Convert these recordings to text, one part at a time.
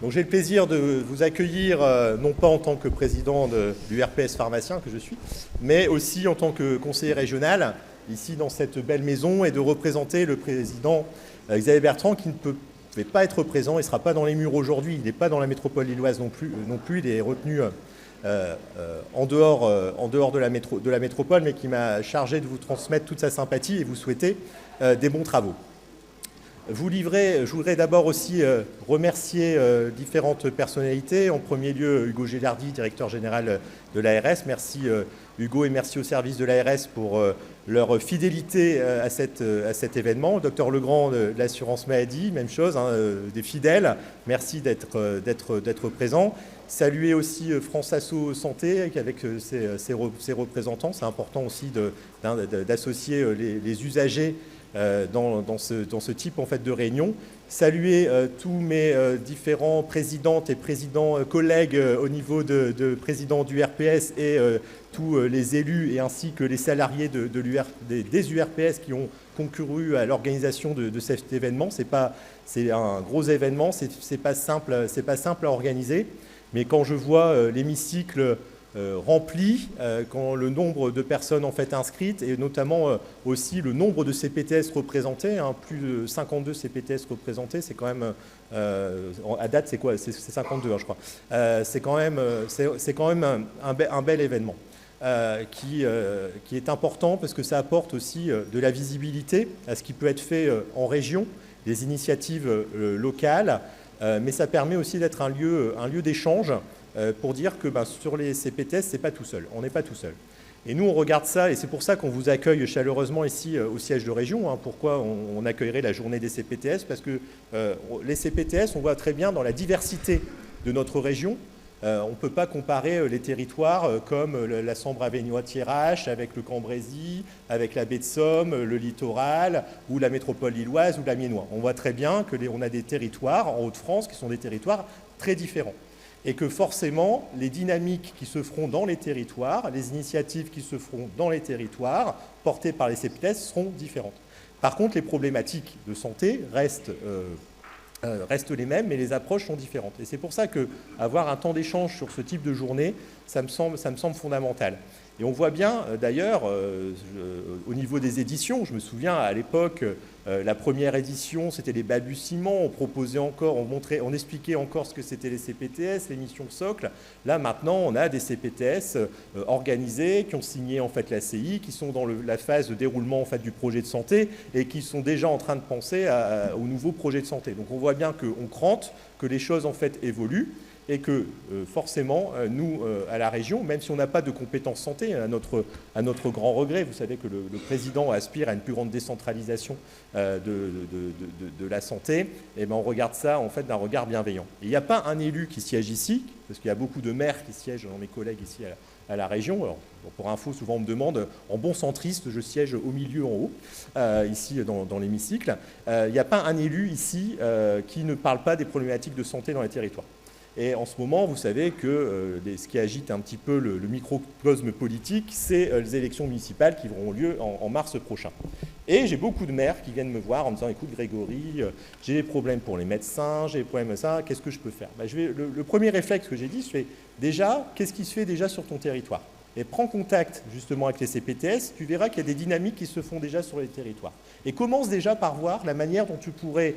Donc j'ai le plaisir de vous accueillir, non pas en tant que président du RPS pharmacien que je suis, mais aussi en tant que conseiller régional, ici dans cette belle maison, et de représenter le président Xavier Bertrand, qui ne pouvait pas être présent, il ne sera pas dans les murs aujourd'hui, il n'est pas dans la métropole lilloise non plus, il est retenu en dehors de la métropole, mais qui m'a chargé de vous transmettre toute sa sympathie et vous souhaiter des bons travaux. Je voudrais d'abord aussi remercier différentes personnalités. En premier lieu, Hugo Gélardi, directeur général de l'ARS. Merci Hugo et merci au service de l'ARS pour leur fidélité à cet événement. Docteur Legrand de l'assurance maladie, même chose, hein, des fidèles. Merci d'être présent. Saluer aussi France Asso Santé avec ses représentants. C'est important aussi d'associer les usagers dans ce type en fait, de réunion. Saluer tous mes différents présidentes et présidents collègues au niveau de président du RPS et tous les élus et ainsi que les salariés des URPS qui ont concouru à l'organisation de cet événement. C'est un gros événement, c'est pas simple à organiser, mais quand je vois l'hémicycle rempli, quand le nombre de personnes en fait inscrites et notamment aussi le nombre de CPTS représentés, hein, plus de 52 CPTS représentés, c'est quand même, à date c'est quoi? C'est 52 hein, je crois. C'est quand même un bel événement qui est important parce que ça apporte aussi de la visibilité à ce qui peut être fait en région, des initiatives locales, mais ça permet aussi d'être un lieu d'échange pour dire que sur les CPTS, c'est pas tout seul, on n'est pas tout seul. Et nous, on regarde ça, et c'est pour ça qu'on vous accueille chaleureusement ici au siège de région. Hein, pourquoi on accueillerait la journée des CPTS? Parce que les CPTS, on voit très bien dans la diversité de notre région, on ne peut pas comparer les territoires comme la Sambre-Avesnois-Thiérache avec le Cambrésis, avec la baie de Somme, le littoral, ou la métropole lilloise ou l'Amiénois. On voit très bien qu'on a des territoires en Hauts-de-France qui sont des territoires très différents. Et que forcément, les dynamiques qui se feront dans les territoires, les initiatives qui se feront dans les territoires, portées par les CPTS, seront différentes. Par contre, les problématiques de santé restent les mêmes, mais les approches sont différentes. Et c'est pour ça qu'avoir un temps d'échange sur ce type de journée, ça me semble fondamental. Et on voit bien, d'ailleurs, au niveau des éditions, je me souviens à l'époque, la première édition, c'était les balbutiements, on proposait encore, on expliquait encore ce que c'était les CPTS, les missions socle. Là, maintenant, on a des CPTS organisés, qui ont signé en fait l'ACI, qui sont dans la phase de déroulement en fait, du projet de santé et qui sont déjà en train de penser au nouveau projet de santé. Donc on voit bien qu'on crante, que les choses en fait évoluent. Et que forcément, nous, à la région, même si on n'a pas de compétences santé, à notre grand regret, vous savez que le président aspire à une plus grande décentralisation de la santé, et ben on regarde ça en fait d'un regard bienveillant. Il n'y a pas un élu qui siège ici, parce qu'il y a beaucoup de maires qui siègent dans mes collègues ici à la région. Alors, pour info, souvent on me demande, en bon centriste, je siège au milieu en haut, ici dans l'hémicycle. Il n'y a pas un élu ici qui ne parle pas des problématiques de santé dans les territoires. Et en ce moment, vous savez que ce qui agite un petit peu le microcosme politique, c'est les élections municipales qui auront lieu en mars prochain. Et j'ai beaucoup de maires qui viennent me voir en me disant « Écoute Grégory, j'ai des problèmes pour les médecins, j'ai des problèmes de ça, qu'est-ce que je peux faire ?» Le premier réflexe que j'ai dit, je fais déjà, qu'est-ce qui se fait déjà sur ton territoire? Et prends contact justement avec les CPTS, tu verras qu'il y a des dynamiques qui se font déjà sur les territoires. Et commence déjà par voir la manière dont tu pourrais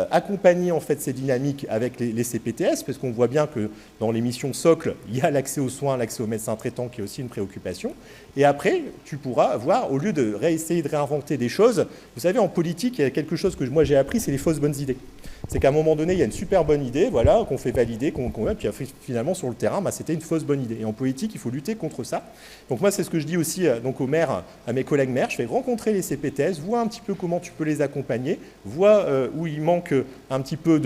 accompagner en fait ces dynamiques avec les CPTS, parce qu'on voit bien que dans les missions socle, il y a l'accès aux soins, l'accès aux médecins traitants qui est aussi une préoccupation. Et après, tu pourras voir, au lieu de essayer de réinventer des choses, vous savez, en politique, il y a quelque chose que moi j'ai appris, c'est les fausses bonnes idées. C'est qu'à un moment donné, il y a une super bonne idée, voilà, qu'on fait valider, puis finalement sur le terrain, c'était une fausse bonne idée. Et en politique, il faut lutter contre ça. Donc moi, c'est ce que je dis aussi donc aux maires, à mes collègues maires, je fais rencontrer les CPTS, vois un petit peu comment tu peux les accompagner, vois où il manque un petit peu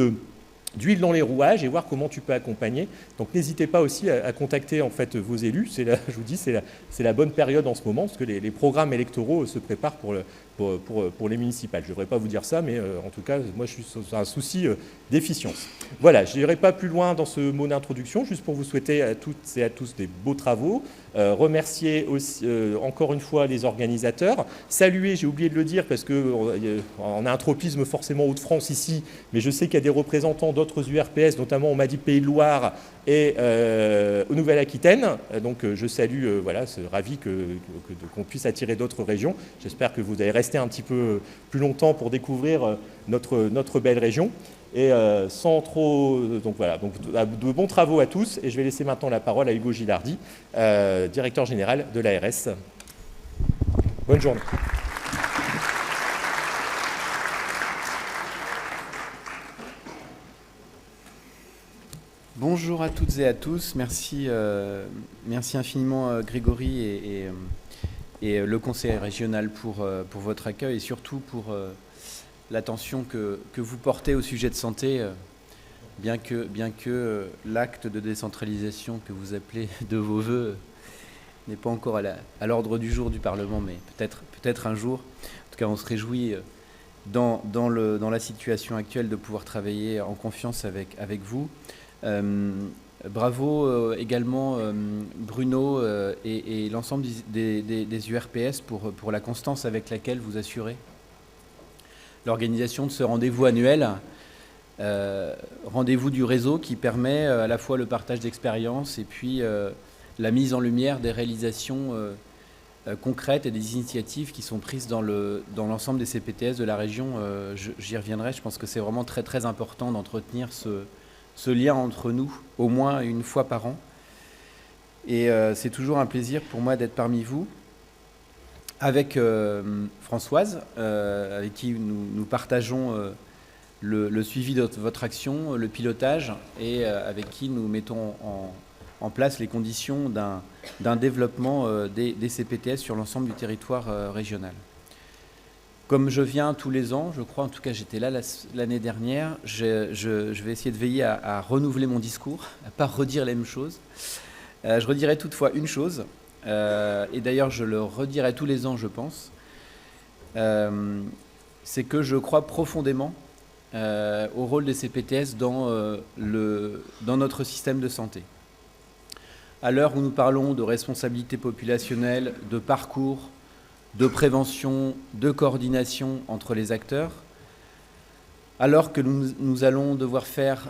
d'huile dans les rouages et voir comment tu peux accompagner. Donc n'hésitez pas aussi à contacter en fait vos élus. Je vous dis, c'est la bonne période en ce moment parce que les programmes électoraux se préparent pour les municipales. Je ne devrais pas vous dire ça, mais en tout cas, moi, je suis sur un souci d'efficience. Voilà, je n'irai pas plus loin dans ce mot d'introduction, juste pour vous souhaiter à toutes et à tous des beaux travaux, remercier aussi, encore une fois les organisateurs, saluer, j'ai oublié de le dire, parce qu'on a un tropisme forcément Hauts-de-France ici, mais je sais qu'il y a des représentants d'autres URPS, notamment on m'a dit Pays de Loire et Nouvelle-Aquitaine, donc je salue, voilà, ravi qu'on puisse attirer d'autres régions. J'espère que vous allez rester un petit peu plus longtemps pour découvrir notre belle région. Et sans trop... Donc voilà, donc de bons travaux à tous. Et je vais laisser maintenant la parole à Hugo Gilardi, directeur général de l'ARS. Bonne journée. Bonjour à toutes et à tous. Merci, merci infiniment Grégory et le conseil régional pour votre accueil et surtout pour l'attention que vous portez au sujet de santé, bien que l'acte de décentralisation que vous appelez de vos voeux n'est pas encore à l'ordre du jour du Parlement, mais peut-être un jour. En tout cas, on se réjouit dans la situation actuelle de pouvoir travailler en confiance avec vous. Bravo également Bruno et l'ensemble des URPS pour la constance avec laquelle vous assurez l'organisation de ce rendez-vous annuel, rendez-vous du réseau qui permet à la fois le partage d'expériences et puis la mise en lumière des réalisations concrètes et des initiatives qui sont prises dans l'ensemble des CPTS de la région. J'y reviendrai, je pense que c'est vraiment très très important d'entretenir ce lien entre nous, au moins une fois par an. Et c'est toujours un plaisir pour moi d'être parmi vous, avec Françoise, avec qui nous partageons le suivi de votre action, le pilotage, et avec qui nous mettons en place les conditions d'un développement des CPTS sur l'ensemble du territoire régional. Comme je viens tous les ans, je crois, en tout cas j'étais là l'année dernière, je vais essayer de veiller à renouveler mon discours, à ne pas redire les mêmes choses. Je redirai toutefois une chose, et d'ailleurs je le redirai tous les ans je pense, c'est que je crois profondément au rôle des CPTS dans notre système de santé. À l'heure où nous parlons de responsabilité populationnelle, de parcours, de prévention, de coordination entre les acteurs, alors que nous allons devoir faire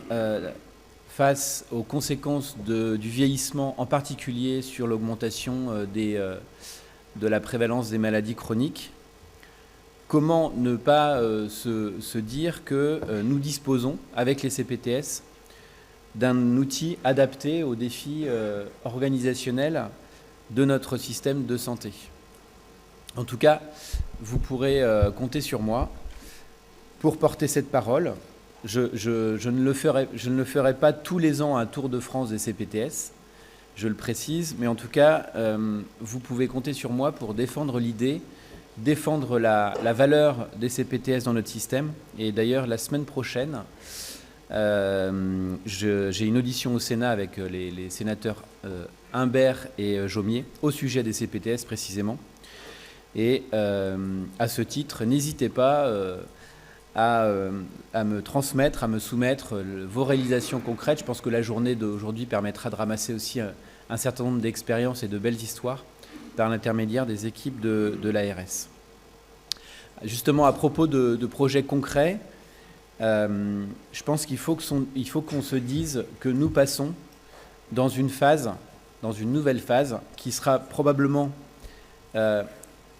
face aux conséquences du vieillissement, en particulier sur l'augmentation de la prévalence des maladies chroniques, comment ne pas se dire que nous disposons, avec les CPTS, d'un outil adapté aux défis organisationnels de notre système de santé. En tout cas, vous pourrez compter sur moi pour porter cette parole. Je ne le ferai pas tous les ans un tour de France des CPTS, je le précise, mais en tout cas, vous pouvez compter sur moi pour défendre l'idée, défendre la valeur des CPTS dans notre système. Et d'ailleurs, la semaine prochaine, j'ai une audition au Sénat avec les sénateurs Imbert et Jomier au sujet des CPTS précisément. Et à ce titre, n'hésitez pas à me transmettre, à me soumettre vos réalisations concrètes. Je pense que la journée d'aujourd'hui permettra de ramasser aussi un certain nombre d'expériences et de belles histoires par l'intermédiaire des équipes de l'ARS. Justement, à propos de projets concrets, je pense qu'il faut qu'on se dise que nous passons dans une nouvelle phase qui sera probablement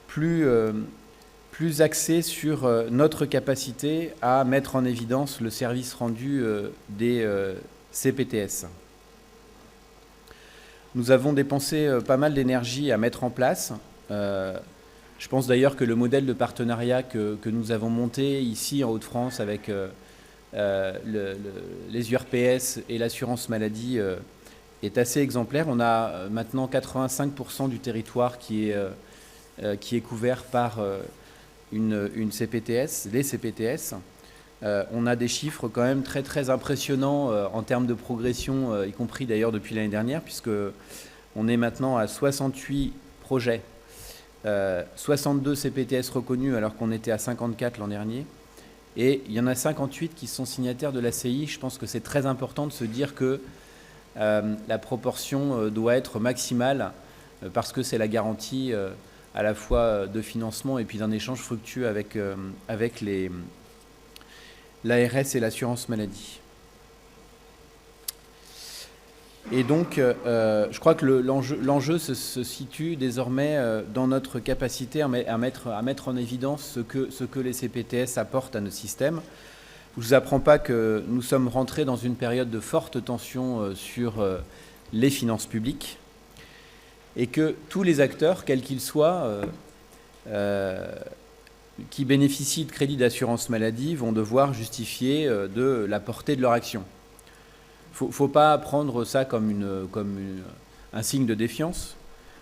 plus axé sur notre capacité à mettre en évidence le service rendu des CPTS. Nous avons dépensé pas mal d'énergie à mettre en place. Je pense d'ailleurs que le modèle de partenariat que nous avons monté ici en Hauts-de-France avec les URPS et l'assurance maladie est assez exemplaire. On a maintenant 85% du territoire qui est couvert par une CPTS, les CPTS. On a des chiffres quand même très très impressionnants en termes de progression, y compris d'ailleurs depuis l'année dernière, puisque on est maintenant à 68 projets 62 CPTS reconnus alors qu'on était à 54 l'an dernier. Et il y en a 58 qui sont signataires de l'ACI. Je pense que c'est très important de se dire que la proportion doit être maximale parce que c'est la garantie à la fois de financement et puis d'un échange fructueux avec l'ARS et l'assurance maladie. Et donc, je crois que l'enjeu se situe désormais dans notre capacité à mettre en évidence ce que les CPTS apportent à nos systèmes. Je ne vous apprends pas que nous sommes rentrés dans une période de forte tension sur les finances publiques et que tous les acteurs, quels qu'ils soient, qui bénéficient de crédits d'assurance maladie vont devoir justifier de la portée de leur action. Il ne faut pas prendre ça comme un signe de défiance,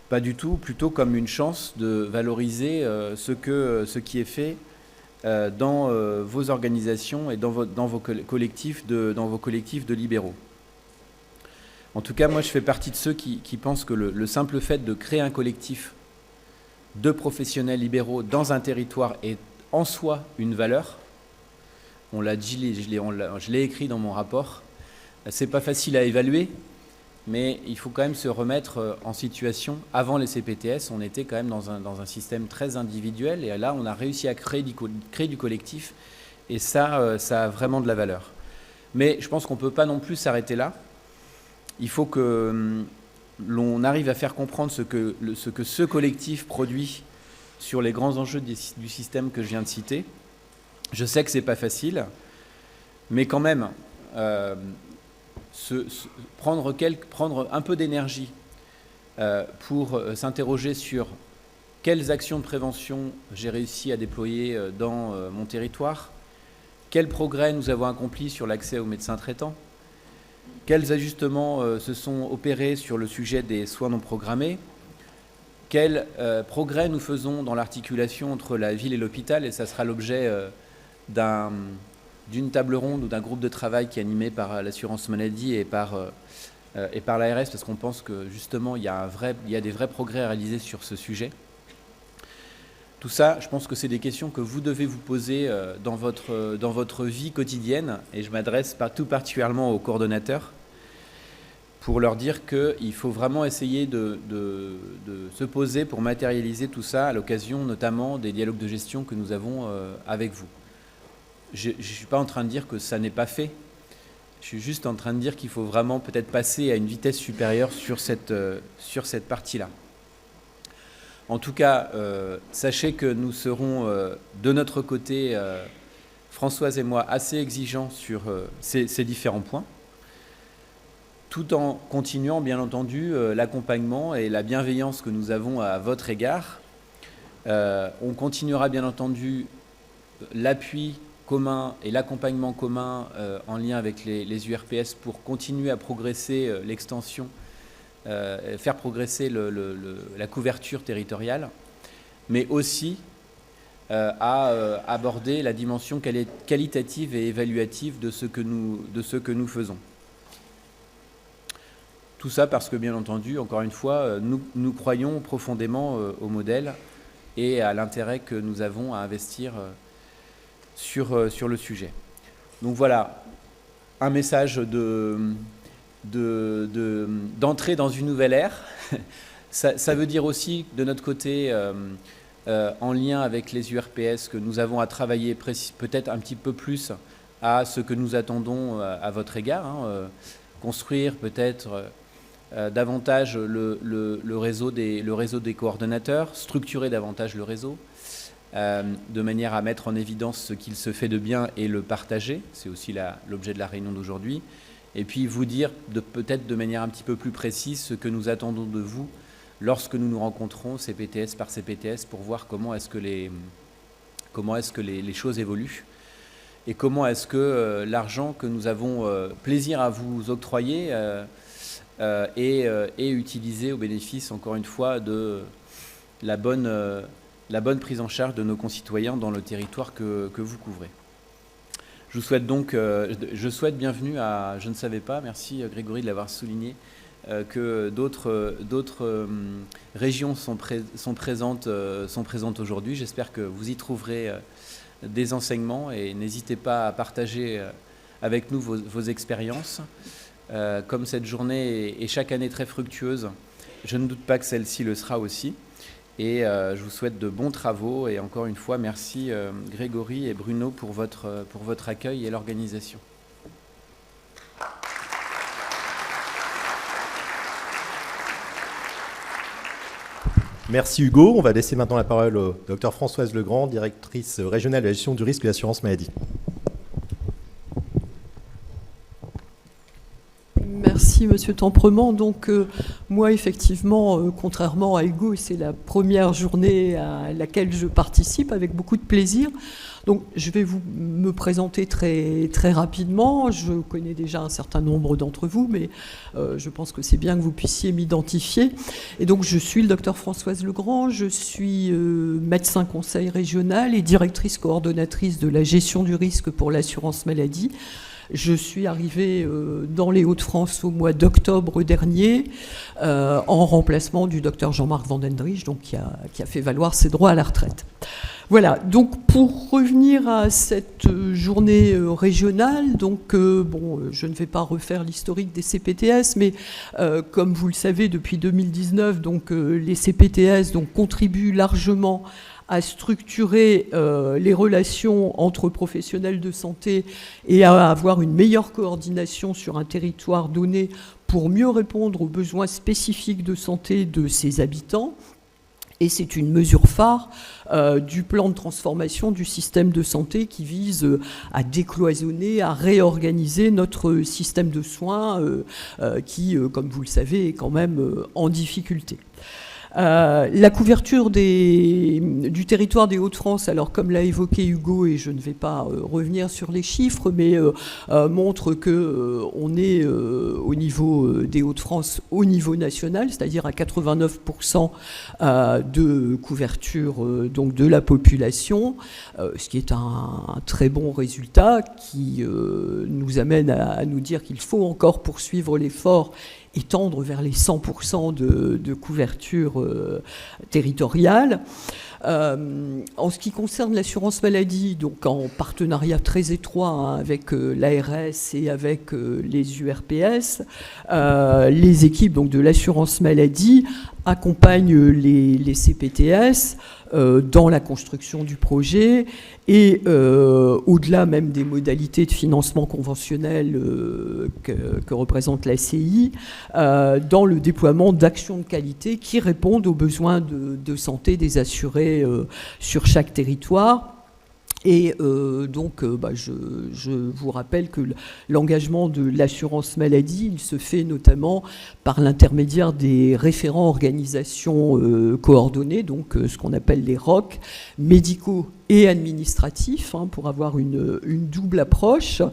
pas du tout, plutôt comme une chance de valoriser ce qui est fait dans vos organisations et dans vos collectifs de libéraux. En tout cas, moi, je fais partie de ceux qui pensent que le simple fait de créer un collectif de professionnels libéraux dans un territoire est en soi une valeur. On l'a dit, je l'ai écrit dans mon rapport. C'est pas facile à évaluer, mais il faut quand même se remettre en situation. Avant les CPTS, on était quand même dans un système très individuel, et là, on a réussi à créer du collectif, et ça a vraiment de la valeur. Mais je pense qu'on ne peut pas non plus s'arrêter là. Il faut que l'on arrive à faire comprendre ce que ce collectif produit sur les grands enjeux du système que je viens de citer. Je sais que ce n'est pas facile, mais quand même, prendre un peu d'énergie pour s'interroger sur quelles actions de prévention j'ai réussi à déployer dans mon territoire, quels progrès nous avons accomplis sur l'accès aux médecins traitants, quels ajustements se sont opérés sur le sujet des soins non programmés, quels progrès nous faisons dans l'articulation entre la ville et l'hôpital, et ça sera l'objet d'une table ronde ou d'un groupe de travail qui est animé par l'assurance maladie et par l'ARS, parce qu'on pense que justement il y a des vrais progrès à réaliser sur ce sujet. Tout ça, je pense que c'est des questions que vous devez vous poser dans votre vie quotidienne, et je m'adresse tout particulièrement aux coordonnateurs pour leur dire qu'il faut vraiment essayer de se poser pour matérialiser tout ça à l'occasion notamment des dialogues de gestion que nous avons avec vous. Je ne suis pas en train de dire que ça n'est pas fait. Je suis juste en train de dire qu'il faut vraiment peut-être passer à une vitesse supérieure sur cette partie-là. En tout cas, sachez que nous serons de notre côté, Françoise et moi, assez exigeants sur ces différents points, tout en continuant, bien entendu, l'accompagnement et la bienveillance que nous avons à votre égard. On continuera, bien entendu, l'appui commun et l'accompagnement commun en lien avec les URPS pour continuer à progresser l'extension, faire progresser la couverture territoriale, mais aussi à aborder la dimension qualitative et évaluative de ce que nous faisons. Tout ça parce que, bien entendu, encore une fois, nous croyons profondément au modèle et à l'intérêt que nous avons à investir sur le sujet. Donc voilà, un message d'entrée dans une nouvelle ère. Ça veut dire aussi, de notre côté, en lien avec les URPS, que nous avons à travailler peut-être un petit peu plus à ce que nous attendons à votre égard. Construire peut-être davantage le réseau des coordonnateurs, structurer davantage le réseau, de manière à mettre en évidence ce qu'il se fait de bien et le partager. C'est aussi l'objet de la réunion d'aujourd'hui. Et puis vous dire peut-être de manière un petit peu plus précise ce que nous attendons de vous lorsque nous nous rencontrons CPTS par CPTS pour voir comment est-ce que les choses évoluent et comment est-ce que l'argent que nous avons plaisir à vous octroyer est utilisé au bénéfice, encore une fois, de la bonne prise en charge de nos concitoyens dans le territoire que vous couvrez. Je souhaite bienvenue à, je ne savais pas, merci Grégory de l'avoir souligné, que d'autres régions sont présentes aujourd'hui. J'espère que vous y trouverez des enseignements et n'hésitez pas à partager avec nous vos expériences. Comme cette journée est chaque année très fructueuse, je ne doute pas que celle-ci le sera aussi. Et je vous souhaite de bons travaux. Et encore une fois, merci Grégory et Bruno pour votre accueil et l'organisation. Merci Hugo. On va laisser maintenant la parole au Dr Françoise Legrand, directrice régionale de la gestion du risque de l'assurance maladie. Merci Monsieur Temprement. Donc moi effectivement, contrairement à Hugo, c'est la première journée à laquelle je participe avec beaucoup de plaisir. Donc je vais me présenter très, très rapidement. Je connais déjà un certain nombre d'entre vous, mais je pense que c'est bien que vous puissiez m'identifier. Et donc je suis le docteur Françoise Legrand, je suis médecin conseil régional et directrice coordonnatrice de la gestion du risque pour l'assurance maladie. Je suis arrivée dans les Hauts-de-France au mois d'octobre dernier en remplacement du docteur Jean-Marc Vandendrich, donc qui a fait valoir ses droits à la retraite. Voilà, donc pour revenir à cette journée régionale, donc bon, je ne vais pas refaire l'historique des CPTS, mais comme vous le savez, depuis 2019, donc les CPTS donc, contribuent largement à structurer les relations entre professionnels de santé et à avoir une meilleure coordination sur un territoire donné pour mieux répondre aux besoins spécifiques de santé de ses habitants. Et c'est une mesure phare du plan de transformation du système de santé qui vise à décloisonner, à réorganiser notre système de soins qui, comme vous le savez, est quand même en difficulté. La couverture du territoire des Hauts-de-France, alors comme l'a évoqué Hugo, et je ne vais pas revenir sur les chiffres, mais montre qu'on est au niveau des Hauts-de-France au niveau national, c'est-à-dire à 89% de couverture donc de la population, ce qui est un très bon résultat qui nous amène à nous dire qu'il faut encore poursuivre l'effort et tendre vers les 100% de couverture territoriale. En ce qui concerne l'assurance maladie, donc en partenariat très étroit avec l'ARS et avec les URPS, les équipes donc, de l'assurance maladie accompagnent les CPTS dans la construction du projet et au-delà même des modalités de financement conventionnel que représente la CI, dans le déploiement d'actions de qualité qui répondent aux besoins de santé des assurés sur chaque territoire. Et donc, je vous rappelle que l'engagement de l'assurance maladie, il se fait notamment par l'intermédiaire des référents organisations coordonnées, donc ce qu'on appelle les ROC, médicaux et administratifs, hein, pour avoir une double approche,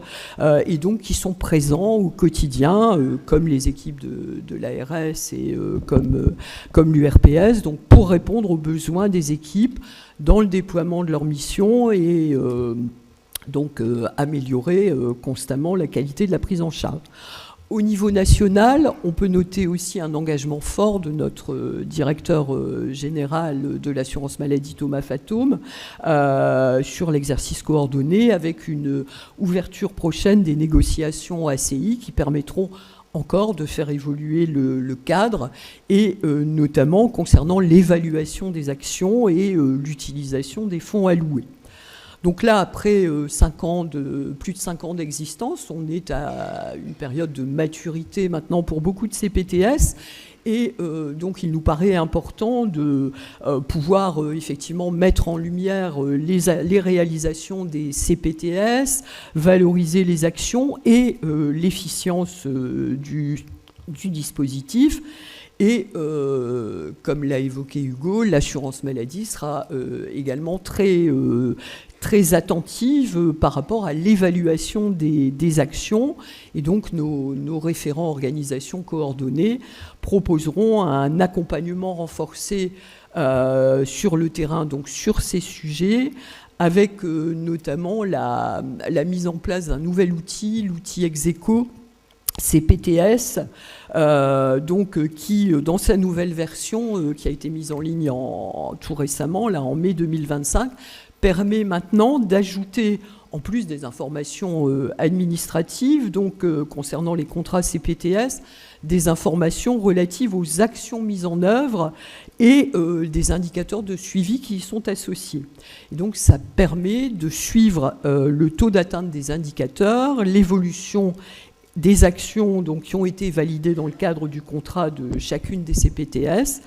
et donc qui sont présents au quotidien, comme les équipes de l'ARS et comme l'URPS, donc pour répondre aux besoins des équipes dans le déploiement de leur mission et donc améliorer constamment la qualité de la prise en charge. Au niveau national, on peut noter aussi un engagement fort de notre directeur général de l'assurance maladie, Thomas Fatome, sur l'exercice coordonné avec une ouverture prochaine des négociations ACI qui permettront encore de faire évoluer le cadre et notamment concernant l'évaluation des actions et l'utilisation des fonds alloués. Donc là, après plus de 5 ans d'existence, on est à une période de maturité maintenant pour beaucoup de CPTS. Et donc, il nous paraît important de pouvoir effectivement mettre en lumière les réalisations des CPTS, valoriser les actions et l'efficience du dispositif. Et comme l'a évoqué Hugo, l'assurance maladie sera également très attentive par rapport à l'évaluation des actions. Et donc, nos référents organisations coordonnées proposeront un accompagnement renforcé sur le terrain, donc sur ces sujets, avec notamment la mise en place d'un nouvel outil, l'outil Execo, CPTS, qui, dans sa nouvelle version, qui a été mise en ligne tout récemment, là, en mai 2025, permet maintenant d'ajouter, en plus des informations administratives, donc concernant les contrats CPTS, des informations relatives aux actions mises en œuvre et des indicateurs de suivi qui y sont associés. Et donc ça permet de suivre le taux d'atteinte des indicateurs, l'évolution des actions donc, qui ont été validées dans le cadre du contrat de chacune des CPTS.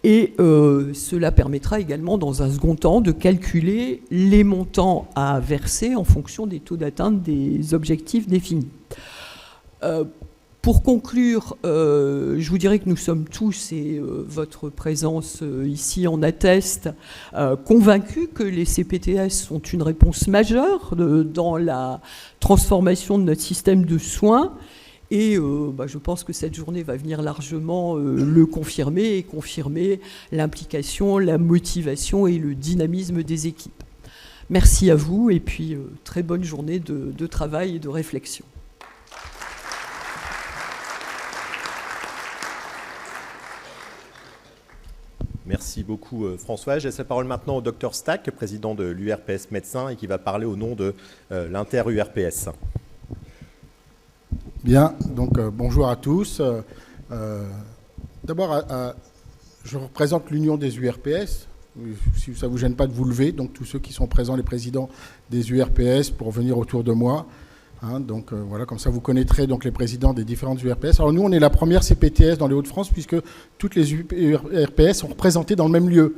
Et cela permettra également, dans un second temps, de calculer les montants à verser en fonction des taux d'atteinte des objectifs définis. Pour conclure, je vous dirais que nous sommes tous, et votre présence ici en atteste, convaincus que les CPTS sont une réponse majeure dans la transformation de notre système de soins. Et je pense que cette journée va venir largement le confirmer et confirmer l'implication, la motivation et le dynamisme des équipes. Merci à vous et puis très bonne journée de travail et de réflexion. Merci beaucoup François. J'ai la parole maintenant au Dr Stack, président de l'URPS Médecins et qui va parler au nom de l'Inter-URPS. Bien, donc bonjour à tous. D'abord, je représente l'Union des URPS. Si ça ne vous gêne pas de vous lever, donc tous ceux qui sont présents, les présidents des URPS, pour venir autour de moi. Donc voilà, comme ça vous connaîtrez donc les présidents des différentes URPS. Alors nous, on est la première CPTS dans les Hauts-de-France puisque toutes les URPS sont représentées dans le même lieu.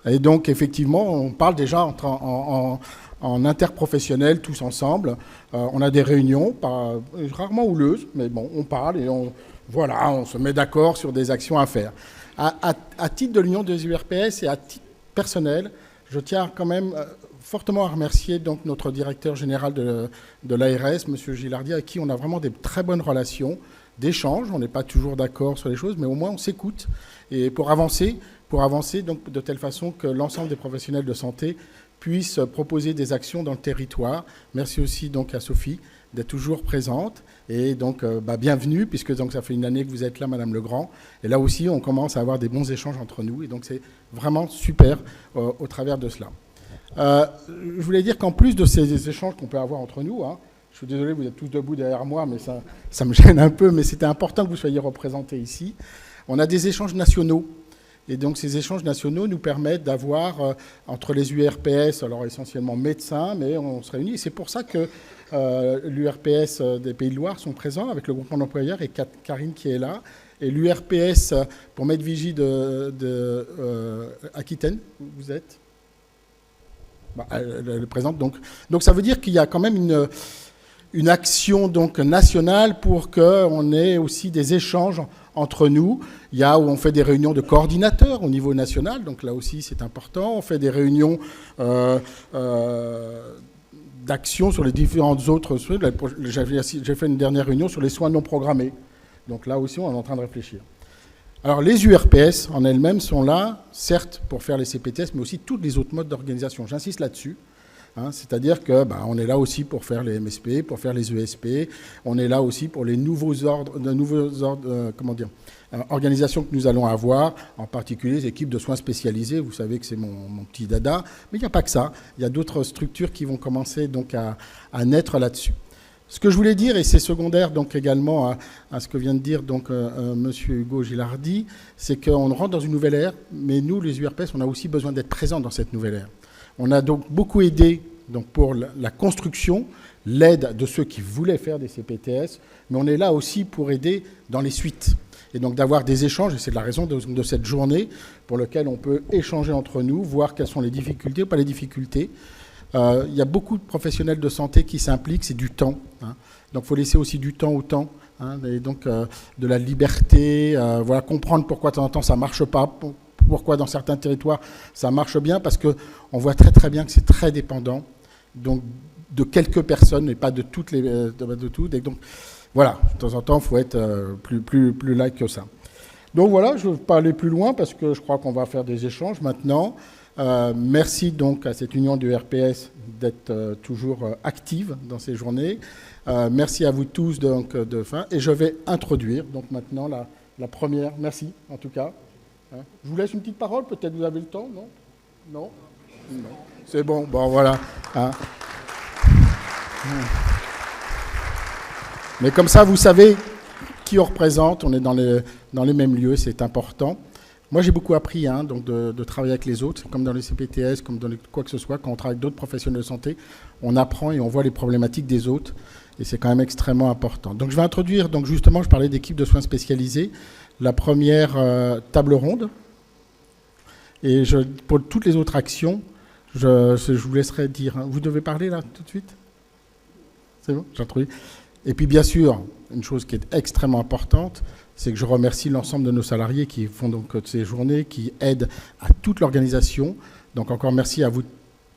Et donc effectivement, on parle déjà en interprofessionnel, tous ensemble. On a des réunions, rarement houleuses, mais bon, on parle et on se met d'accord sur des actions à faire. À titre de l'Union des URPS et à titre personnel, je tiens quand même fortement à remercier donc notre directeur général de l'ARS, M. Gilardi, avec qui on a vraiment des très bonnes relations d'échange. On n'est pas toujours d'accord sur les choses, mais au moins on s'écoute. Et pour avancer donc, de telle façon que l'ensemble des professionnels de santé puissent proposer des actions dans le territoire. Merci aussi donc à Sophie d'être toujours présente. Et donc, bienvenue, puisque donc, ça fait une année que vous êtes là, Madame Legrand. Et là aussi, on commence à avoir des bons échanges entre nous. Et donc, c'est vraiment super au travers de cela. Je voulais dire qu'en plus de ces échanges qu'on peut avoir entre nous, je suis désolé, vous êtes tous debout derrière moi, mais ça me gêne un peu, mais c'était important que vous soyez représentés ici. On a des échanges nationaux. Et donc ces échanges nationaux nous permettent d'avoir entre les URPS, alors essentiellement médecins, mais on se réunit. Et c'est pour ça que l'URPS des Pays de Loire sont présents avec le groupement d'employeurs et Karine qui est là. Et l'URPS pour Medvigie de Aquitaine, vous êtes elle est présente. Donc ça veut dire qu'il y a quand même une action donc nationale pour qu'on ait aussi des échanges entre nous. Il y a où on fait des réunions de coordinateurs au niveau national, donc là aussi c'est important. On fait des réunions d'action sur les différentes autres soins. J'ai fait une dernière réunion sur les soins non programmés. Donc là aussi on est en train de réfléchir. Alors les URPS en elles-mêmes sont là, certes pour faire les CPTS, mais aussi tous les autres modes d'organisation. J'insiste là-dessus. C'est-à-dire que on est là aussi pour faire les MSP, pour faire les ESP. On est là aussi pour les nouveaux ordres, organisations que nous allons avoir, en particulier les équipes de soins spécialisés. Vous savez que c'est mon petit dada, mais il n'y a pas que ça. Il y a d'autres structures qui vont commencer donc à naître là-dessus. Ce que je voulais dire, et c'est secondaire donc également à ce que vient de dire donc Monsieur Hugo Gilardi, c'est qu'on rentre dans une nouvelle ère, mais nous, les URPS, on a aussi besoin d'être présents dans cette nouvelle ère. On a donc beaucoup aidé donc, pour la construction, l'aide de ceux qui voulaient faire des CPTS, mais on est là aussi pour aider dans les suites. Et donc d'avoir des échanges, et c'est la raison de cette journée pour laquelle on peut échanger entre nous, voir quelles sont les difficultés ou pas les difficultés. Il y a beaucoup de professionnels de santé qui s'impliquent, c'est du temps. Donc il faut laisser aussi du temps au temps, et donc de la liberté, comprendre pourquoi de temps en temps ça ne marche pas, pourquoi dans certains territoires ça marche bien, parce qu'on voit très très bien que c'est très dépendant donc, de quelques personnes et pas de toutes de tout. Et donc voilà, de temps en temps il faut être plus light que ça. Donc voilà, je ne vais pas aller plus loin parce que je crois qu'on va faire des échanges maintenant. Merci donc à cette union du RPS d'être toujours active dans ces journées. Merci à vous tous donc, et je vais introduire donc maintenant la première. Merci en tout cas. Je vous laisse une petite parole, peut-être vous avez le temps, non? Non? Non. C'est bon, voilà. Mais comme ça, vous savez qui on représente, on est dans les mêmes lieux, c'est important. Moi, j'ai beaucoup appris donc de travailler avec les autres, comme dans les CPTS, comme dans quoi que ce soit. Quand on travaille avec d'autres professionnels de santé, on apprend et on voit les problématiques des autres. Et c'est quand même extrêmement important. Donc, je vais introduire, donc justement, je parlais d'équipe de soins spécialisés, la première table ronde. Et pour toutes les autres actions, je vous laisserai dire. Vous devez parler là, tout de suite? C'est bon? J'introduis. Et puis, bien sûr, une chose qui est extrêmement importante, c'est que je remercie l'ensemble de nos salariés qui font donc ces journées, qui aident à toute l'organisation. Donc encore merci à vous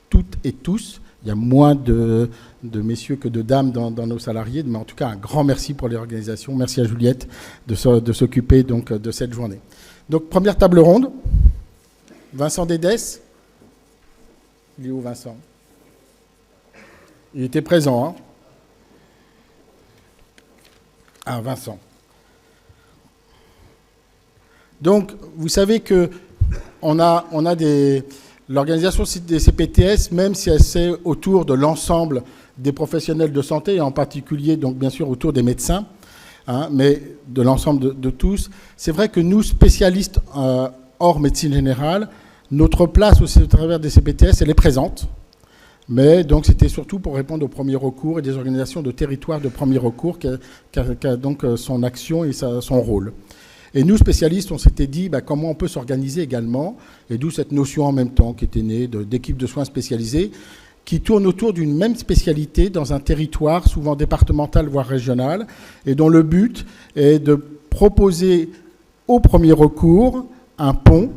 toutes et tous. Il y a moins de messieurs que de dames dans nos salariés, mais en tout cas un grand merci pour l'organisation. Merci à Juliette de s'occuper donc de cette journée. Donc première table ronde. Vincent Dédès. Il est où Vincent? Il était présent. Vincent. Donc, vous savez que l'organisation des CPTS, même si elle c'est autour de l'ensemble des professionnels de santé, et en particulier, donc bien sûr, autour des médecins, mais de l'ensemble de tous, c'est vrai que nous, spécialistes hors médecine générale, notre place aussi au travers des CPTS, elle est présente. Mais donc, c'était surtout pour répondre aux premiers recours et des organisations de territoire de premier recours qui a donc son action et son rôle. Et nous, spécialistes, on s'était dit comment on peut s'organiser également, et d'où cette notion en même temps qui était née d'équipe de soins spécialisés, qui tourne autour d'une même spécialité dans un territoire, souvent départemental, voire régional, et dont le but est de proposer au premier recours un pont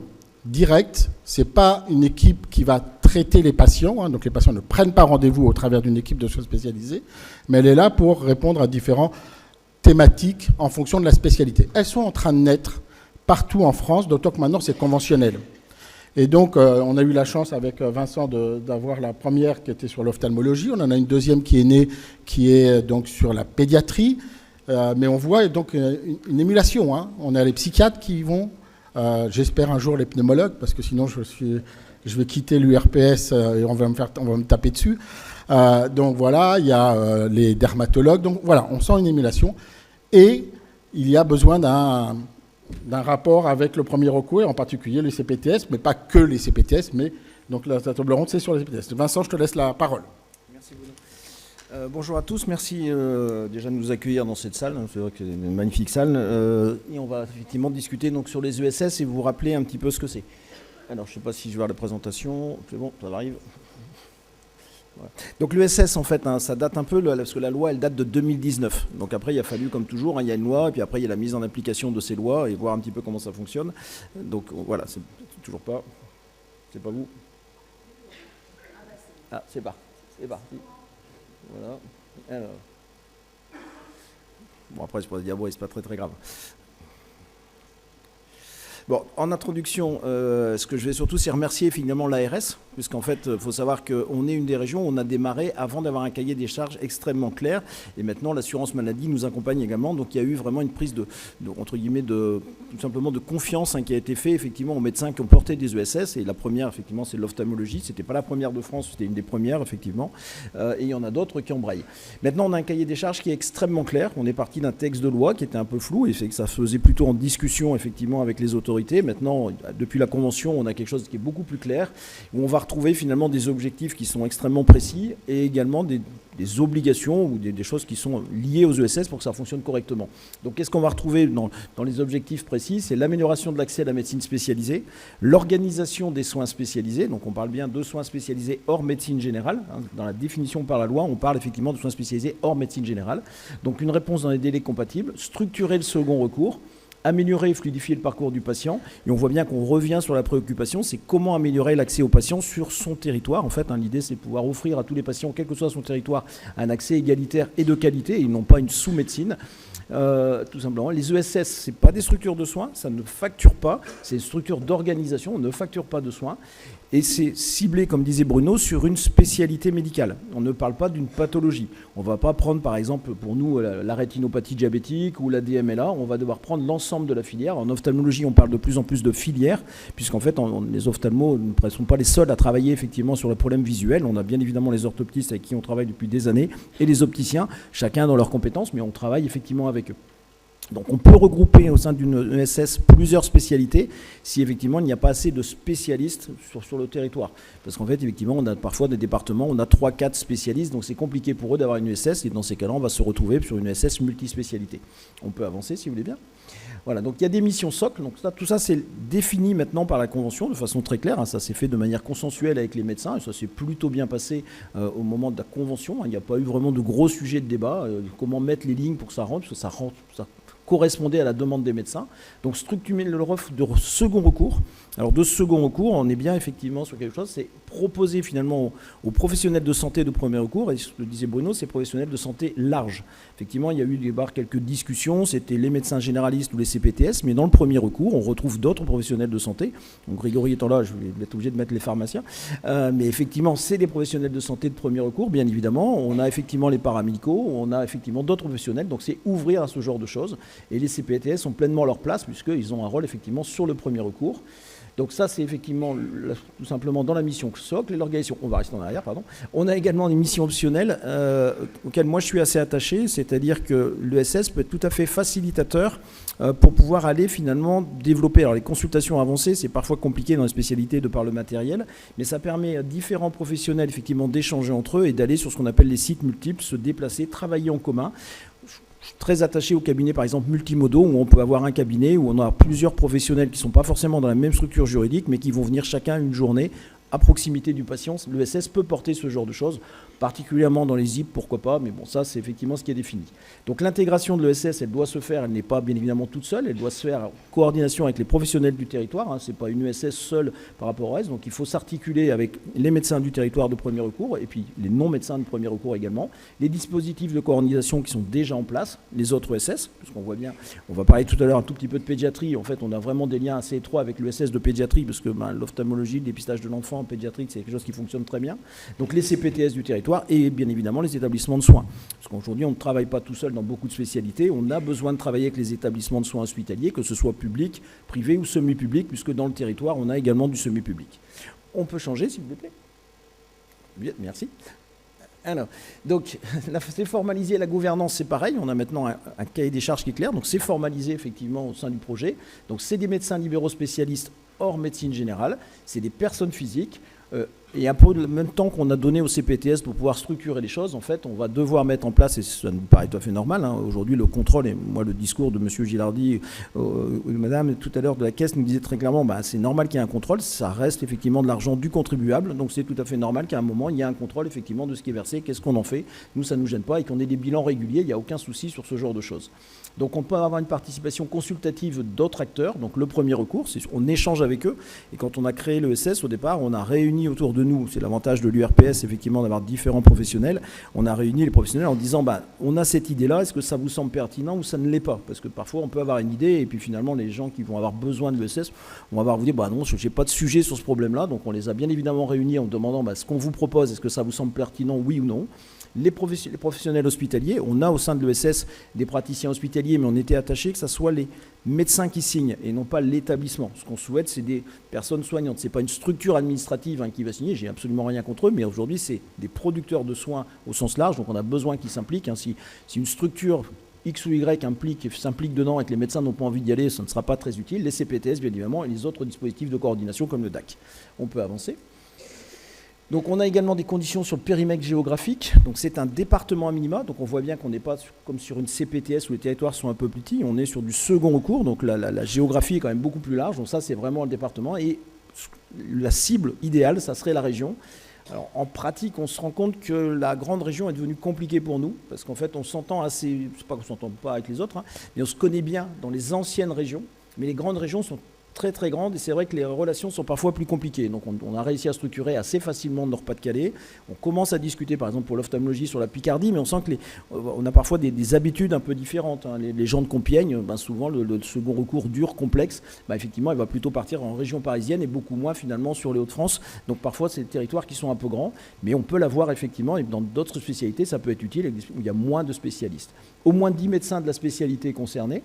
direct. Ce n'est pas une équipe qui va traiter les patients, donc les patients ne prennent pas rendez-vous au travers d'une équipe de soins spécialisés, mais elle est là pour répondre à différents thématiques en fonction de la spécialité. Elles sont en train de naître partout en France, d'autant que maintenant c'est conventionnel. Et donc on a eu la chance avec Vincent d'avoir la première qui était sur l'ophtalmologie, on en a une deuxième qui est née, qui est donc sur la pédiatrie, mais on voit donc une émulation. On a les psychiatres qui vont, j'espère un jour les pneumologues, parce que sinon je vais quitter l'URPS et on va me taper dessus. Donc voilà, il y a les dermatologues. Donc voilà, on sent une émulation. Et il y a besoin d'un rapport avec le premier recours, et en particulier les CPTS, mais pas que les CPTS, mais donc la table ronde, c'est sur les CPTS. Vincent, je te laisse la parole. Merci beaucoup. Bonjour à tous, merci déjà de nous accueillir dans cette salle. C'est vrai que c'est une magnifique salle. Et on va effectivement discuter donc, sur les ESS et vous rappeler un petit peu ce que c'est. Alors, je ne sais pas si je vais voir la présentation. C'est bon, ça arrive. Voilà. Donc l'ESS, en fait, ça date un peu, parce que la loi, elle date de 2019. Donc après, il a fallu, comme toujours, il y a une loi, et puis après, il y a la mise en application de ces lois, et voir un petit peu comment ça fonctionne. Donc voilà, c'est toujours pas... C'est pas vous? Ah, c'est parti. Voilà. Alors... Bon, après, je pourrais dire, bon, c'est pas très grave. Bon, en introduction, ce que je vais surtout, c'est remercier finalement l'ARS, puisqu'en fait, il faut savoir qu'on est une des régions où on a démarré avant d'avoir un cahier des charges extrêmement clair, et maintenant l'assurance maladie nous accompagne également, donc il y a eu vraiment une prise entre guillemets, tout simplement de confiance qui a été faite effectivement aux médecins qui ont porté des ESS, et la première, effectivement, c'est l'ophtalmologie, c'était pas la première de France, c'était une des premières, effectivement, et il y en a d'autres qui embrayent. Maintenant, on a un cahier des charges qui est extrêmement clair, on est parti d'un texte de loi qui était un peu flou, et c'est que ça se faisait plutôt en discussion, effectivement, avec les autorités. Maintenant, depuis la Convention, on a quelque chose qui est beaucoup plus clair, où on va retrouver finalement des objectifs qui sont extrêmement précis et également des obligations ou des choses qui sont liées aux ESS pour que ça fonctionne correctement. Donc, qu'est-ce qu'on va retrouver dans les objectifs précis? C'est l'amélioration de l'accès à la médecine spécialisée, l'organisation des soins spécialisés, donc on parle bien de soins spécialisés hors médecine générale. Dans la définition par la loi, on parle effectivement de soins spécialisés hors médecine générale. Donc, une réponse dans les délais compatibles, structurer le second recours, améliorer et fluidifier le parcours du patient. Et on voit bien qu'on revient sur la préoccupation, c'est comment améliorer l'accès au patient sur son territoire. En fait, l'idée, c'est de pouvoir offrir à tous les patients, quel que soit son territoire, un accès égalitaire et de qualité, et non pas une sous-médecine. Tout simplement. Les ESS, ce n'est pas des structures de soins, ça ne facture pas, c'est une structure d'organisation, on ne facture pas de soins. Et c'est ciblé, comme disait Bruno, sur une spécialité médicale. On ne parle pas d'une pathologie. On ne va pas prendre, par exemple, pour nous, la rétinopathie diabétique ou la DMLA. On va devoir prendre l'ensemble de la filière. En ophtalmologie, on parle de plus en plus de filières, puisqu'en fait, les ophtalmos ne sont pas les seuls à travailler effectivement sur le problème visuel. On a bien évidemment les orthoptistes avec qui on travaille depuis des années, et les opticiens, chacun dans leurs compétences, mais on travaille effectivement avec eux. Donc on peut regrouper au sein d'une ESS plusieurs spécialités si effectivement il n'y a pas assez de spécialistes sur le territoire. Parce qu'en fait, effectivement, on a parfois des départements, on a 3-4 spécialistes, donc c'est compliqué pour eux d'avoir une ESS, et dans ces cas-là, on va se retrouver sur une ESS multispécialité. On peut avancer si vous voulez bien. Voilà, donc il y a des missions socles, donc tout ça c'est défini maintenant par la Convention de façon très claire, hein, ça s'est fait de manière consensuelle avec les médecins, et ça s'est plutôt bien passé au moment de la Convention, hein. Il n'y a pas eu vraiment de gros sujets de débat, comment mettre les lignes pour que ça rentre, parce que ça correspondait à la demande des médecins. Donc structurer l'offre de second recours. Alors de second recours, on est bien effectivement sur quelque chose, c'est proposer finalement aux professionnels de santé de premier recours, et ce que disait Bruno, c'est professionnels de santé large. Effectivement, il y a eu quelques discussions, c'était les médecins généralistes ou les CPTS, mais dans le premier recours, on retrouve d'autres professionnels de santé. Donc Grégory étant là, je vais être obligé de mettre les pharmaciens. Mais effectivement, c'est des professionnels de santé de premier recours, bien évidemment. On a effectivement les paramédicaux, on a effectivement d'autres professionnels, donc c'est ouvrir à ce genre de choses. Et les CPTS ont pleinement leur place, puisqu'ils ont un rôle effectivement sur le premier recours. Donc ça, c'est effectivement tout simplement dans la mission socle et l'organisation. On va rester en arrière, pardon. On a également des missions optionnelles auxquelles moi je suis assez attaché, c'est-à-dire que l'ESS peut être tout à fait facilitateur pour pouvoir aller finalement développer. Alors les consultations avancées, c'est parfois compliqué dans les spécialités de par le matériel, mais ça permet à différents professionnels effectivement d'échanger entre eux et d'aller sur ce qu'on appelle les sites multiples, se déplacer, travailler en commun. Je suis très attaché au cabinet, par exemple, multimodaux, où on peut avoir un cabinet où on a plusieurs professionnels qui ne sont pas forcément dans la même structure juridique, mais qui vont venir chacun une journée à proximité du patient. L'ESS peut porter ce genre de choses, particulièrement dans les ZIP, pourquoi pas, mais bon, ça, c'est effectivement ce qui est défini. Donc l'intégration de l'ESS, elle doit se faire, elle n'est pas bien évidemment toute seule, elle doit se faire en coordination avec les professionnels du territoire, hein, ce n'est pas une ESS seule par rapport au reste, donc il faut s'articuler avec les médecins du territoire de premier recours, et puis les non-médecins de premier recours également, les dispositifs de coordination qui sont déjà en place, les autres ESS, puisqu'on voit bien, on va parler tout à l'heure un tout petit peu de pédiatrie, en fait on a vraiment des liens assez étroits avec l'ESS de pédiatrie, parce que l'ophtalmologie, le dépistage de l'enfant en pédiatrie, c'est quelque chose qui fonctionne très bien, donc les CPTS du territoire, et bien évidemment les établissements de soins. Parce qu'aujourd'hui, on ne travaille pas tout seul dans beaucoup de spécialités, on a besoin de travailler avec les établissements de soins hospitaliers, que ce soit public, privé ou semi-public, puisque dans le territoire, on a également du semi-public. On peut changer, s'il vous plaît. Bien, merci. Alors, donc, c'est formalisé, la gouvernance, c'est pareil, on a maintenant un cahier des charges qui est clair, donc c'est formalisé effectivement au sein du projet. Donc, c'est des médecins libéraux spécialistes hors médecine générale, c'est des personnes physiques, et un peu le même temps qu'on a donné au CPTS pour pouvoir structurer les choses, en fait, on va devoir mettre en place, et ça nous paraît tout à fait normal, hein, aujourd'hui le contrôle, et moi le discours de M. Gilardi, madame tout à l'heure de la Caisse nous disait très clairement, c'est normal qu'il y ait un contrôle, ça reste effectivement de l'argent du contribuable, donc c'est tout à fait normal qu'à un moment il y ait un contrôle effectivement de ce qui est versé, qu'est-ce qu'on en fait, nous ça ne nous gêne pas, et qu'on ait des bilans réguliers, il n'y a aucun souci sur ce genre de choses. Donc on peut avoir une participation consultative d'autres acteurs, donc le premier recours, on échange avec eux, et quand on a créé l'ESS au départ, on a réuni autour de nous, c'est l'avantage de l'URPS effectivement d'avoir différents professionnels, on a réuni les professionnels en disant on a cette idée-là, est-ce que ça vous semble pertinent ou ça ne l'est pas? Parce que parfois on peut avoir une idée et puis finalement les gens qui vont avoir besoin de l'ESS vont avoir vous dire non, je n'ai pas de sujet sur ce problème-là, donc on les a bien évidemment réunis en demandant ce qu'on vous propose, est-ce que ça vous semble pertinent, oui ou non? Les professionnels hospitaliers, on a au sein de l'ESS des praticiens hospitaliers, mais on était attaché que ce soit les médecins qui signent et non pas l'établissement. Ce qu'on souhaite, c'est des personnes soignantes. Ce n'est pas une structure administrative qui va signer, j'ai absolument rien contre eux, mais aujourd'hui, c'est des producteurs de soins au sens large, donc on a besoin qu'ils s'impliquent. Si une structure X ou Y s'implique dedans et que les médecins n'ont pas envie d'y aller, ça ne sera pas très utile. Les CPTS, bien évidemment, et les autres dispositifs de coordination comme le DAC. On peut avancer. Donc on a également des conditions sur le périmètre géographique, donc c'est un département à minima, donc on voit bien qu'on n'est pas comme sur une CPTS où les territoires sont un peu plus petits, on est sur du second recours, donc la géographie est quand même beaucoup plus large, donc ça c'est vraiment le département, et la cible idéale, ça serait la région. Alors en pratique, on se rend compte que la grande région est devenue compliquée pour nous, parce qu'en fait on s'entend assez, c'est pas qu'on ne s'entend pas avec les autres, mais on se connaît bien dans les anciennes régions, mais les grandes régions sont très très grande, et c'est vrai que les relations sont parfois plus compliquées. Donc on a réussi à structurer assez facilement le Nord-Pas-de-Calais. On commence à discuter par exemple pour l'ophtalmologie sur la Picardie, mais on sent que on a parfois des habitudes un peu différentes. Hein. Les gens de Compiègne, souvent le second recours dur, complexe, effectivement il va plutôt partir en région parisienne et beaucoup moins finalement sur les Hauts-de-France. Donc parfois c'est des territoires qui sont un peu grands, mais on peut l'avoir effectivement, et dans d'autres spécialités ça peut être utile, où il y a moins de spécialistes. Au moins 10 médecins de la spécialité concernée.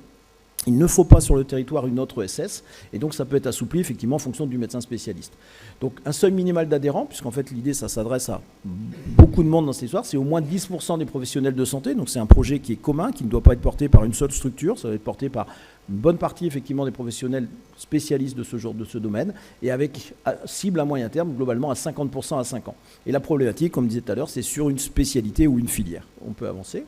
Il ne faut pas sur le territoire une autre ESS, et donc ça peut être assoupli effectivement en fonction du médecin spécialiste. Donc un seuil minimal d'adhérents, puisqu'en fait l'idée ça s'adresse à beaucoup de monde dans cette histoire, c'est au moins 10% des professionnels de santé, donc c'est un projet qui est commun, qui ne doit pas être porté par une seule structure, ça va être porté par une bonne partie effectivement des professionnels spécialistes de ce domaine, et avec cible à moyen terme, globalement à 50% à 5 ans. Et la problématique, comme je disais tout à l'heure, c'est sur une spécialité ou une filière. On peut avancer.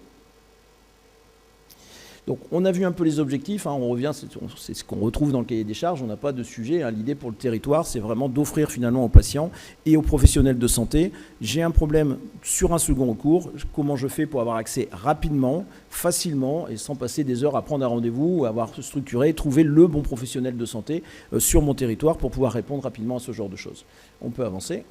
Donc on a vu un peu les objectifs, on revient, c'est ce qu'on retrouve dans le cahier des charges, on n'a pas de sujet. L'idée pour le territoire, c'est vraiment d'offrir finalement aux patients et aux professionnels de santé, j'ai un problème sur un second recours, comment je fais pour avoir accès rapidement, facilement et sans passer des heures à prendre un rendez-vous, avoir structuré, trouver le bon professionnel de santé sur mon territoire pour pouvoir répondre rapidement à ce genre de choses. On peut avancer.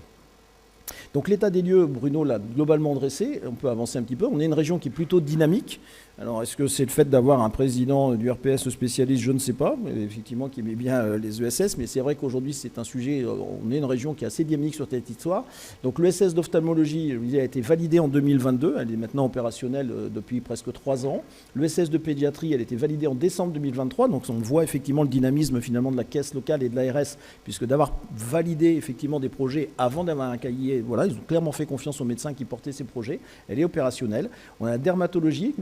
Donc l'état des lieux, Bruno l'a globalement dressé, on peut avancer un petit peu. On est une région qui est plutôt dynamique. Alors est-ce que c'est le fait d'avoir un président du RPS spécialiste? Je ne sais pas, mais effectivement qui aimait bien les ESS, mais c'est vrai qu'aujourd'hui c'est un sujet, on est une région qui est assez dynamique sur cette histoire. Donc l'ESS d'ophtalmologie, a été validée en 2022, elle est maintenant opérationnelle depuis presque 3 ans. L'ESS de pédiatrie, elle a été validée en décembre 2023, donc on voit effectivement le dynamisme finalement de la caisse locale et de l'ARS, puisque d'avoir validé effectivement des projets avant d'avoir un cahier, voilà, ils ont clairement fait confiance aux médecins qui portaient ces projets, elle est opérationnelle. On a la dermatologie,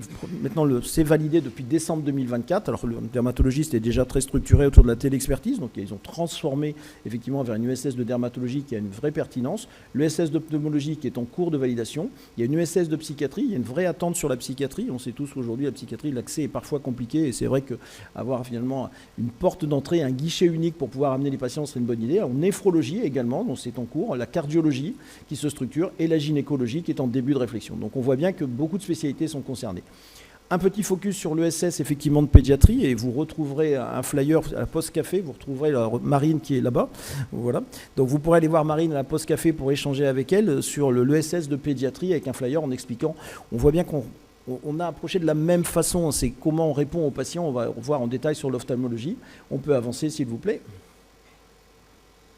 maintenant c'est validé depuis décembre 2024, alors le dermatologiste est déjà très structuré autour de la téléexpertise, donc ils ont transformé effectivement vers une ESS de dermatologie qui a une vraie pertinence, l'ESS d'ophtalmologie qui est en cours de validation, il y a une ESS de psychiatrie, il y a une vraie attente sur la psychiatrie, on sait tous qu'aujourd'hui la psychiatrie, l'accès est parfois compliqué, et c'est vrai qu'avoir finalement une porte d'entrée, un guichet unique pour pouvoir amener les patients serait une bonne idée. En néphrologie également, donc c'est en cours, la cardiologie qui se structure et la gynécologie qui est en début de réflexion. Donc on voit bien que beaucoup de spécialités sont concernées. Un petit focus sur l'ESS effectivement de pédiatrie, et vous retrouverez un flyer à la Poste Café, vous retrouverez Marine qui est là-bas, voilà. Donc vous pourrez aller voir Marine à la Poste Café pour échanger avec elle sur l'ESS de pédiatrie avec un flyer en expliquant, on voit bien qu'on a approché de la même façon, c'est comment on répond aux patients, on va voir en détail sur l'ophtalmologie. On peut avancer s'il vous plaît.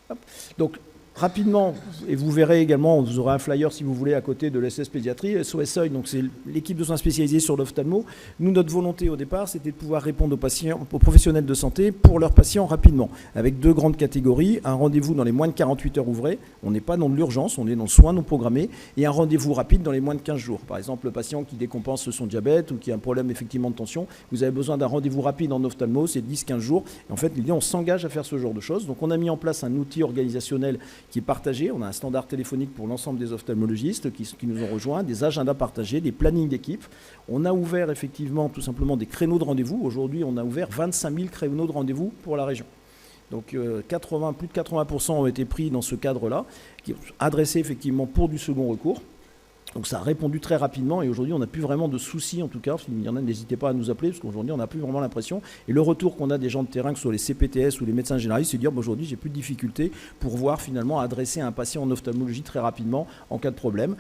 Hop. Donc rapidement, et vous verrez également, vous aurez un flyer si vous voulez à côté de l'ESS pédiatrie, SOS Seuil, donc c'est l'équipe de soins spécialisés sur l'ophtalmo. Nous, notre volonté au départ, c'était de pouvoir répondre aux patients, aux professionnels de santé pour leurs patients rapidement, avec 2 grandes catégories, un rendez-vous dans les moins de 48 heures ouvrées, on n'est pas dans de l'urgence, on est dans le soin non programmé, et un rendez-vous rapide dans les moins de 15 jours. Par exemple, le patient qui décompense son diabète ou qui a un problème effectivement de tension, vous avez besoin d'un rendez-vous rapide en ophtalmo, c'est 10-15 jours, et en fait, l'idée, on s'engage à faire ce genre de choses. Donc on a mis en place un outil organisationnel qui est partagé. On a un standard téléphonique pour l'ensemble des ophtalmologistes qui nous ont rejoints, des agendas partagés, des plannings d'équipe. On a ouvert effectivement tout simplement des créneaux de rendez-vous. Aujourd'hui, on a ouvert 25 000 créneaux de rendez-vous pour la région. Donc plus de 80% ont été pris dans ce cadre-là, qui est adressé effectivement pour du second recours. Donc ça a répondu très rapidement, et aujourd'hui on n'a plus vraiment de soucis, en tout cas, s'il y en a, n'hésitez pas à nous appeler, parce qu'aujourd'hui on n'a plus vraiment l'impression, et le retour qu'on a des gens de terrain, que ce soit les CPTS ou les médecins généralistes, c'est de dire aujourd'hui j'ai plus de difficultés pour voir finalement adresser un patient en ophtalmologie très rapidement en cas de problème.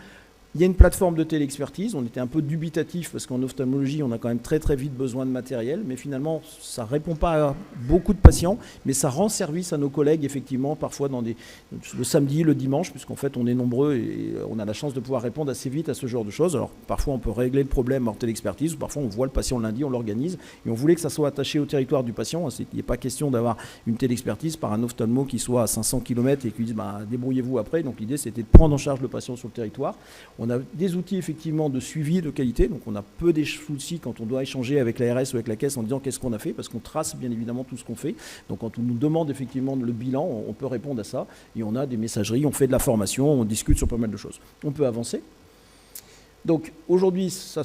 Il y a une plateforme de téléexpertise, on était un peu dubitatif parce qu'en ophtalmologie, on a quand même très très vite besoin de matériel, mais finalement, ça ne répond pas à beaucoup de patients, mais ça rend service à nos collègues, effectivement, parfois le samedi, le dimanche, puisqu'en fait, on est nombreux et on a la chance de pouvoir répondre assez vite à ce genre de choses. Alors, parfois, on peut régler le problème en téléexpertise, ou parfois, on voit le patient lundi, on l'organise, et on voulait que ça soit attaché au territoire du patient. Il n'est pas question d'avoir une téléexpertise par un ophtalmo qui soit à 500 km et qui dise débrouillez-vous après. Donc, l'idée, c'était de prendre en charge le patient sur le territoire. On a des outils effectivement de suivi de qualité, donc on a peu des soucis quand on doit échanger avec l'ARS ou avec la caisse en disant qu'est-ce qu'on a fait, parce qu'on trace bien évidemment tout ce qu'on fait. Donc quand on nous demande effectivement le bilan, on peut répondre à ça, et on a des messageries, on fait de la formation, on discute sur pas mal de choses. On peut avancer. Donc aujourd'hui, ça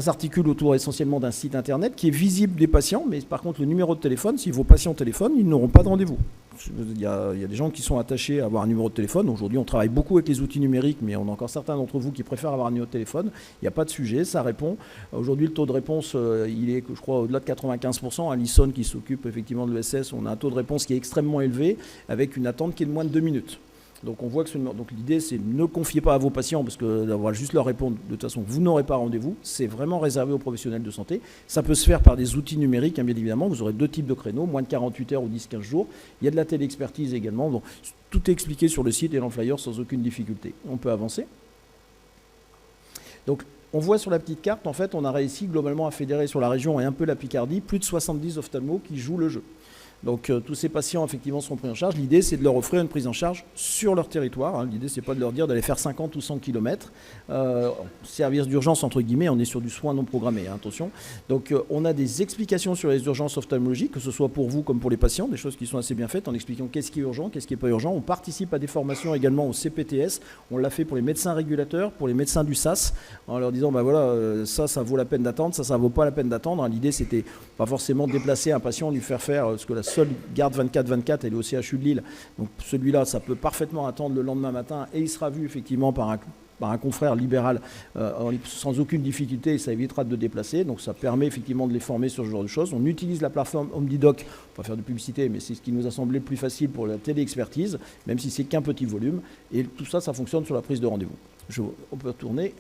s'articule autour essentiellement d'un site internet qui est visible des patients, mais par contre le numéro de téléphone, si vos patients téléphonent, ils n'auront pas de rendez-vous. Il y a des gens qui sont attachés à avoir un numéro de téléphone. Aujourd'hui, on travaille beaucoup avec les outils numériques, mais on a encore certains d'entre vous qui préfèrent avoir un numéro de téléphone. Il n'y a pas de sujet, ça répond. Aujourd'hui, le taux de réponse, il est, je crois, au-delà de 95%. À l'ISON, qui s'occupe effectivement de l'ESS, on a un taux de réponse qui est extrêmement élevé, avec une attente qui est de moins de 2 minutes. Donc on voit que donc l'idée, c'est ne confiez pas à vos patients, parce que d'avoir juste leur répondre, de toute façon, vous n'aurez pas rendez-vous. C'est vraiment réservé aux professionnels de santé. Ça peut se faire par des outils numériques, hein, bien évidemment. Vous aurez 2 types de créneaux, moins de 48 heures ou 10-15 jours. Il y a de la téléexpertise également. Donc, tout est expliqué sur le site et dans le flyer sans aucune difficulté. On peut avancer. Donc, on voit sur la petite carte, en fait, on a réussi globalement à fédérer sur la région et un peu la Picardie, plus de 70 ophtalmos qui jouent le jeu. Donc tous ces patients effectivement seront pris en charge. L'idée, c'est de leur offrir une prise en charge sur leur territoire, hein. L'idée, c'est pas de leur dire d'aller faire 50 ou 100 km. Service d'urgence entre guillemets, on est sur du soin non programmé, hein, attention. Donc on a des explications sur les urgences ophtalmologiques, que ce soit pour vous comme pour les patients, des choses qui sont assez bien faites en expliquant qu'est-ce qui est urgent, qu'est-ce qui n'est pas urgent. On participe à des formations également au CPTS. On l'a fait pour les médecins régulateurs, pour les médecins du SAS, en leur disant voilà, ça vaut la peine d'attendre, ça vaut pas la peine d'attendre, hein. L'idée, c'était pas forcément déplacer un patient, lui faire faire ce que la seule garde 24-24, elle est au CHU de Lille. Donc celui-là, ça peut parfaitement attendre le lendemain matin et il sera vu effectivement par un confrère libéral sans aucune difficulté, et ça évitera de déplacer. Donc ça permet effectivement de les former sur ce genre de choses. On utilise la plateforme OmniDoc, on va faire de publicité, mais c'est ce qui nous a semblé le plus facile pour la téléexpertise, même si c'est qu'un petit volume. Et tout ça, ça fonctionne sur la prise de rendez-vous. On peut retourner.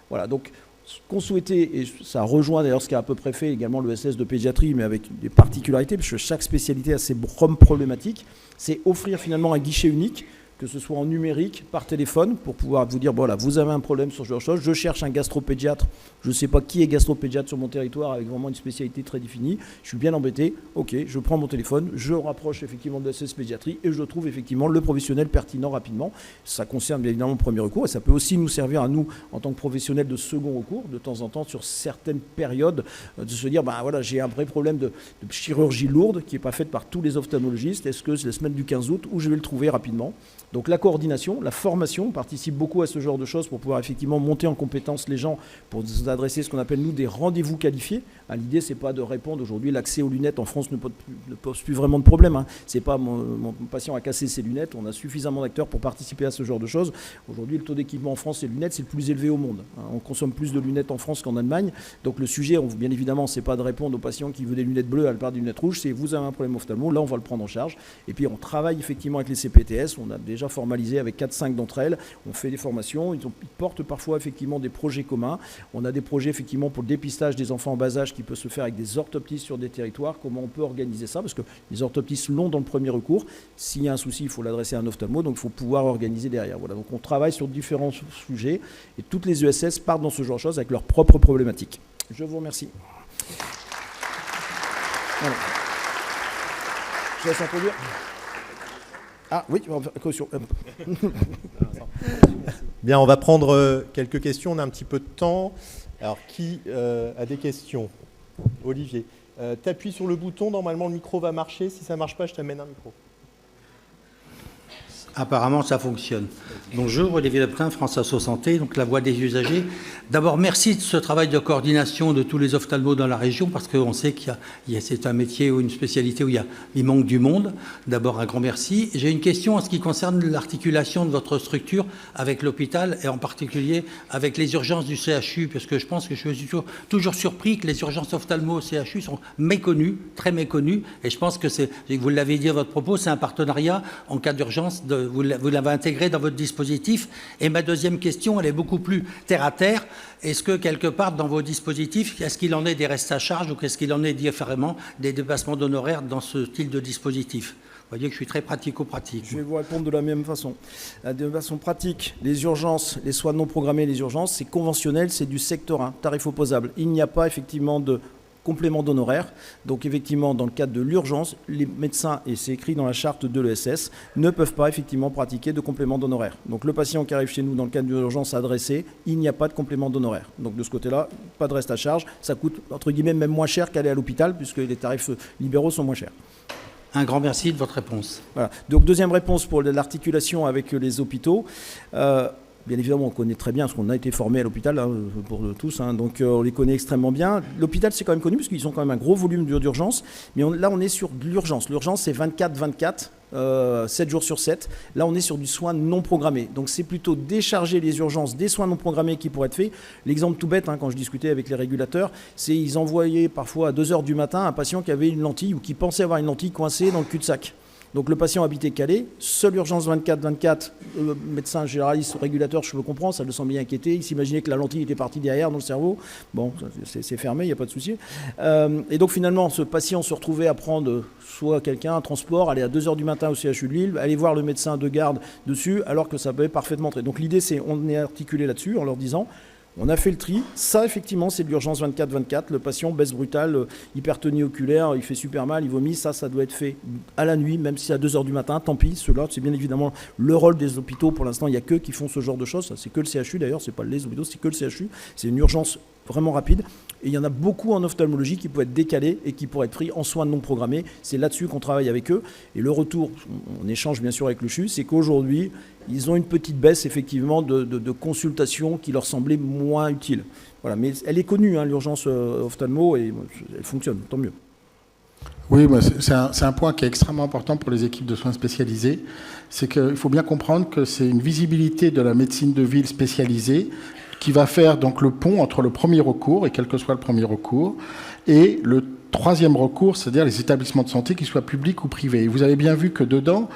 Voilà, donc ce qu'on souhaitait, et ça rejoint d'ailleurs ce qu'a à peu près fait également l'ESS de pédiatrie, mais avec des particularités, parce que chaque spécialité a ses problématiques, c'est offrir finalement un guichet unique, que ce soit en numérique, par téléphone, pour pouvoir vous dire, voilà, vous avez un problème sur ce genre de choses, je cherche un gastropédiatre, je ne sais pas qui est gastropédiatre sur mon territoire, avec vraiment une spécialité très définie, je suis bien embêté, ok, je prends mon téléphone, je rapproche effectivement de la pédiatrie, et je trouve effectivement le professionnel pertinent rapidement. Ça concerne bien évidemment le premier recours, et ça peut aussi nous servir à nous, en tant que professionnels de second recours, de temps en temps, sur certaines périodes, de se dire, ben voilà, j'ai un vrai problème de chirurgie lourde, qui n'est pas faite par tous les ophtalmologistes, est-ce que c'est la semaine du 15 août, où je vais le trouver rapidement? Donc la coordination, la formation, on participe beaucoup à ce genre de choses pour pouvoir effectivement monter en compétence les gens, pour nous adresser ce qu'on appelle nous des rendez-vous qualifiés. L'idée, c'est pas de répondre aujourd'hui, l'accès aux lunettes en France ne pose plus vraiment de problème, hein. C'est pas mon patient a cassé ses lunettes, on a suffisamment d'acteurs pour participer à ce genre de choses. Aujourd'hui, le taux d'équipement en France des lunettes, c'est le plus élevé au monde, hein. On consomme plus de lunettes en France qu'en Allemagne. Donc le sujet, bien évidemment, c'est pas de répondre aux patients qui veulent des lunettes bleues à la part des lunettes rouges, c'est vous avez un problème ophtalmo, là on va le prendre en charge. Et puis on travaille effectivement avec les CPTS, on a déjà formalisé avec 4-5 d'entre elles, on fait des formations, ils portent parfois effectivement des projets communs. On a des projets effectivement pour le dépistage des enfants en bas âge qui peut se faire avec des orthoptistes sur des territoires. Comment on peut organiser ça? Parce que les orthoptistes l'ont dans le premier recours. S'il y a un souci, il faut l'adresser à un ophtalmo, donc il faut pouvoir organiser derrière. Voilà. Donc on travaille sur différents sujets et toutes les ESS partent dans ce genre de choses avec leurs propres problématiques. Je vous remercie. Voilà. Je laisse introduire. Ah oui, caution. Bien, on va prendre quelques questions, on a un petit peu de temps. Alors, qui a des questions? Olivier, t'appuies sur le bouton, normalement le micro va marcher. Si ça ne marche pas, je t'amène un micro. Apparemment, ça fonctionne. Bonjour, Olivier Leptin, France Asso Santé, donc la voix des usagers. D'abord, merci de ce travail de coordination de tous les ophtalmos dans la région, parce qu'on sait qu'il y a c'est un métier ou une spécialité où il manque du monde. D'abord, un grand merci. J'ai une question en ce qui concerne l'articulation de votre structure avec l'hôpital, et en particulier avec les urgences du CHU, parce que je pense que je suis toujours surpris que les urgences ophtalmo au CHU sont méconnues, très méconnues, et je pense que vous l'avez dit à votre propos, c'est un partenariat en cas d'urgence vous l'avez intégré dans votre dispositif. Et ma deuxième question, elle est beaucoup plus terre-à-terre. Est-ce que, quelque part, dans vos dispositifs, est-ce qu'il en est des restes à charge ou qu'est-ce qu'il en est différemment des dépassements d'honoraires dans ce style de dispositif? Vous voyez que je suis très pratico-pratique. Je vais vous répondre de la même façon. De façon pratique, les urgences, les soins non programmés, les urgences, c'est conventionnel, c'est du secteur 1, tarif opposable. Il n'y a pas effectivement de complément d'honoraires. Donc effectivement, dans le cadre de l'urgence, les médecins, et c'est écrit dans la charte de l'ESS, ne peuvent pas effectivement pratiquer de complément d'honoraires. Donc le patient qui arrive chez nous dans le cadre de l'urgence adressée, il n'y a pas de complément d'honoraires. Donc de ce côté-là, pas de reste à charge. Ça coûte, entre guillemets, même moins cher qu'aller à l'hôpital, puisque les tarifs libéraux sont moins chers. Un grand merci de votre réponse. Voilà. Donc deuxième réponse pour l'articulation avec les hôpitaux. Bien évidemment, on connaît très bien, parce qu'on a été formé à l'hôpital, hein, pour tous, hein, donc on les connaît extrêmement bien. L'hôpital, c'est quand même connu, parce qu'ils ont quand même un gros volume d'urgence, mais là, on est sur de l'urgence. L'urgence, c'est 24-24, 7 jours sur 7. Là, on est sur du soin non programmé. Donc, c'est plutôt décharger les urgences des soins non programmés qui pourraient être faits. L'exemple tout bête, quand je discutais avec les régulateurs, c'est ils envoyaient parfois à 2 h du matin un patient qui avait une lentille ou qui pensait avoir une lentille coincée dans le cul-de-sac. Donc le patient habitait Calais, seule urgence 24-24, médecin généraliste, régulateur, je le comprends, ça le semblait inquiété, il s'imaginait que la lentille était partie derrière dans le cerveau, bon, c'est fermé, il n'y a pas de souci. Et donc finalement, ce patient se retrouvait à prendre soit quelqu'un, un transport, aller à 2 h du matin au CHU de Lille, aller voir le médecin de garde dessus, alors que ça pouvait parfaitement entrer. Donc l'idée, c'est on est articulé là-dessus en leur disant... On a fait le tri. Ça, effectivement, c'est de l'urgence 24-24. Le patient, baisse brutale, hypertonie oculaire, il fait super mal, il vomit. Ça doit être fait à la nuit, même si c'est à 2 h du matin. Tant pis, ceux-là, c'est bien évidemment le rôle des hôpitaux. Pour l'instant, il n'y a qu'eux qui font ce genre de choses. C'est que le CHU, d'ailleurs, c'est pas les hôpitaux, c'est que le CHU. C'est une urgence vraiment rapide. Et il y en a beaucoup en ophtalmologie qui peuvent être décalés et qui pourraient être pris en soins non programmés. C'est là-dessus qu'on travaille avec eux. Et le retour, on échange bien sûr avec le CHU, c'est qu'aujourd'hui, ils ont une petite baisse effectivement de consultations qui leur semblaient moins utiles. Voilà, mais elle est connue, l'urgence ophtalmo, et elle fonctionne, tant mieux. Oui, c'est un point qui est extrêmement important pour les équipes de soins spécialisés. C'est qu'il faut bien comprendre que c'est une visibilité de la médecine de ville spécialisée qui va faire donc le pont entre le premier recours, et quel que soit le premier recours, et le troisième recours, c'est-à-dire les établissements de santé, qu'ils soient publics ou privés. Et vous avez bien vu que dedans,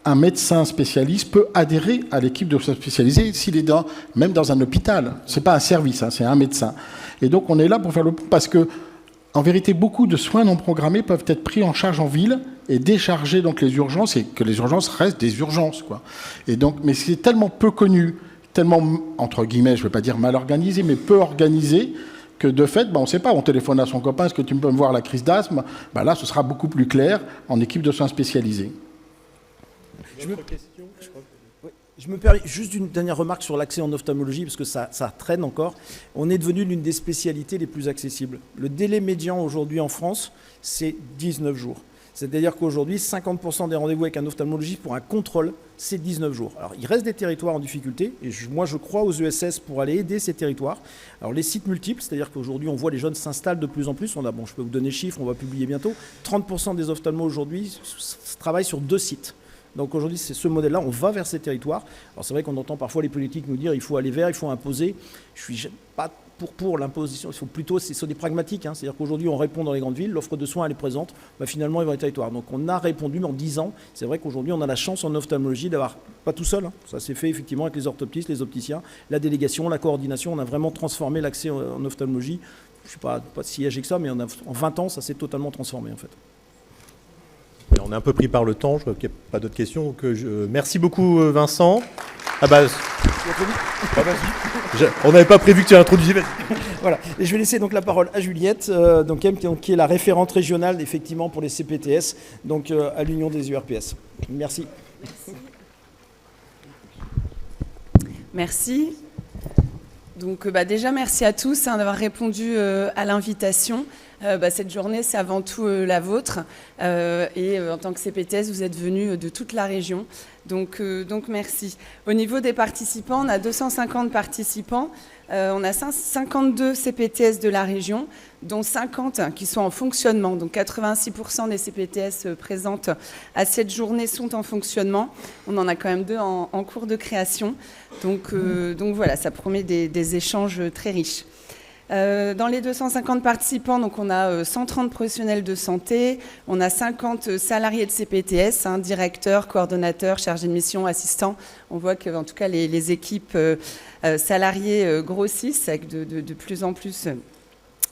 un médecin spécialiste peut adhérer à l'équipe de soins spécialisés s'il est même dans un hôpital. Ce n'est pas un service, c'est un médecin. Et donc on est là pour faire le pont parce que, en vérité, beaucoup de soins non programmés peuvent être pris en charge en ville et décharger donc les urgences, et que les urgences restent des urgences, quoi. Et donc, mais c'est tellement peu connu, tellement, entre guillemets, je ne vais pas dire mal organisé, mais peu organisé, que de fait, on ne sait pas, on téléphone à son copain, est-ce que tu peux me voir la crise d'asthme? Là, ce sera beaucoup plus clair en équipe de soins spécialisés. Je me permets juste une dernière remarque sur l'accès en ophtalmologie, parce que ça traîne encore. On est devenu l'une des spécialités les plus accessibles. Le délai médian aujourd'hui en France, c'est 19 jours. C'est-à-dire qu'aujourd'hui, 50% des rendez-vous avec un ophtalmologiste pour un contrôle, c'est 19 jours. Alors, il reste des territoires en difficulté, et moi, je crois aux ESS pour aller aider ces territoires. Alors, les sites multiples, c'est-à-dire qu'aujourd'hui, on voit les jeunes s'installent de plus en plus. Je peux vous donner le chiffre, on va publier bientôt. 30% des ophtalmos aujourd'hui travaillent sur 2 sites. Donc aujourd'hui, c'est ce modèle-là, on va vers ces territoires. Alors c'est vrai qu'on entend parfois les politiques nous dire il faut aller vers, il faut imposer. Je ne suis pas pour l'imposition, il faut plutôt, c'est des pragmatiques. C'est-à-dire qu'aujourd'hui, on répond dans les grandes villes, l'offre de soins, elle est présente, finalement, il va y avoir des territoires. Donc on a répondu, mais en 10 ans, c'est vrai qu'aujourd'hui, on a la chance en ophtalmologie d'avoir, pas tout seul, ça s'est fait effectivement avec les orthoptistes, les opticiens, la délégation, la coordination, on a vraiment transformé l'accès en ophtalmologie. Je ne suis pas si âgé que ça, mais en 20 ans, ça s'est totalement transformé en fait. On est un peu pris par le temps, je crois qu'il n'y a pas d'autres questions. Donc merci beaucoup Vincent. On n'avait pas prévu que tu introduises. Voilà, et je vais laisser donc la parole à Juliette, qui est la référente régionale effectivement pour les CPTS, donc à l'Union des URPS. Merci. Merci. Donc déjà merci à tous d'avoir répondu à l'invitation. Cette journée, c'est avant tout la vôtre. Et en tant que CPTS, vous êtes venus de toute la région. Donc merci. Au niveau des participants, on a 250 participants. On a 52 CPTS de la région, dont 50 qui sont en fonctionnement. Donc 86% des CPTS présentes à cette journée sont en fonctionnement. On en a quand même 2 en cours de création. Donc voilà, ça promet des échanges très riches. Dans les 250 participants, donc on a 130 professionnels de santé, on a 50 salariés de CPTS, directeurs, coordonnateurs, chargés de mission, assistants. On voit que, en tout cas, les équipes salariées grossissent avec de plus en plus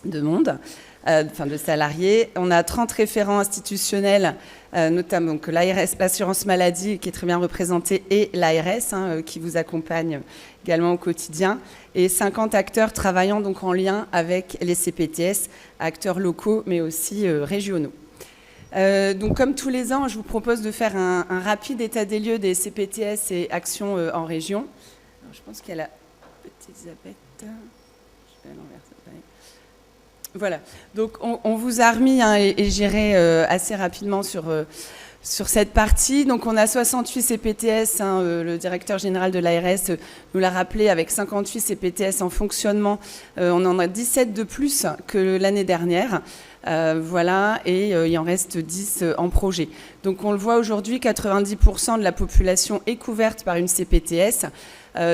de monde, de salariés. On a 30 référents institutionnels, notamment donc l'ARS, l'assurance maladie qui est très bien représentée, et l'ARS qui vous accompagne également au quotidien, et 50 acteurs travaillant donc en lien avec les CPTS, acteurs locaux mais aussi régionaux. Donc comme tous les ans, je vous propose de faire un rapide état des lieux des CPTS et actions en région. Alors, je pense qu'il y a la petite Elisabeth. Je vais à l'envers. Voilà, donc on vous a remis et j'irai assez rapidement sur cette partie. Donc on a 68 CPTS, le directeur général de l'ARS nous l'a rappelé, avec 58 CPTS en fonctionnement. On en a 17 de plus que l'année dernière. Voilà, et il en reste 10 en projet. Donc on le voit aujourd'hui, 90% de la population est couverte par une CPTS.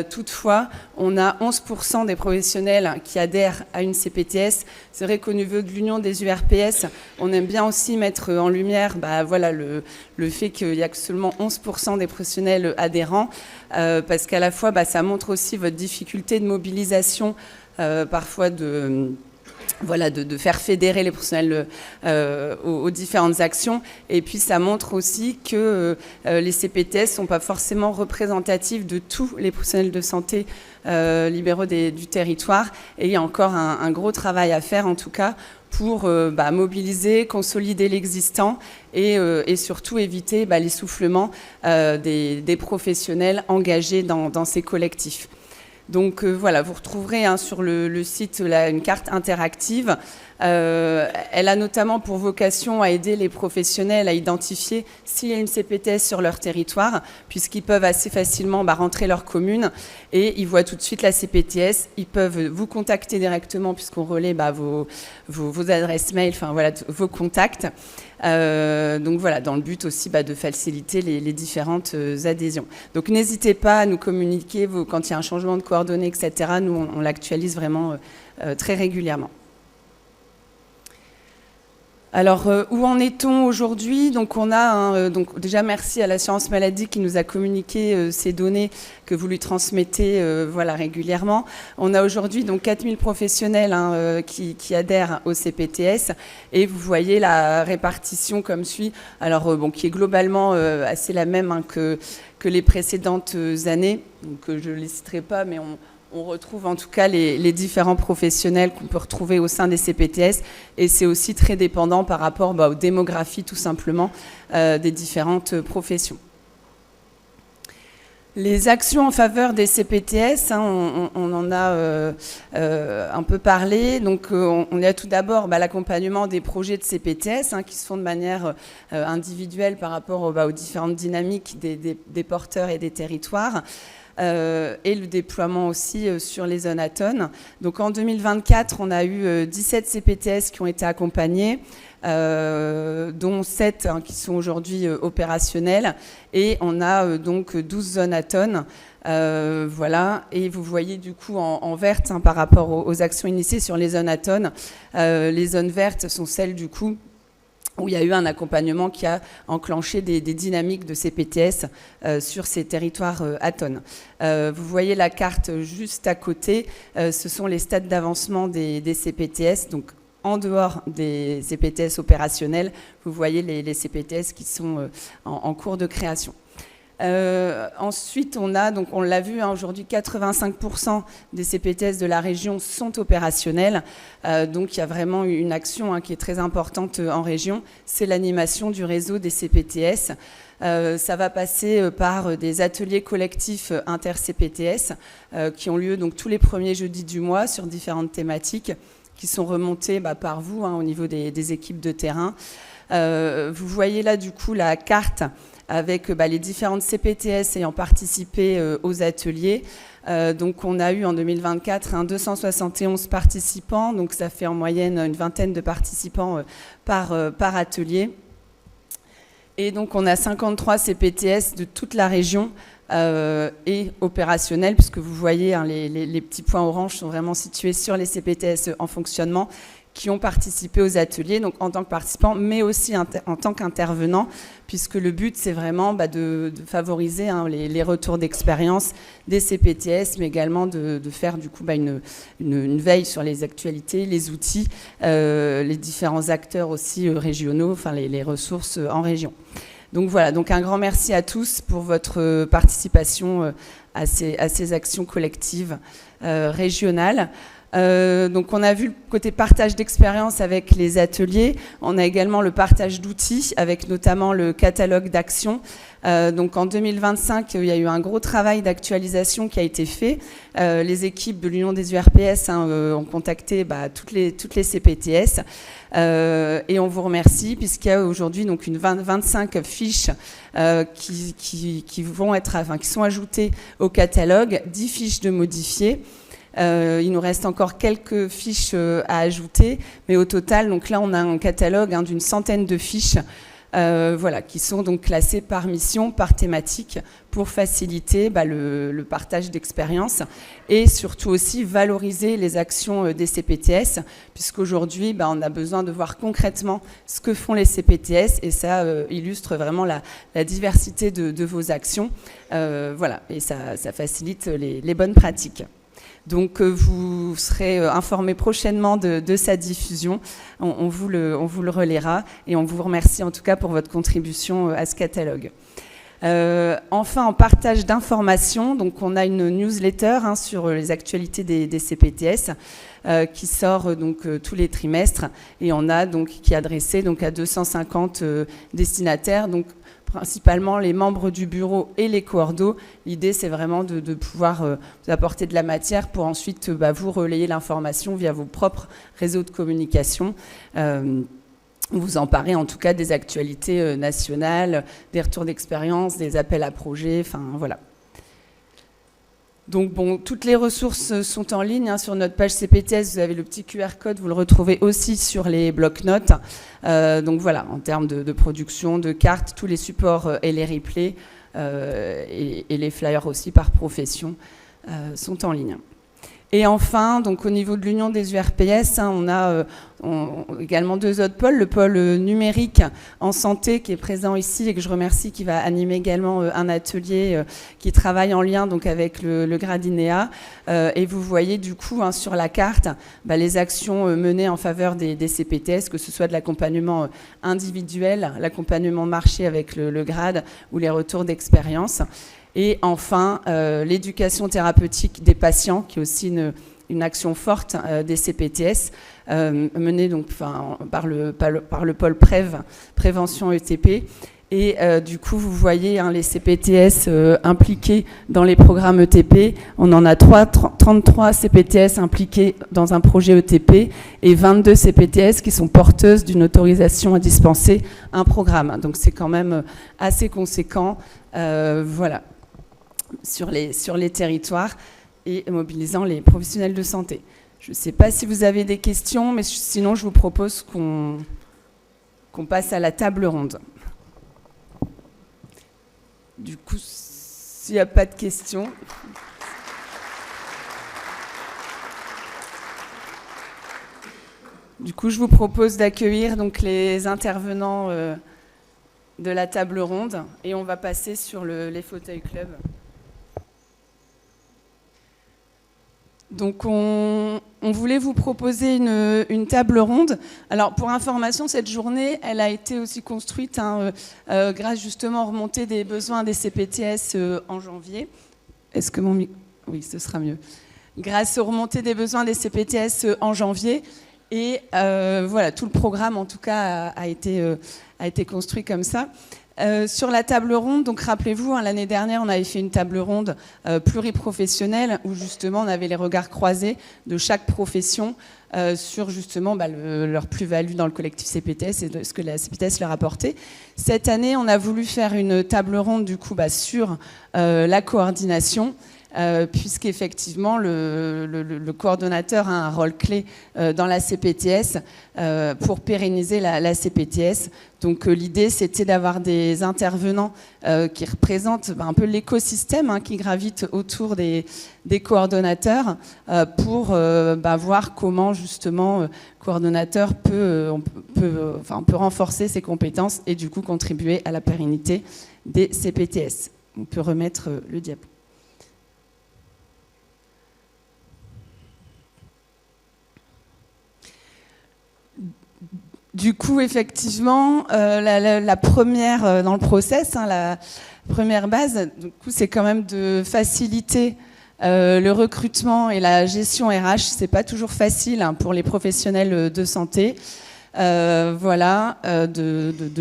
Toutefois, on a 11% des professionnels qui adhèrent à une CPTS. C'est vrai qu'au niveau de l'Union des URPS, on aime bien aussi mettre en lumière voilà, le fait qu'il n'y a que seulement 11% des professionnels adhérents, parce qu'à la fois, ça montre aussi votre difficulté de mobilisation, parfois de faire fédérer les professionnels aux différentes actions. Et puis, ça montre aussi que les CPTS ne sont pas forcément représentatifs de tous les professionnels de santé libéraux du territoire. Et il y a encore un gros travail à faire, en tout cas, pour mobiliser, consolider l'existant et surtout éviter l'essoufflement des professionnels engagés dans ces collectifs. Donc voilà, vous retrouverez sur le site une carte interactive. Elle a notamment pour vocation à aider les professionnels à identifier s'il y a une CPTS sur leur territoire, puisqu'ils peuvent assez facilement rentrer leur commune et ils voient tout de suite la CPTS. Ils peuvent vous contacter directement puisqu'on relaie vos adresses mail, voilà, vos contacts. Donc voilà, dans le but aussi de faciliter les différentes adhésions. Donc n'hésitez pas à nous communiquer quand il y a un changement de coordonnées, etc. Nous, on l'actualise vraiment très régulièrement. Alors, où en est-on aujourd'hui? Donc, on a donc déjà merci à l'assurance maladie qui nous a communiqué ces données que vous lui transmettez voilà, régulièrement. On a aujourd'hui donc 4000 professionnels qui adhèrent au CPTS et vous voyez la répartition comme suit. Alors, qui est globalement assez la même que les précédentes années. Donc, je ne les citerai pas, mais on retrouve en tout cas les différents professionnels qu'on peut retrouver au sein des CPTS et c'est aussi très dépendant par rapport aux démographies tout simplement des différentes professions. Les actions en faveur des CPTS, on en a un peu parlé. Donc, on a tout d'abord l'accompagnement des projets de CPTS qui se font de manière individuelle par rapport aux différentes dynamiques des porteurs et des territoires. Et le déploiement aussi sur les zones ATON. Donc en 2024, on a eu 17 CPTS qui ont été accompagnés, dont 7 qui sont aujourd'hui opérationnels, et on a donc 12 zones ATON. Voilà, et vous voyez du coup en verte par rapport aux actions initiées sur les zones ATON. Les zones vertes sont celles du coup où il y a eu un accompagnement qui a enclenché des dynamiques de CPTS sur ces territoires ATON. Vous voyez la carte juste à côté, ce sont les stades d'avancement des CPTS, donc en dehors des CPTS opérationnels, vous voyez les CPTS qui sont en cours de création. Ensuite, on l'a vu aujourd'hui, 85% des CPTS de la région sont opérationnels. Donc, il y a vraiment une action qui est très importante en région. C'est l'animation du réseau des CPTS. Ça va passer par des ateliers collectifs inter-CPTS qui ont lieu donc tous les premiers jeudis du mois sur différentes thématiques qui sont remontées par vous au niveau des équipes de terrain. Vous voyez là du coup la carte avec les différentes CPTS ayant participé aux ateliers. Donc on a eu en 2024 271 participants, donc ça fait en moyenne une vingtaine de participants par atelier. Et donc on a 53 CPTS de toute la région et opérationnels, puisque vous voyez les petits points orange sont vraiment situés sur les CPTS en fonctionnement, qui ont participé aux ateliers, donc en tant que participants, mais aussi en tant qu'intervenants, puisque le but, c'est vraiment de favoriser les retours d'expérience des CPTS, mais également de faire du coup une veille sur les actualités, les outils, les différents acteurs aussi régionaux, enfin les ressources en région. Donc voilà, donc un grand merci à tous pour votre participation à ces actions collectives régionales. Donc on a vu le côté partage d'expérience avec les ateliers, on a également le partage d'outils avec notamment le catalogue d'actions. Donc en 2025, il y a eu un gros travail d'actualisation qui a été fait. Les équipes de l'Union des URPS ont contacté toutes les CPTS et on vous remercie puisqu'il y a aujourd'hui donc 25 fiches qui sont ajoutées au catalogue, 10 fiches de modifiées. Il nous reste encore quelques fiches à ajouter, mais au total, donc là, on a un catalogue d'une centaine de fiches voilà, qui sont donc classées par mission, par thématique, pour faciliter le partage d'expériences et surtout aussi valoriser les actions des CPTS, puisqu'aujourd'hui, on a besoin de voir concrètement ce que font les CPTS, et ça illustre vraiment la diversité de vos actions. Voilà, et ça facilite les bonnes pratiques. Donc vous serez informés prochainement de sa diffusion. On vous le relaiera et on vous remercie en tout cas pour votre contribution à ce catalogue. Enfin, en partage d'informations, donc on a une newsletter sur les actualités des CPTS qui sort donc tous les trimestres, et on a donc qui est adressée donc à 250 destinataires, donc principalement les membres du bureau et les coordos. L'idée, c'est vraiment de pouvoir vous apporter de la matière pour ensuite vous relayer l'information via vos propres réseaux de communication. Vous emparez en tout cas des actualités nationales, des retours d'expérience, des appels à projets, enfin voilà. Donc bon, toutes les ressources sont en ligne sur notre page CPTS. Vous avez le petit QR code, vous le retrouvez aussi sur les blocs-notes. Donc voilà, en termes de production, de cartes, tous les supports et les replays et les flyers aussi par profession sont en ligne. Et enfin, donc au niveau de l'Union des URPS, on a également deux autres pôles. Le pôle numérique en santé qui est présent ici et que je remercie, qui va animer également un atelier qui travaille en lien donc avec le Gradinéa. Et vous voyez du coup sur la carte les actions menées en faveur des CPTS, que ce soit de l'accompagnement individuel, l'accompagnement marché avec le grade ou les retours d'expérience. Et enfin, l'éducation thérapeutique des patients, qui est aussi une action forte des CPTS, menée donc, par le pôle prévention ETP. Et du coup, vous voyez les CPTS impliqués dans les programmes ETP. On en a 33 CPTS impliqués dans un projet ETP et 22 CPTS qui sont porteuses d'une autorisation à dispenser un programme. Donc c'est quand même assez conséquent. Voilà. Sur les territoires et mobilisant les professionnels de santé. Je ne sais pas si vous avez des questions, mais sinon je vous propose qu'on passe à la table ronde. Du coup, s'il n'y a pas de questions... Du coup, je vous propose d'accueillir donc les intervenants de la table ronde et on va passer sur les fauteuils club. Donc on voulait vous proposer une table ronde. Alors pour information, cette journée, elle a été aussi construite grâce justement aux remontées des besoins des CPTS en janvier. Est-ce que oui, ce sera mieux. Grâce aux remontées des besoins des CPTS en janvier. Et voilà, tout le programme en tout cas a été construit comme ça. Sur la table ronde, donc rappelez-vous, l'année dernière, on avait fait une table ronde pluriprofessionnelle où justement on avait les regards croisés de chaque profession sur justement leur plus-value dans le collectif CPTS et de ce que la CPTS leur apportait. Cette année, on a voulu faire une table ronde du coup sur la coordination. Puisqu'effectivement le coordonnateur a un rôle clé dans la CPTS pour pérenniser la CPTS. Donc l'idée c'était d'avoir des intervenants qui représentent un peu l'écosystème qui gravite autour des coordonnateurs pour voir comment justement le coordonnateur peut renforcer ses compétences et du coup contribuer à la pérennité des CPTS. On peut remettre le diapo. Du coup, effectivement, la première dans le process, la première base, du coup, c'est quand même de faciliter le recrutement et la gestion RH. C'est pas toujours facile pour les professionnels de santé, de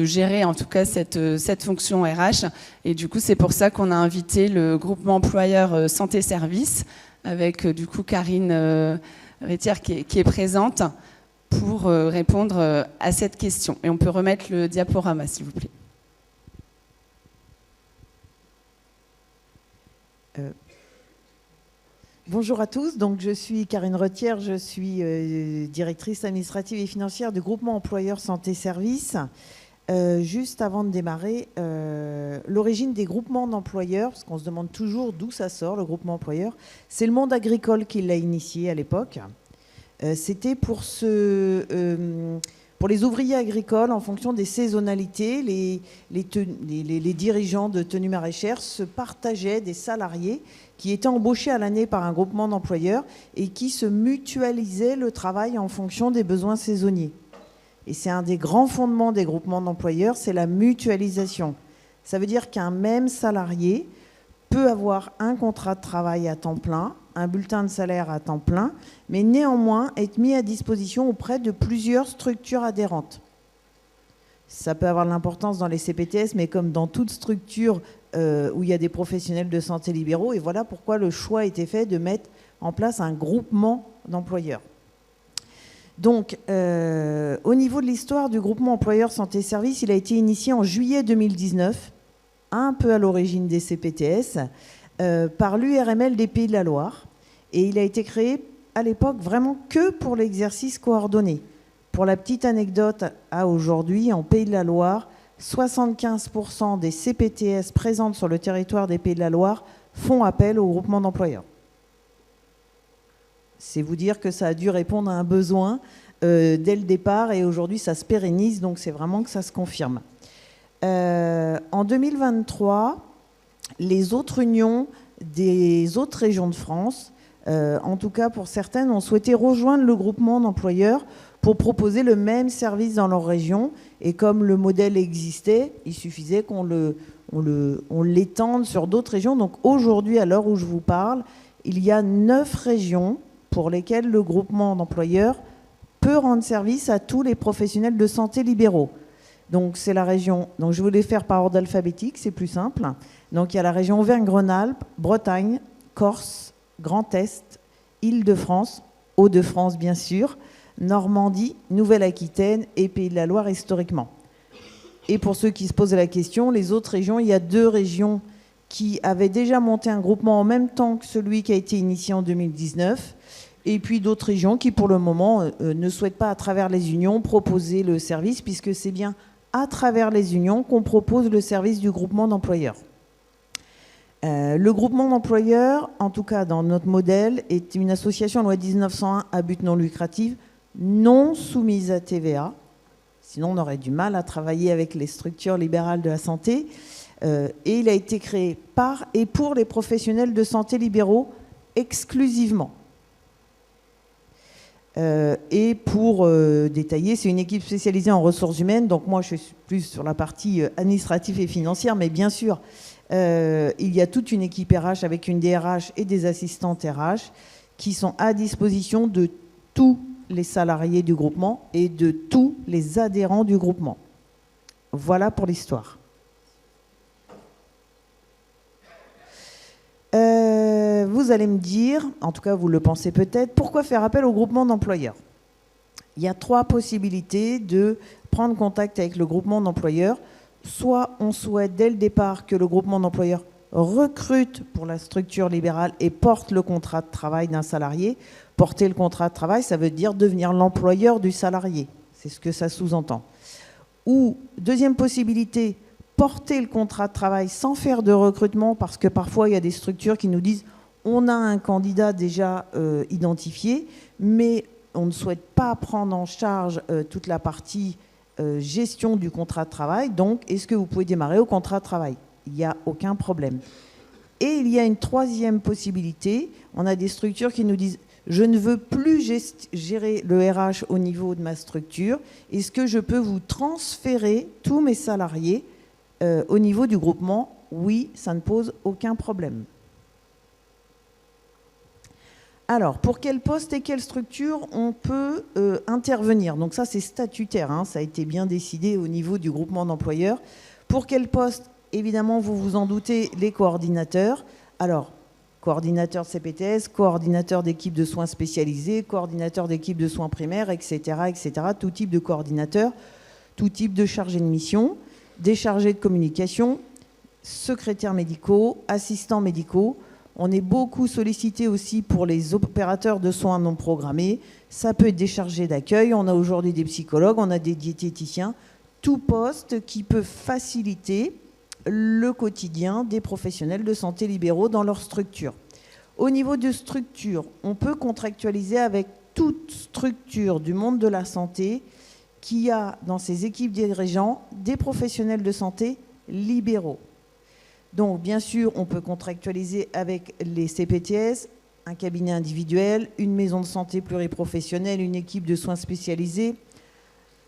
gérer en tout cas cette fonction RH. Et du coup, c'est pour ça qu'on a invité le groupement employeur Santé Service avec du coup Karine Rétière qui est présente, pour répondre à cette question. Et on peut remettre le diaporama, s'il vous plaît. Bonjour à tous, donc je suis Karine Retière, je suis directrice administrative et financière du groupement employeur santé service. Juste avant de démarrer, l'origine des groupements d'employeurs, parce qu'on se demande toujours d'où ça sort, le groupement employeur, c'est le monde agricole qui l'a initié à l'époque. C'était pour les ouvriers agricoles, en fonction des saisonnalités, les dirigeants de tenues maraîchères se partageaient des salariés qui étaient embauchés à l'année par un groupement d'employeurs et qui se mutualisaient le travail en fonction des besoins saisonniers. Et c'est un des grands fondements des groupements d'employeurs, c'est la mutualisation. Ça veut dire qu'un même salarié peut avoir un contrat de travail à temps plein, un bulletin de salaire à temps plein, mais néanmoins être mis à disposition auprès de plusieurs structures adhérentes. Ça peut avoir de l'importance dans les CPTS, mais comme dans toute structure où il y a des professionnels de santé libéraux, et voilà pourquoi le choix a été fait de mettre en place un groupement d'employeurs. Donc, au niveau de l'histoire du groupement employeur santé service, il a été initié en juillet 2019, un peu à l'origine des CPTS, par l'URML des Pays de la Loire. Et il a été créé à l'époque vraiment que pour l'exercice coordonné. Pour la petite anecdote, à aujourd'hui, en Pays de la Loire, 75% des CPTS présentes sur le territoire des Pays de la Loire font appel au groupement d'employeurs. C'est vous dire que ça a dû répondre à un besoin dès le départ et aujourd'hui ça se pérennise, donc c'est vraiment que ça se confirme. En 2023, les autres unions des autres régions de France, en tout cas pour certaines, ont souhaité rejoindre le groupement d'employeurs pour proposer le même service dans leur région. Et comme le modèle existait, il suffisait qu'on l'étende sur d'autres régions. Donc aujourd'hui, à l'heure où je vous parle, il y a 9 régions pour lesquelles le groupement d'employeurs peut rendre service à tous les professionnels de santé libéraux. Donc c'est la région, donc je vais les faire par ordre alphabétique, c'est plus simple. Donc il y a la région Auvergne-Rhône-Alpes, Bretagne, Corse, Grand Est, Île-de-France, Hauts-de-France bien sûr, Normandie, Nouvelle-Aquitaine et Pays de la Loire historiquement. Et pour ceux qui se posent la question, les autres régions, il y a 2 régions qui avaient déjà monté un groupement en même temps que celui qui a été initié en 2019, et puis d'autres régions qui pour le moment ne souhaitent pas à travers les unions proposer le service, puisque c'est bien à travers les unions qu'on propose le service du groupement d'employeurs. Le groupement d'employeurs, en tout cas dans notre modèle, est une association loi 1901 à but non lucratif, non soumise à TVA, sinon on aurait du mal à travailler avec les structures libérales de la santé, et il a été créé par et pour les professionnels de santé libéraux exclusivement. Et pour détailler, c'est une équipe spécialisée en ressources humaines, donc moi je suis plus sur la partie administrative et financière, mais bien sûr, il y a toute une équipe RH avec une DRH et des assistantes RH qui sont à disposition de tous les salariés du groupement et de tous les adhérents du groupement. Voilà pour l'histoire. Vous allez me dire, en tout cas vous le pensez peut-être, pourquoi faire appel au groupement d'employeurs? Il y a 3 possibilités de prendre contact avec le groupement d'employeurs. Soit on souhaite dès le départ que le groupement d'employeurs recrute pour la structure libérale et porte le contrat de travail d'un salarié. Porter le contrat de travail, ça veut dire devenir l'employeur du salarié. C'est ce que ça sous-entend. Ou, deuxième possibilité, porter le contrat de travail sans faire de recrutement, parce que parfois il y a des structures qui nous disent on a un candidat déjà identifié, mais on ne souhaite pas prendre en charge toute la partie gestion du contrat de travail. Donc, est-ce que vous pouvez démarrer au contrat de travail? Il n'y a aucun problème. Et il y a une 3e possibilité. On a des structures qui nous disent je ne veux plus gérer le RH au niveau de ma structure. Est-ce que je peux vous transférer tous mes salariés au niveau du groupement? Oui, ça ne pose aucun problème. Alors, pour quel poste et quelle structure on peut intervenir? Donc ça, c'est statutaire, hein, ça a été bien décidé au niveau du groupement d'employeurs. Pour quel poste? Évidemment, vous vous en doutez, les coordinateurs. Alors, coordinateur de CPTS, coordinateur d'équipe de soins spécialisés, coordinateur d'équipe de soins primaires, etc., etc. Tout type de coordinateur, tout type de chargé de mission, des chargés de communication, secrétaires médicaux, assistants médicaux. On est beaucoup sollicité aussi pour les opérateurs de soins non programmés. Ça peut être des chargés d'accueil. On a aujourd'hui des psychologues, on a des diététiciens. Tout poste qui peut faciliter le quotidien des professionnels de santé libéraux dans leur structure. Au niveau de structure, on peut contractualiser avec toute structure du monde de la santé qui a dans ses équipes dirigeants des professionnels de santé libéraux. Donc, bien sûr, on peut contractualiser avec les CPTS, un cabinet individuel, une maison de santé pluriprofessionnelle, une équipe de soins spécialisés,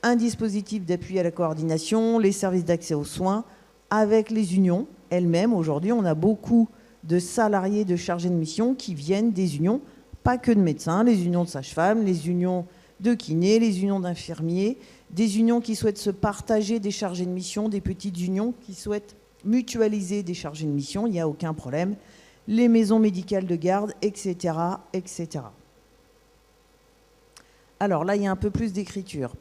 un dispositif d'appui à la coordination, les services d'accès aux soins, avec les unions elles-mêmes. Aujourd'hui, on a beaucoup de salariés de chargés de mission qui viennent des unions, pas que de médecins, les unions de sages-femmes, les unions de kinés, les unions d'infirmiers, des unions qui souhaitent se partager des chargés de mission, des petites unions qui souhaitent mutualiser des chargés de mission, il n'y a aucun problème, les maisons médicales de garde, etc., etc. Alors là, il y a un peu plus d'écriture.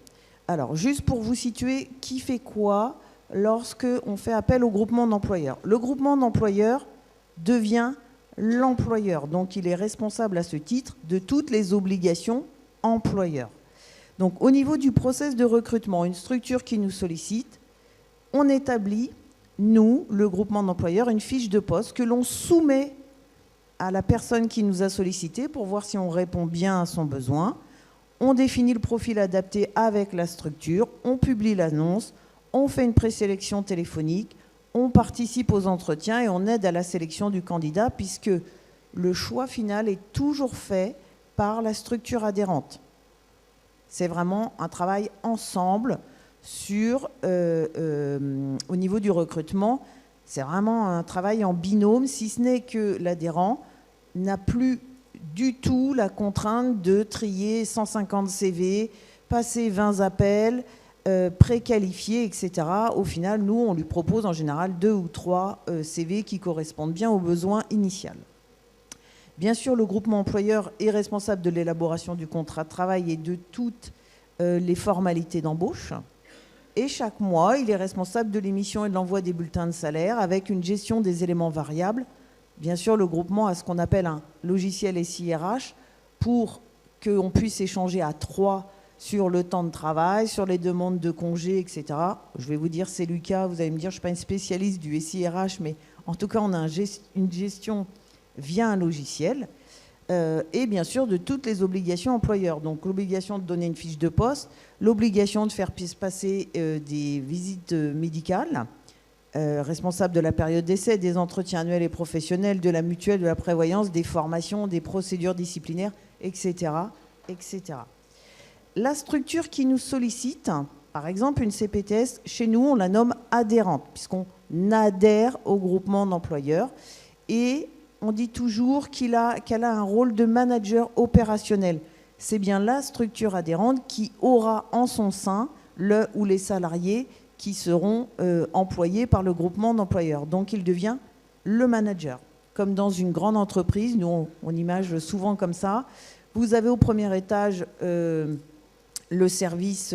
Alors, juste pour vous situer, qui fait quoi lorsqu'on fait appel au groupement d'employeurs? Le groupement d'employeurs devient l'employeur, donc il est responsable à ce titre de toutes les obligations employeurs. Donc, au niveau du process de recrutement, une structure qui nous sollicite, on établit, nous, le groupement d'employeurs, une fiche de poste que l'on soumet à la personne qui nous a sollicité pour voir si on répond bien à son besoin. On définit le profil adapté avec la structure, on publie l'annonce, on fait une présélection téléphonique, on participe aux entretiens et on aide à la sélection du candidat puisque le choix final est toujours fait par la structure adhérente. C'est vraiment un travail ensemble au niveau du recrutement. C'est vraiment un travail en binôme, si ce n'est que l'adhérent n'a plus du tout la contrainte de trier 150 CV, passer 20 appels, préqualifiés, etc. Au final, nous, on lui propose en général 2 ou 3 CV qui correspondent bien aux besoins initiaux. Bien sûr, le groupement employeur est responsable de l'élaboration du contrat de travail et de toutes les formalités d'embauche. Et chaque mois, il est responsable de l'émission et de l'envoi des bulletins de salaire avec une gestion des éléments variables. Bien sûr, le groupement a ce qu'on appelle un logiciel SIRH pour qu'on puisse échanger à 3 sur le temps de travail, sur les demandes de congés, etc. Je vais vous dire, c'est Lucas, vous allez me dire, je ne suis pas une spécialiste du SIRH, mais en tout cas, on a une gestion via un logiciel. Et bien sûr de toutes les obligations employeurs. Donc l'obligation de donner une fiche de poste, l'obligation de faire passer des visites médicales, responsable de la période d'essai, des entretiens annuels et professionnels, de la mutuelle, de la prévoyance, des formations, des procédures disciplinaires, etc., etc. La structure qui nous sollicite, par exemple une CPTS, chez nous on la nomme adhérente, puisqu'on adhère au groupement d'employeurs et on dit toujours qu'elle a un rôle de manager opérationnel. C'est bien la structure adhérente qui aura en son sein le ou les salariés qui seront employés par le groupement d'employeurs. Donc, il devient le manager. Comme dans une grande entreprise, nous, on image souvent comme ça. Vous avez au premier étage un service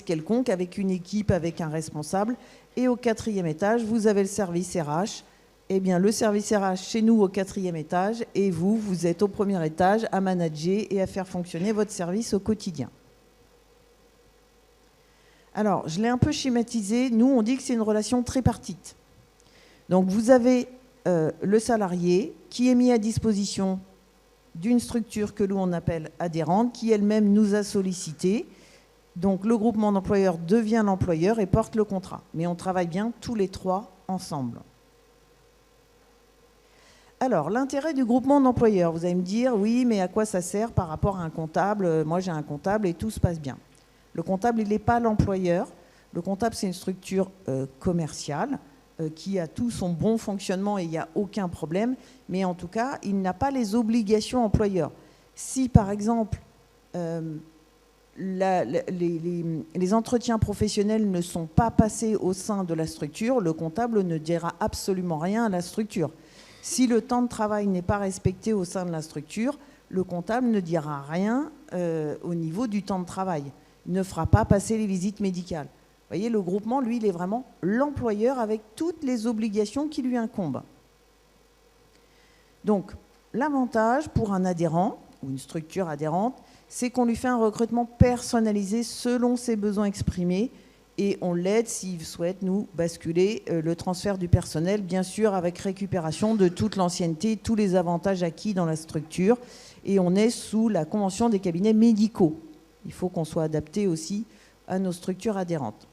quelconque avec une équipe, avec un responsable. Et au 4e étage, vous avez le service RH. Eh bien, le service RH chez nous au 4e étage et vous êtes au premier étage à manager et à faire fonctionner votre service au quotidien. Alors, je l'ai un peu schématisé. Nous, on dit que c'est une relation tripartite. Donc, vous avez le salarié qui est mis à disposition d'une structure que nous, on appelle adhérente, qui elle-même nous a sollicité. Donc, le groupement d'employeurs devient l'employeur et porte le contrat. Mais on travaille bien tous les 3 ensemble. Alors, l'intérêt du groupement d'employeurs, vous allez me dire, oui, mais à quoi ça sert par rapport à un comptable? Moi, j'ai un comptable et tout se passe bien. Le comptable, il n'est pas l'employeur. Le comptable, c'est une structure commerciale qui a tout son bon fonctionnement et il n'y a aucun problème. Mais en tout cas, il n'a pas les obligations employeurs. Si, par exemple, les entretiens professionnels ne sont pas passés au sein de la structure, le comptable ne dira absolument rien à la structure. Si le temps de travail n'est pas respecté au sein de la structure, le comptable ne dira rien au niveau du temps de travail. Il ne fera pas passer les visites médicales. Vous voyez, le groupement, lui, il est vraiment l'employeur avec toutes les obligations qui lui incombent. Donc, l'avantage pour un adhérent ou une structure adhérente, c'est qu'on lui fait un recrutement personnalisé selon ses besoins exprimés et on l'aide s'il souhaite nous basculer le transfert du personnel, bien sûr avec récupération de toute l'ancienneté, tous les avantages acquis dans la structure. Et on est sous la convention des cabinets médicaux. Il faut qu'on soit adapté aussi à nos structures adhérentes.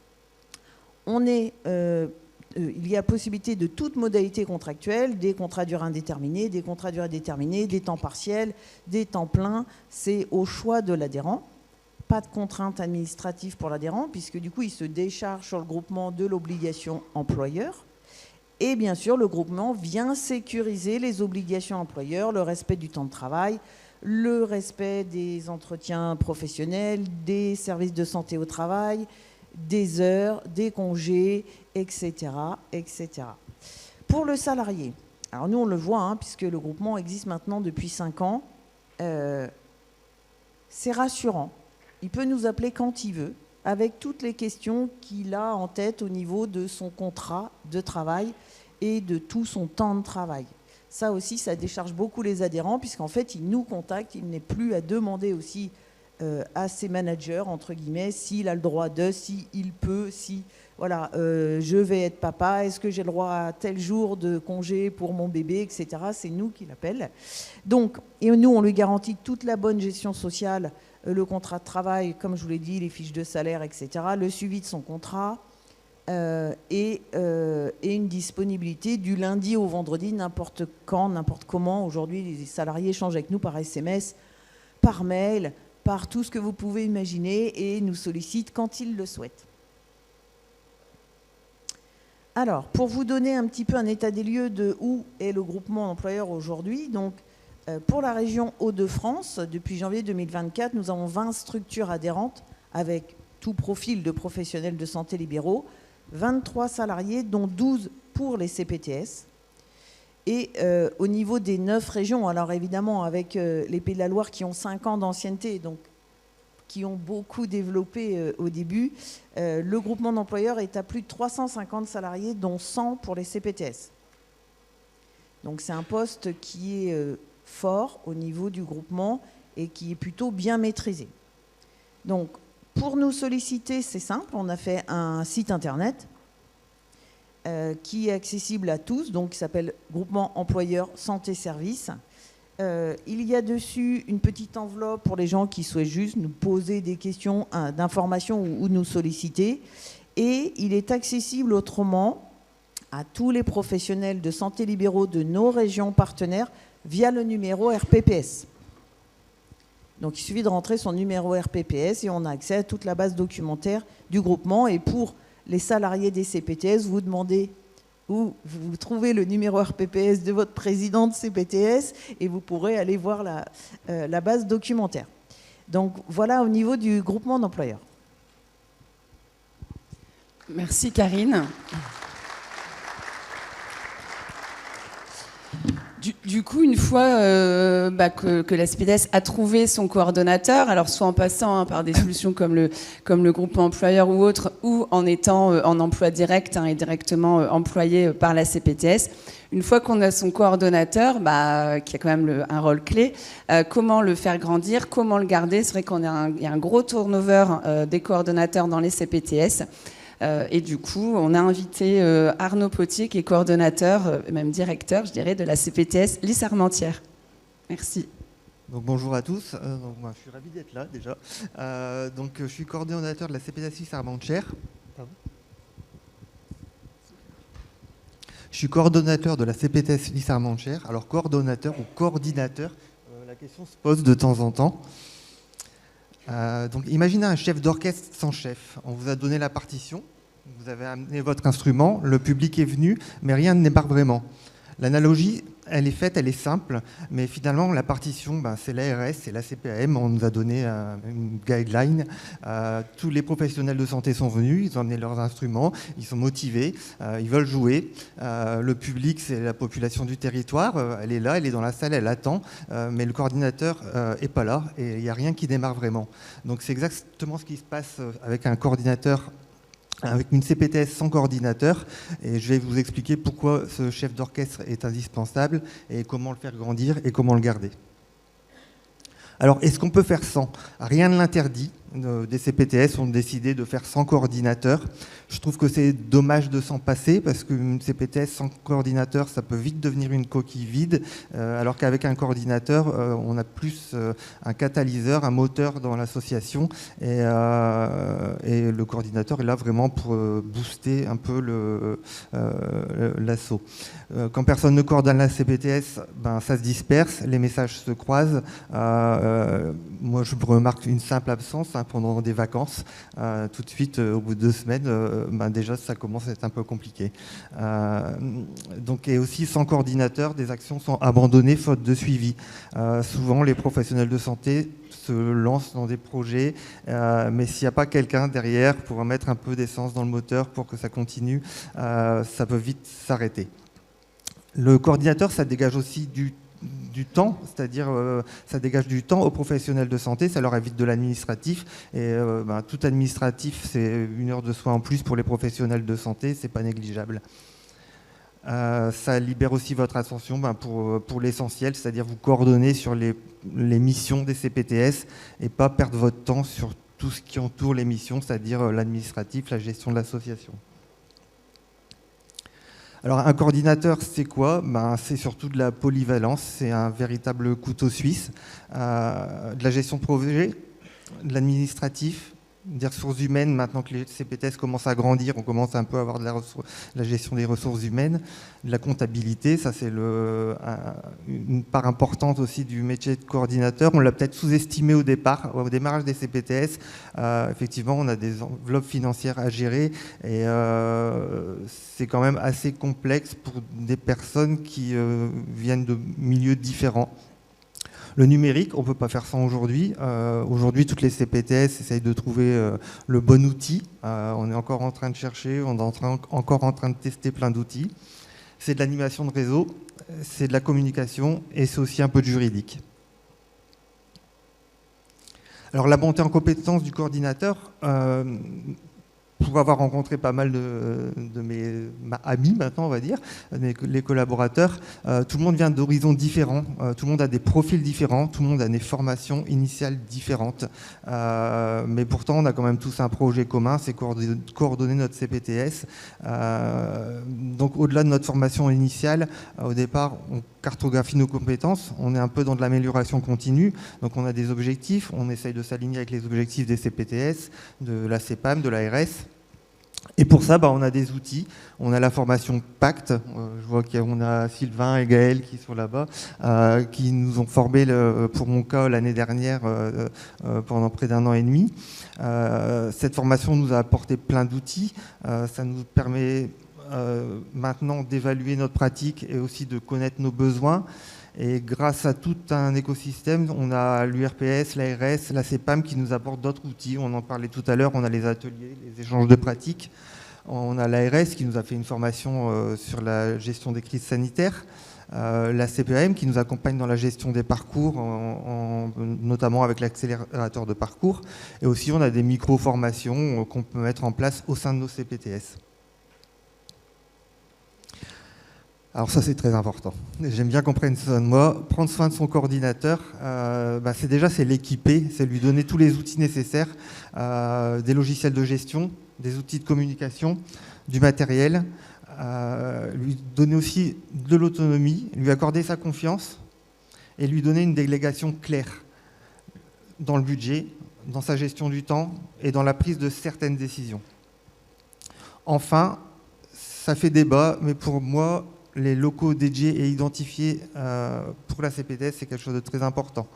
Il y a possibilité de toute modalité contractuelle, des contrats à durée indéterminée, des contrats à durée déterminée, des temps partiels, des temps pleins. C'est au choix de l'adhérent. Pas de contraintes administratives pour l'adhérent, puisque du coup, il se décharge sur le groupement de l'obligation employeur. Et bien sûr, le groupement vient sécuriser les obligations employeurs, le respect du temps de travail, le respect des entretiens professionnels, des services de santé au travail, des heures, des congés, etc., etc. Pour le salarié, alors nous on le voit, puisque le groupement existe maintenant depuis 5 ans, c'est rassurant. Il peut nous appeler quand il veut, avec toutes les questions qu'il a en tête au niveau de son contrat de travail et de tout son temps de travail. Ça aussi, ça décharge beaucoup les adhérents, puisqu'en fait, il nous contacte, il n'est plus à demander aussi à ses managers, entre guillemets, s'il a le droit de, s'il peut, si, voilà, je vais être papa, est-ce que j'ai le droit à tel jour de congé pour mon bébé, etc. C'est nous qui l'appelle. Donc, et nous, on lui garantit toute la bonne gestion sociale, le contrat de travail, comme je vous l'ai dit, les fiches de salaire, etc., le suivi de son contrat, et une disponibilité du lundi au vendredi, n'importe quand, n'importe comment. Aujourd'hui, les salariés échangent avec nous par SMS, par mail, par tout ce que vous pouvez imaginer et nous sollicitent quand ils le souhaitent. Alors, pour vous donner un petit peu un état des lieux de où est le groupement d'employeurs aujourd'hui, donc pour la région Hauts-de-France, depuis janvier 2024, nous avons 20 structures adhérentes avec tout profil de professionnels de santé libéraux, 23 salariés, dont 12 pour les CPTS. Et au niveau des 9 régions, alors évidemment avec les Pays de la Loire qui ont 5 ans d'ancienneté, donc qui ont beaucoup développé au début, le groupement d'employeurs est à plus de 350 salariés, dont 100 pour les CPTS. Donc c'est un poste qui est fort au niveau du groupement et qui est plutôt bien maîtrisé. Donc pour nous solliciter, c'est simple, on a fait un site internet qui est accessible à tous, donc qui s'appelle Groupement Employeur Santé Service. Il y a dessus une petite enveloppe pour les gens qui souhaitent juste nous poser des questions d'information ou nous solliciter. Et il est accessible autrement à tous les professionnels de santé libéraux de nos régions partenaires via le numéro RPPS. Donc il suffit de rentrer son numéro RPPS et on a accès à toute la base documentaire du groupement. Et pour les salariés des CPTS, vous demandez où vous trouvez le numéro RPPS de votre président de CPTS et vous pourrez aller voir la base documentaire. Donc voilà au niveau du groupement d'employeurs. Merci Karine. Du coup, une fois que la CPTS a trouvé son coordonnateur, alors soit en passant par des solutions comme le groupement employeur ou autre, ou en étant en emploi direct et directement employé par la CPTS, une fois qu'on a son coordonnateur, qui a quand même un rôle clé, comment le faire grandir, comment le garder. C'est vrai qu'il y a un gros turnover des coordonnateurs dans les CPTS. Et du coup, on a invité Arnaud Potier, qui est coordonnateur, même directeur, je dirais, de la CPTS Lys-Armentières. Merci. Donc, bonjour à tous. Je suis ravi d'être là déjà. Je suis coordonnateur de la CPTS Lys-Armentières. Je suis coordonnateur de la CPTS Lys-Armentières. Alors, coordonnateur ou coordinateur, la question se pose de temps en temps. Donc, imaginez un chef d'orchestre sans chef. On vous a donné la partition, vous avez amené votre instrument, le public est venu, mais rien ne démarre vraiment. L'analogie, elle est faite, elle est simple, mais finalement, la partition, c'est l'ARS, c'est la CPAM, on nous a donné une guideline. Tous les professionnels de santé sont venus, ils ont amené leurs instruments, ils sont motivés, ils veulent jouer. Le public, c'est la population du territoire, elle est là, elle est dans la salle, elle attend, mais le coordinateur n'est pas là et il n'y a rien qui démarre vraiment. Donc c'est exactement ce qui se passe avec un coordinateur avec une CPTS sans coordinateur, et je vais vous expliquer pourquoi ce chef d'orchestre est indispensable et comment le faire grandir et comment le garder. Alors, est-ce qu'on peut faire sans? Rien ne l'interdit. Des CPTS ont décidé de faire sans coordinateur. Je trouve que c'est dommage de s'en passer parce qu'une CPTS sans coordinateur, ça peut vite devenir une coquille vide, alors qu'avec un coordinateur, on a plus un catalyseur, un moteur dans l'association, et le coordinateur est là vraiment pour booster un peu l'assaut. Quand personne ne coordonne la CPTS, ben, ça se disperse, les messages se croisent. Moi, je remarque une simple absence pendant des vacances. Tout de suite, au bout de 2 semaines, ben déjà, ça commence à être un peu compliqué. Donc, et aussi, sans coordinateur, des actions sont abandonnées faute de suivi. Souvent, les professionnels de santé se lancent dans des projets, mais s'il n'y a pas quelqu'un derrière pour mettre un peu d'essence dans le moteur pour que ça continue, ça peut vite s'arrêter. Le coordinateur, ça dégage aussi du temps, c'est-à-dire ça dégage du temps aux professionnels de santé, ça leur évite de l'administratif, et tout administratif, c'est 1 heure de soins en plus pour les professionnels de santé, c'est pas négligeable. Ça libère aussi votre attention pour l'essentiel, c'est-à-dire vous coordonner sur les missions des CPTS et pas perdre votre temps sur tout ce qui entoure les missions, c'est-à-dire l'administratif, la gestion de l'association. Alors un coordinateur, c'est quoi? C'est surtout de la polyvalence, c'est un véritable couteau suisse, de la gestion de projet, de l'administratif, des ressources humaines. Maintenant que les CPTS commencent à grandir, on commence un peu à avoir de la gestion des ressources humaines, de la comptabilité, ça c'est une part importante aussi du métier de coordinateur. On l'a peut-être sous-estimé au démarrage des CPTS. Effectivement, on a des enveloppes financières à gérer et c'est quand même assez complexe pour des personnes qui viennent de milieux différents. Le numérique, on ne peut pas faire sans aujourd'hui. Aujourd'hui, toutes les CPTS essayent de trouver le bon outil. On est encore en train de chercher, on est encore en train de tester plein d'outils. C'est de l'animation de réseau, c'est de la communication et c'est aussi un peu de juridique. Alors la montée en compétence du coordinateur, pour avoir rencontré pas mal de mes amis maintenant, on va dire, les collaborateurs, tout le monde vient d'horizons différents, tout le monde a des profils différents, tout le monde a des formations initiales différentes. Mais pourtant, on a quand même tous un projet commun, c'est coordonner notre CPTS. Donc au-delà de notre formation initiale, au départ, on cartographie nos compétences, on est un peu dans de l'amélioration continue, donc on a des objectifs, on essaye de s'aligner avec les objectifs des CPTS, de la CEPAM, de l'ARS. Et pour ça, on a des outils. On a la formation Pacte. Je vois qu'on a Sylvain et Gaël qui sont là-bas, qui nous ont formés, pour mon cas, l'année dernière, pendant près d'1 an et demi. Cette formation nous a apporté plein d'outils. Ça nous permet maintenant d'évaluer notre pratique et aussi de connaître nos besoins. Et grâce à tout un écosystème, on a l'URPS, l'ARS, la CEPAM qui nous apportent d'autres outils. On en parlait tout à l'heure, on a les ateliers, les échanges de pratiques. On a l'ARS qui nous a fait une formation sur la gestion des crises sanitaires. La CPAM qui nous accompagne dans la gestion des parcours, notamment avec l'accélérateur de parcours. Et aussi, on a des micro-formations qu'on peut mettre en place au sein de nos CPTS. Alors ça, c'est très important. J'aime bien qu'on prenne soin de moi. Prendre soin de son coordinateur, c'est l'équiper, c'est lui donner tous les outils nécessaires, des logiciels de gestion, des outils de communication, du matériel, lui donner aussi de l'autonomie, lui accorder sa confiance et lui donner une délégation claire dans le budget, dans sa gestion du temps et dans la prise de certaines décisions. Enfin, ça fait débat, mais pour moi, les locaux dédiés et identifiés pour la CPTS, c'est quelque chose de très important.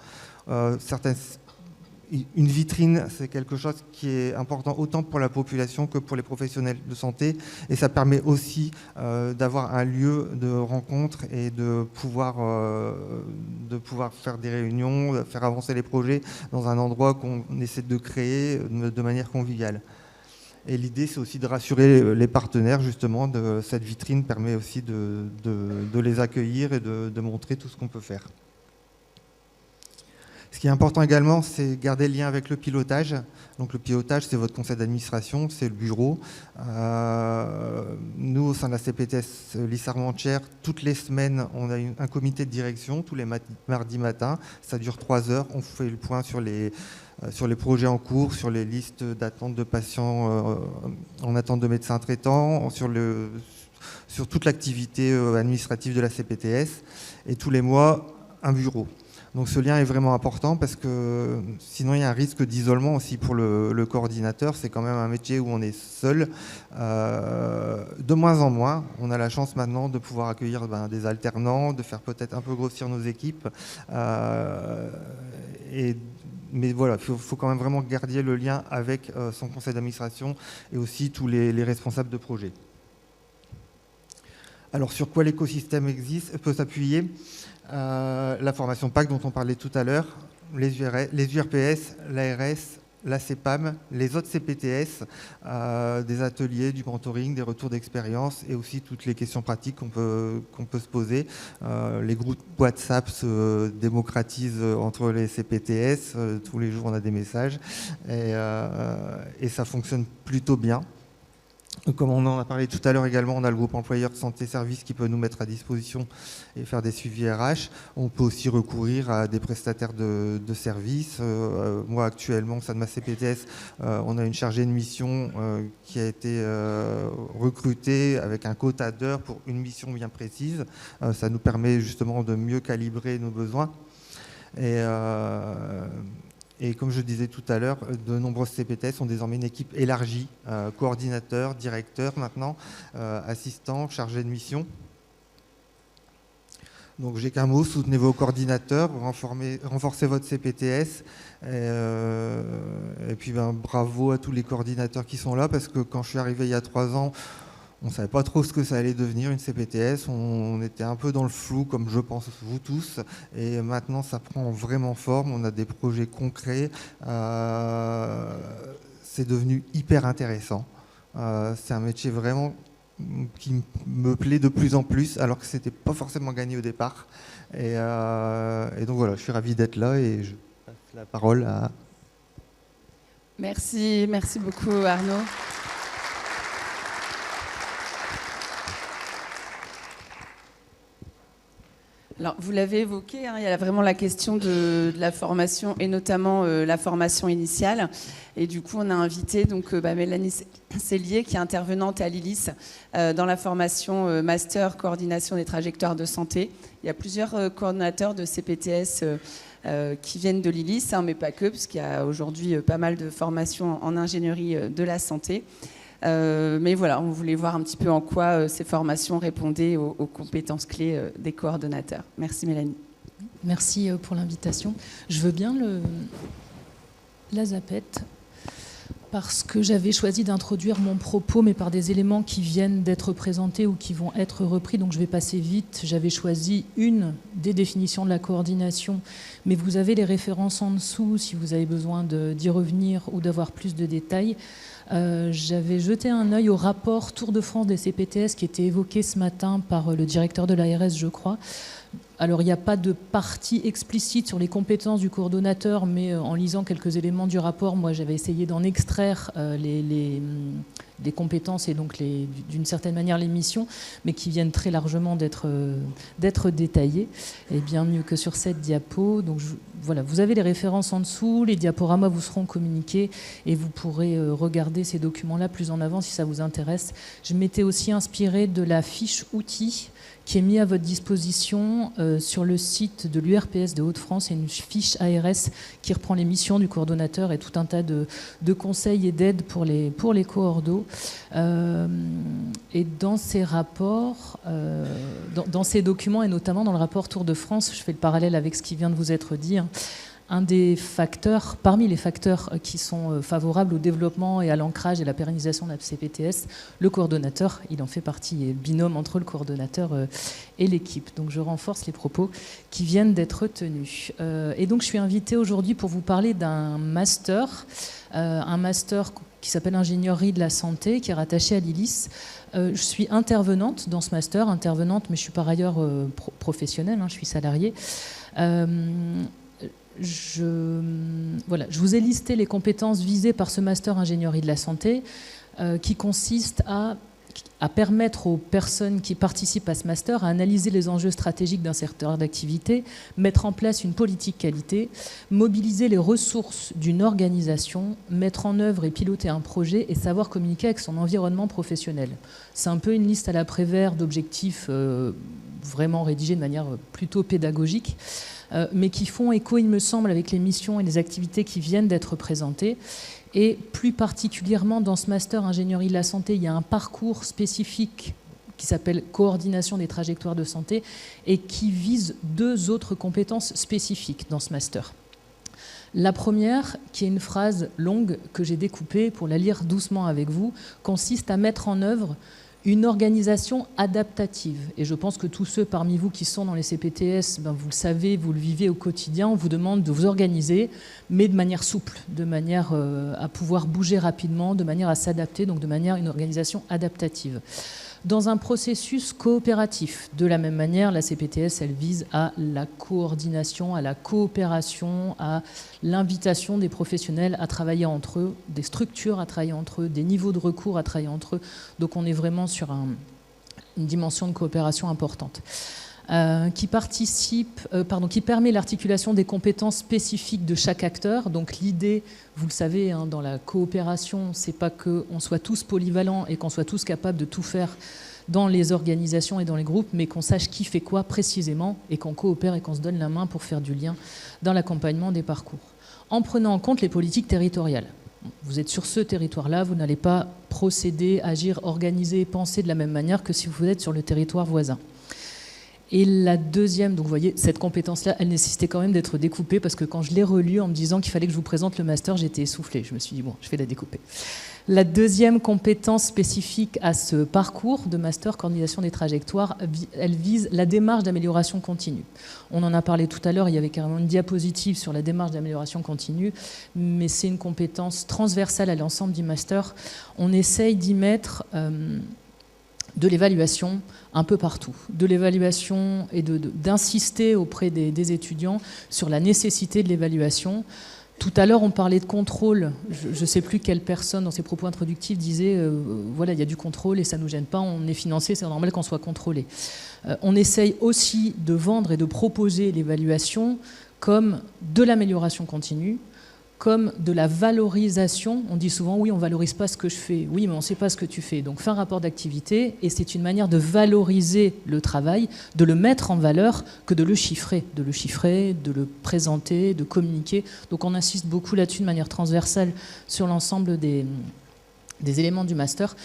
Une vitrine, c'est quelque chose qui est important autant pour la population que pour les professionnels de santé. Et ça permet aussi d'avoir un lieu de rencontre et de pouvoir faire des réunions, faire avancer les projets dans un endroit qu'on essaie de créer de manière conviviale. Et l'idée, c'est aussi de rassurer les partenaires, justement. Cette vitrine permet aussi de les accueillir et de montrer tout ce qu'on peut faire. Ce qui est important également, c'est garder le lien avec le pilotage. Donc le pilotage, c'est votre conseil d'administration, c'est le bureau. Nous, au sein de la CPTS Lisse-Armentières, toutes les semaines, on a un comité de direction, tous les mardis matins. Ça dure 3 heures. On fait le point sur les projets en cours, sur les listes d'attente de patients en attente de médecins traitants, sur toute l'activité administrative de la CPTS. Et tous les mois, un bureau. Donc ce lien est vraiment important parce que sinon il y a un risque d'isolement aussi pour le coordinateur. C'est quand même un métier où on est seul. De moins en moins, on a la chance maintenant de pouvoir accueillir des alternants, de faire peut-être un peu grossir nos équipes. Mais voilà, il faut quand même vraiment garder le lien avec son conseil d'administration et aussi tous les responsables de projet. Alors sur quoi l'écosystème peut s'appuyer? La formation PAC dont on parlait tout à l'heure, les URPS, l'ARS, la CEPAM, les autres CPTS, des ateliers, du mentoring, des retours d'expérience et aussi toutes les questions pratiques qu'on peut se poser. Les groupes WhatsApp se démocratisent entre les CPTS, tous les jours on a des messages et ça fonctionne plutôt bien. Comme on en a parlé tout à l'heure également, on a le groupe employeur de santé service qui peut nous mettre à disposition et faire des suivis RH. On peut aussi recourir à des prestataires de services. Moi actuellement, au sein de ma CPTS, on a une chargée de mission qui a été recrutée avec un quota d'heures pour une mission bien précise. Ça nous permet justement de mieux calibrer nos besoins. Et comme je disais tout à l'heure, de nombreuses CPTS ont désormais une équipe élargie, coordinateurs, directeurs maintenant, assistants, chargés de mission. Donc j'ai qu'un mot, soutenez vos coordinateurs, renforcez votre CPTS. Et puis bravo à tous les coordinateurs qui sont là, parce que quand je suis arrivé il y a 3 ans, on ne savait pas trop ce que ça allait devenir une CPTS, on était un peu dans le flou comme je pense vous tous, et maintenant ça prend vraiment forme, on a des projets concrets, c'est devenu hyper intéressant, c'est un métier vraiment qui me plaît de plus en plus alors que c'était pas forcément gagné au départ, et donc voilà, je suis ravi d'être là et je passe la parole à... Merci beaucoup Arnaud. Alors, vous l'avez évoqué, il y a vraiment la question de la formation et notamment la formation initiale. Et du coup, on a invité donc, Mélanie Cellier, qui est intervenante à l'ILIS dans la formation Master Coordination des trajectoires de santé. Il y a plusieurs coordinateurs de CPTS qui viennent de l'ILIS, mais pas que, parce qu'il y a aujourd'hui pas mal de formations en ingénierie de la santé. Mais voilà, on voulait voir un petit peu en quoi ces formations répondaient aux compétences clés des coordonnateurs. Merci Mélanie. Merci pour l'invitation. Je veux bien la zapette parce que j'avais choisi d'introduire mon propos, mais par des éléments qui viennent d'être présentés ou qui vont être repris, donc je vais passer vite. J'avais choisi une des définitions de la coordination, mais vous avez les références en dessous si vous avez besoin d'y revenir ou d'avoir plus de détails. J'avais jeté un œil au rapport Tour de France des CPTS qui était évoqué ce matin par le directeur de l'ARS, je crois. Alors, il n'y a pas de partie explicite sur les compétences du coordonnateur, mais en lisant quelques éléments du rapport, moi, j'avais essayé d'en extraire les compétences et donc, d'une certaine manière, les missions, mais qui viennent très largement d'être détaillées, et bien mieux que sur cette diapo. Donc, voilà, vous avez les références en dessous, les diaporamas vous seront communiqués, et vous pourrez regarder ces documents-là plus en avant si ça vous intéresse. Je m'étais aussi inspirée de la fiche outils qui est mise à votre disposition sur le site de l'URPS de Hauts-de-France. C'est une fiche ARS qui reprend les missions du coordonnateur et tout un tas de conseils et d'aides pour les coordos. Et dans ces rapports, dans ces documents, et notamment dans le rapport Tour de France, je fais le parallèle avec ce qui vient de vous être dit, un des facteurs, parmi les facteurs qui sont favorables au développement et à l'ancrage et à la pérennisation de la CPTS, le coordonnateur, il en fait partie, et le binôme entre le coordonnateur et l'équipe. Donc je renforce les propos qui viennent d'être tenus. Et donc je suis invitée aujourd'hui pour vous parler d'un master qui s'appelle Ingénierie de la santé, qui est rattaché à l'ILIS. Je suis intervenante dans ce master, mais je suis par ailleurs professionnelle, je suis salariée. je vous ai listé les compétences visées par ce master ingénierie de la santé, qui consiste à permettre aux personnes qui participent à ce master à analyser les enjeux stratégiques d'un secteur d'activité, mettre en place une politique qualité, mobiliser les ressources d'une organisation, mettre en œuvre et piloter un projet et savoir communiquer avec son environnement professionnel. C'est un peu une liste à la Prévert d'objectifs vraiment rédigés de manière plutôt pédagogique, mais qui font écho, il me semble, avec les missions et les activités qui viennent d'être présentées. Et plus particulièrement dans ce master ingénierie de la santé, il y a un parcours spécifique qui s'appelle coordination des trajectoires de santé et qui vise 2 autres compétences spécifiques dans ce master. La première, qui est une phrase longue que j'ai découpée pour la lire doucement avec vous, consiste à mettre en œuvre une organisation adaptative. Et je pense que tous ceux parmi vous qui sont dans les CPTS, vous le savez, vous le vivez au quotidien, on vous demande de vous organiser, mais de manière souple, de manière à pouvoir bouger rapidement, de manière à s'adapter, donc de manière une organisation adaptative. Dans un processus coopératif. De la même manière, la CPTS, elle vise à la coordination, à la coopération, à l'invitation des professionnels à travailler entre eux, des structures à travailler entre eux, des niveaux de recours à travailler entre eux. Donc on est vraiment sur une dimension de coopération importante. Qui permet l'articulation des compétences spécifiques de chaque acteur. Donc l'idée, vous le savez, dans la coopération, c'est pas qu'on soit tous polyvalents et qu'on soit tous capables de tout faire dans les organisations et dans les groupes, mais qu'on sache qui fait quoi précisément et qu'on coopère et qu'on se donne la main pour faire du lien dans l'accompagnement des parcours. En prenant en compte les politiques territoriales. Vous êtes sur ce territoire-là, vous n'allez pas procéder, agir, organiser, penser de la même manière que si vous êtes sur le territoire voisin. Et la deuxième, donc vous voyez, cette compétence-là, elle nécessitait quand même d'être découpée parce que quand je l'ai relue en me disant qu'il fallait que je vous présente le master, j'étais essoufflée. Je me suis dit, bon, je vais la découper. La deuxième compétence spécifique à ce parcours de master coordination des trajectoires, elle vise la démarche d'amélioration continue. On en a parlé tout à l'heure, il y avait carrément une diapositive sur la démarche d'amélioration continue, mais c'est une compétence transversale à l'ensemble du master. On essaye d'y mettre de l'évaluation un peu partout, de l'évaluation et d'insister auprès des étudiants sur la nécessité de l'évaluation. Tout à l'heure, on parlait de contrôle. Je ne sais plus quelle personne, dans ses propos introductifs, disait voilà, il y a du contrôle et ça ne nous gêne pas, on est financé, c'est normal qu'on soit contrôlé. On essaye aussi de vendre et de proposer l'évaluation comme de l'amélioration continue, comme de la valorisation. On dit souvent, oui, on ne valorise pas ce que je fais. Oui, mais on ne sait pas ce que tu fais. Donc, fais un rapport d'activité, et c'est une manière de valoriser le travail, de le mettre en valeur, que de le chiffrer, de le présenter, de communiquer. Donc, on insiste beaucoup là-dessus de manière transversale sur l'ensemble des éléments du master.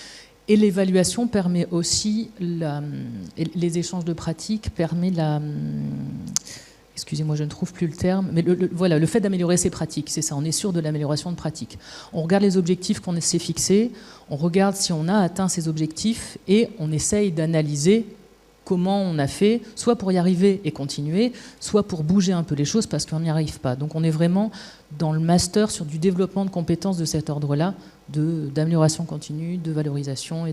Et l'évaluation permet aussi, les échanges de pratiques permet excusez-moi, je ne trouve plus le terme, mais voilà, le fait d'améliorer ses pratiques, c'est ça, on est sûr de l'amélioration de pratiques. On regarde les objectifs qu'on s'est fixés, on regarde si on a atteint ces objectifs et on essaye d'analyser comment on a fait, soit pour y arriver et continuer, soit pour bouger un peu les choses parce qu'on n'y arrive pas. Donc on est vraiment dans le master sur du développement de compétences de cet ordre-là, d'amélioration continue, de valorisation et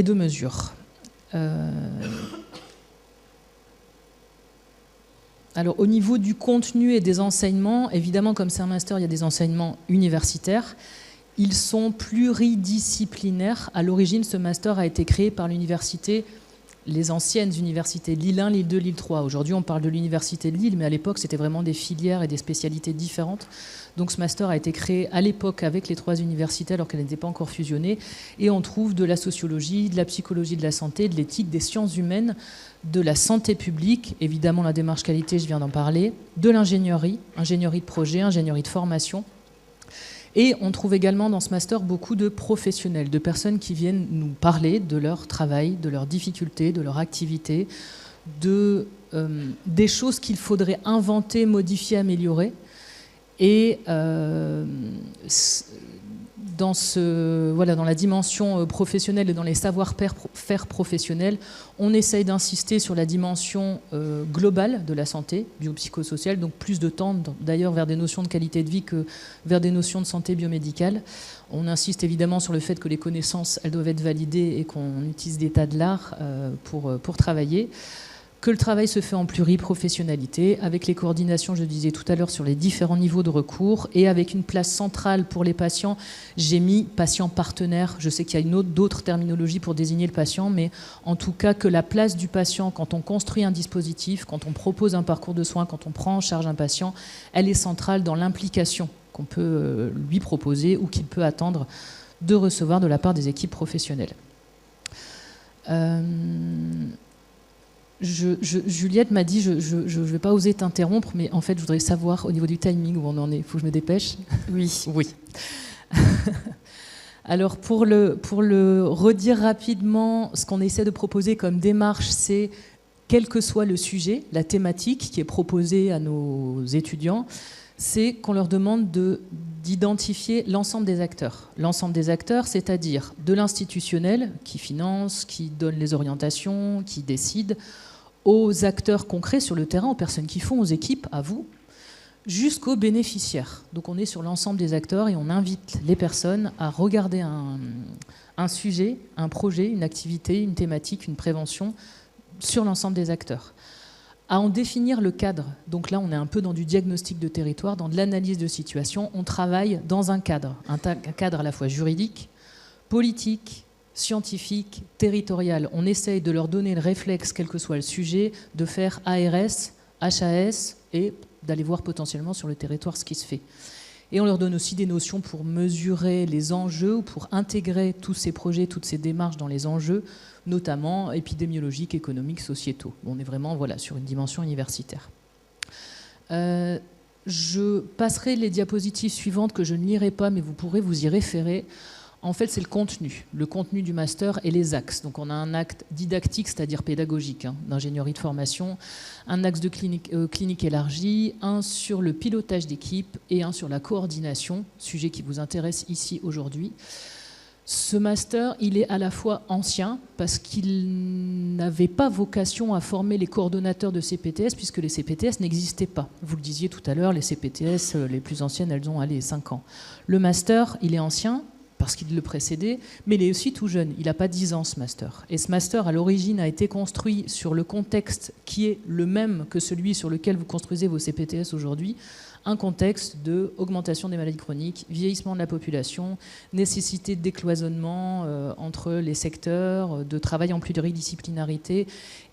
de mesure. Alors, au niveau du contenu et des enseignements, évidemment, comme c'est un master, il y a des enseignements universitaires. Ils sont pluridisciplinaires. À l'origine, ce master a été créé par l'université, les anciennes universités, Lille 1, Lille 2, Lille 3. Aujourd'hui, on parle de l'université de Lille, mais à l'époque, c'était vraiment des filières et des spécialités différentes. Donc, ce master a été créé à l'époque avec les 3 universités, alors qu'elles n'étaient pas encore fusionnées. Et on trouve de la sociologie, de la psychologie de la santé, de l'éthique, des sciences humaines, de la santé publique, évidemment la démarche qualité, je viens d'en parler, de l'ingénierie, ingénierie de projet, ingénierie de formation. Et on trouve également dans ce master beaucoup de professionnels, de personnes qui viennent nous parler de leur travail, de leurs difficultés, de leur activité, des choses qu'il faudrait inventer, modifier, améliorer. Et dans la dimension professionnelle et dans les savoir-faire professionnels, on essaye d'insister sur la dimension globale de la santé, biopsychosociale, donc plus de temps d'ailleurs vers des notions de qualité de vie que vers des notions de santé biomédicale. On insiste évidemment sur le fait que les connaissances, elles doivent être validées et qu'on utilise des tas de l'art pour travailler. que le travail se fait en pluriprofessionnalité, avec les coordinations, je disais tout à l'heure, sur les différents niveaux de recours, et avec une place centrale pour les patients. J'ai mis patient partenaire, je sais qu'il y a d'autres terminologies pour désigner le patient, mais en tout cas que la place du patient, quand on construit un dispositif, quand on propose un parcours de soins, quand on prend en charge un patient, elle est centrale dans l'implication qu'on peut lui proposer ou qu'il peut attendre de recevoir de la part des équipes professionnelles. Juliette m'a dit, je ne vais pas oser t'interrompre, mais en fait, je voudrais savoir au niveau du timing où on en est. Il faut que je me dépêche. Oui. Oui. Alors, pour le redire rapidement, ce qu'on essaie de proposer comme démarche, c'est, quel que soit le sujet, la thématique qui est proposée à nos étudiants, c'est qu'on leur demande d'identifier l'ensemble des acteurs. L'ensemble des acteurs, c'est-à-dire de l'institutionnel, qui finance, qui donne les orientations, qui décide, aux acteurs concrets sur le terrain, aux personnes qui font, aux équipes, à vous, jusqu'aux bénéficiaires. Donc on est sur l'ensemble des acteurs et on invite les personnes à regarder un sujet, un projet, une activité, une thématique, une prévention sur l'ensemble des acteurs. À en définir le cadre. Donc là, on est un peu dans du diagnostic de territoire, dans de l'analyse de situation. On travaille dans un cadre à la fois juridique, politique, scientifique, territorial. On essaye de leur donner le réflexe, quel que soit le sujet, de faire ARS, HAS et d'aller voir potentiellement sur le territoire ce qui se fait. Et on leur donne aussi des notions pour mesurer les enjeux ou pour intégrer tous ces projets, toutes ces démarches dans les enjeux, notamment épidémiologiques, économiques, sociétaux. On est vraiment sur une dimension universitaire. Je passerai les diapositives suivantes que je ne lirai pas, mais vous pourrez vous y référer. En fait, c'est le contenu du master et les axes. Donc on a un axe didactique, c'est-à-dire pédagogique, d'ingénierie de formation, un axe de clinique élargie, un sur le pilotage d'équipe et un sur la coordination, sujet qui vous intéresse ici aujourd'hui. Ce master, il est à la fois ancien, parce qu'il n'avait pas vocation à former les coordonnateurs de CPTS, puisque les CPTS n'existaient pas. Vous le disiez tout à l'heure, les CPTS, les plus anciennes, elles ont 5 ans. Le master, il est ancien, parce qu'il le précédait, mais il est aussi tout jeune. Il n'a pas 10 ans, ce master. Et ce master, à l'origine, a été construit sur le contexte qui est le même que celui sur lequel vous construisez vos CPTS aujourd'hui, un contexte d'augmentation des maladies chroniques, vieillissement de la population, nécessité de décloisonnement entre les secteurs, de travail en pluridisciplinarité.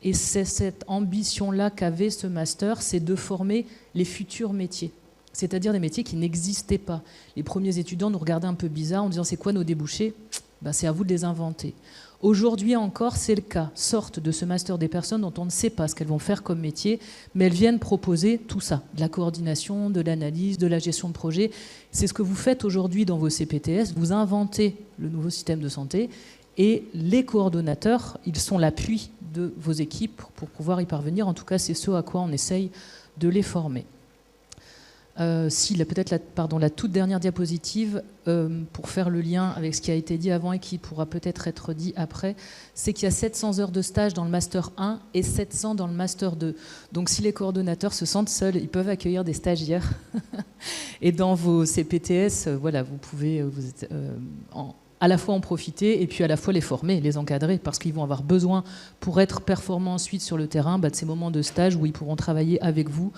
Et c'est cette ambition-là qu'avait ce master, c'est de former les futurs métiers. C'est-à-dire des métiers qui n'existaient pas. Les premiers étudiants nous regardaient un peu bizarre en disant « c'est quoi nos débouchés ?» C'est à vous de les inventer. Aujourd'hui encore, c'est le cas. Sortent de ce master des personnes dont on ne sait pas ce qu'elles vont faire comme métier, mais elles viennent proposer tout ça, de la coordination, de l'analyse, de la gestion de projet. C'est ce que vous faites aujourd'hui dans vos CPTS, vous inventez le nouveau système de santé, et les coordonnateurs, ils sont l'appui de vos équipes pour pouvoir y parvenir. En tout cas, c'est ce à quoi on essaye de les former. Peut-être la toute dernière diapositive, pour faire le lien avec ce qui a été dit avant et qui pourra peut-être être dit après, c'est qu'il y a 700 heures de stage dans le Master 1 et 700 dans le Master 2. Donc si les coordonnateurs se sentent seuls, ils peuvent accueillir des stagiaires. Et dans vos CPTS, vous pouvez à la fois en profiter et puis à la fois les former, les encadrer, parce qu'ils vont avoir besoin, pour être performants ensuite sur le terrain, de ces moments de stage où ils pourront travailler avec vous,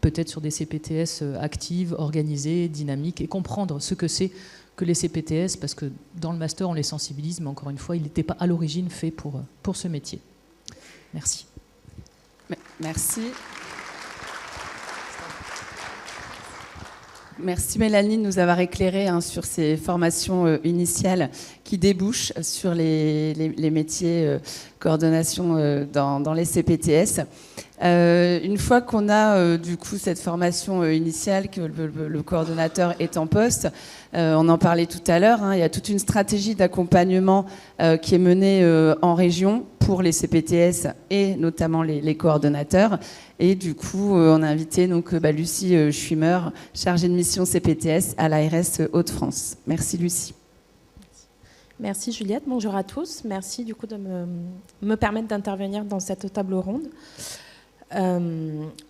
peut-être sur des CPTS actives, organisées, dynamiques, et comprendre ce que c'est que les CPTS, parce que dans le master, on les sensibilise, mais encore une fois, il n'était pas à l'origine fait pour ce métier. Merci. Merci. Merci Mélanie de nous avoir éclairé sur ces formations initiales qui débouchent sur les métiers coordination dans les CPTS. Une fois qu'on a du coup cette formation initiale, que le coordonnateur est en poste, on en parlait tout à l'heure, il y a toute une stratégie d'accompagnement qui est menée en région pour les CPTS et notamment les coordonnateurs. Et du coup, on a invité Lucie Schwimmer, chargée de mission CPTS à l'ARS Hauts-de-France. Merci Lucie. Merci Juliette, bonjour à tous. Merci du coup de me permettre d'intervenir dans cette table ronde.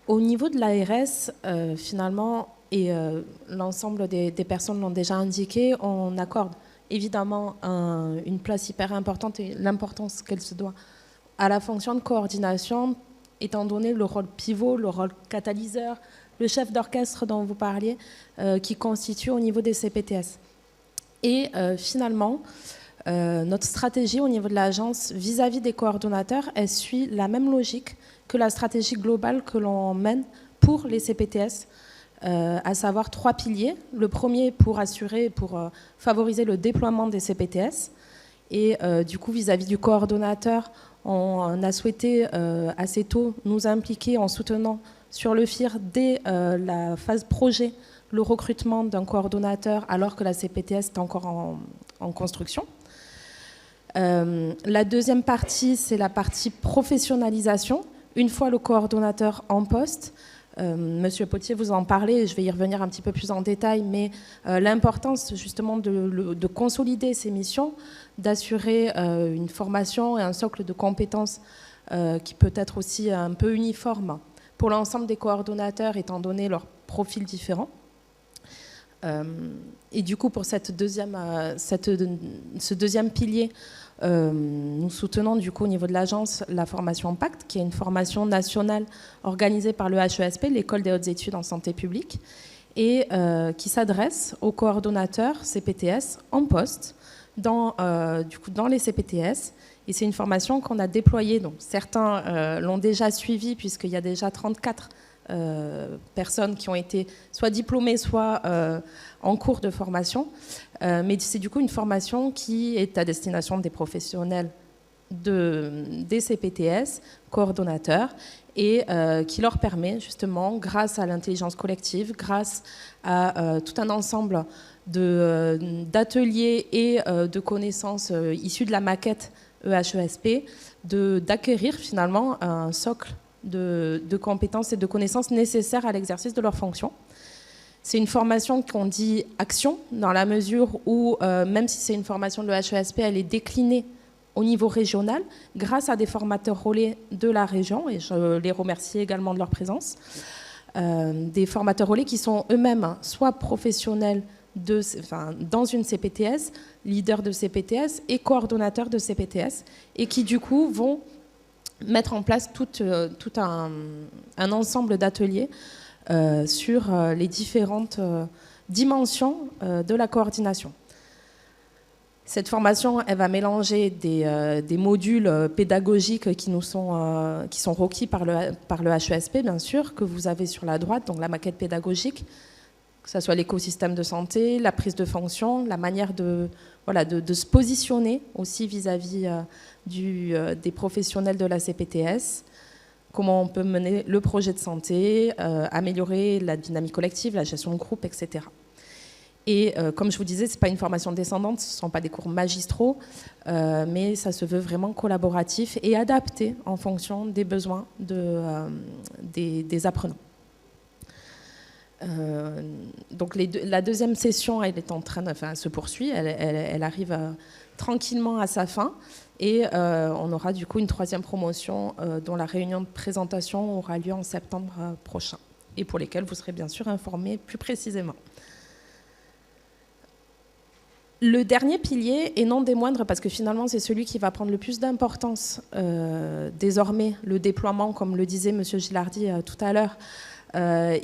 Au niveau de l'ARS, finalement, et l'ensemble des personnes l'ont déjà indiqué, on accorde évidemment une place hyper importante et l'importance qu'elle se doit à la fonction de coordination étant donné le rôle pivot, le rôle catalyseur, le chef d'orchestre dont vous parliez, qui constitue au niveau des CPTS. Et finalement, notre stratégie au niveau de l'agence vis-à-vis des coordonnateurs, elle suit la même logique que la stratégie globale que l'on mène pour les CPTS, à savoir 3 piliers. Le premier pour favoriser le déploiement des CPTS. Et du coup, vis-à-vis du coordonnateur, on a souhaité assez tôt nous impliquer en soutenant sur le FIR dès la phase projet le recrutement d'un coordonnateur alors que la CPTS est encore en construction. La deuxième partie, c'est la partie professionnalisation. Une fois le coordonnateur en poste, Monsieur Potier vous en parlait, je vais y revenir un petit peu plus en détail, mais l'importance justement de consolider ces missions, d'assurer une formation et un socle de compétences qui peut être aussi un peu uniforme pour l'ensemble des coordonnateurs étant donné leurs profils différents. Et du coup, pour ce deuxième pilier, nous soutenons du coup au niveau de l'agence la formation PACT, qui est une formation nationale organisée par le HESP, l'École des hautes études en santé publique, et qui s'adresse aux coordonnateurs CPTS en poste dans les CPTS. Et c'est une formation qu'on a déployée. Donc certains l'ont déjà suivie puisqu'il y a déjà 34 personnes qui ont été soit diplômées, soit en cours de formation. Mais c'est du coup une formation qui est à destination des professionnels des CPTS, coordonnateurs, et qui leur permet justement, grâce à l'intelligence collective, grâce à tout un ensemble d'ateliers et de connaissances issues de la maquette EHESP, d'acquérir finalement un socle de compétences et de connaissances nécessaires à l'exercice de leurs fonctions. C'est une formation qu'on dit action, dans la mesure où, même si c'est une formation de l'EHESP, elle est déclinée au niveau régional, grâce à des formateurs relais de la région, et je les remercie également de leur présence, des formateurs relais qui sont eux-mêmes soit professionnels dans une CPTS, leaders de CPTS et coordonnateurs de CPTS, et qui du coup vont mettre en place tout un ensemble d'ateliers sur les différentes dimensions de la coordination. Cette formation, elle va mélanger des modules pédagogiques qui sont requis par le HESP, bien sûr, que vous avez sur la droite, donc la maquette pédagogique, que ce soit l'écosystème de santé, la prise de fonction, la manière de se positionner aussi vis-à-vis des professionnels de la CPTS, comment on peut mener le projet de santé, améliorer la dynamique collective, la gestion de groupe, etc. Et comme je vous disais, ce n'est pas une formation descendante, ce ne sont pas des cours magistraux, mais ça se veut vraiment collaboratif et adapté en fonction des besoins des apprenants. Donc la deuxième session, elle se poursuit, elle arrive tranquillement à sa fin, et on aura du coup une troisième promotion dont la réunion de présentation aura lieu en septembre prochain, et pour lesquelles vous serez bien sûr informés plus précisément. Le dernier pilier, et non des moindres, parce que finalement c'est celui qui va prendre le plus d'importance désormais, le déploiement, comme le disait M. Gilardi tout à l'heure,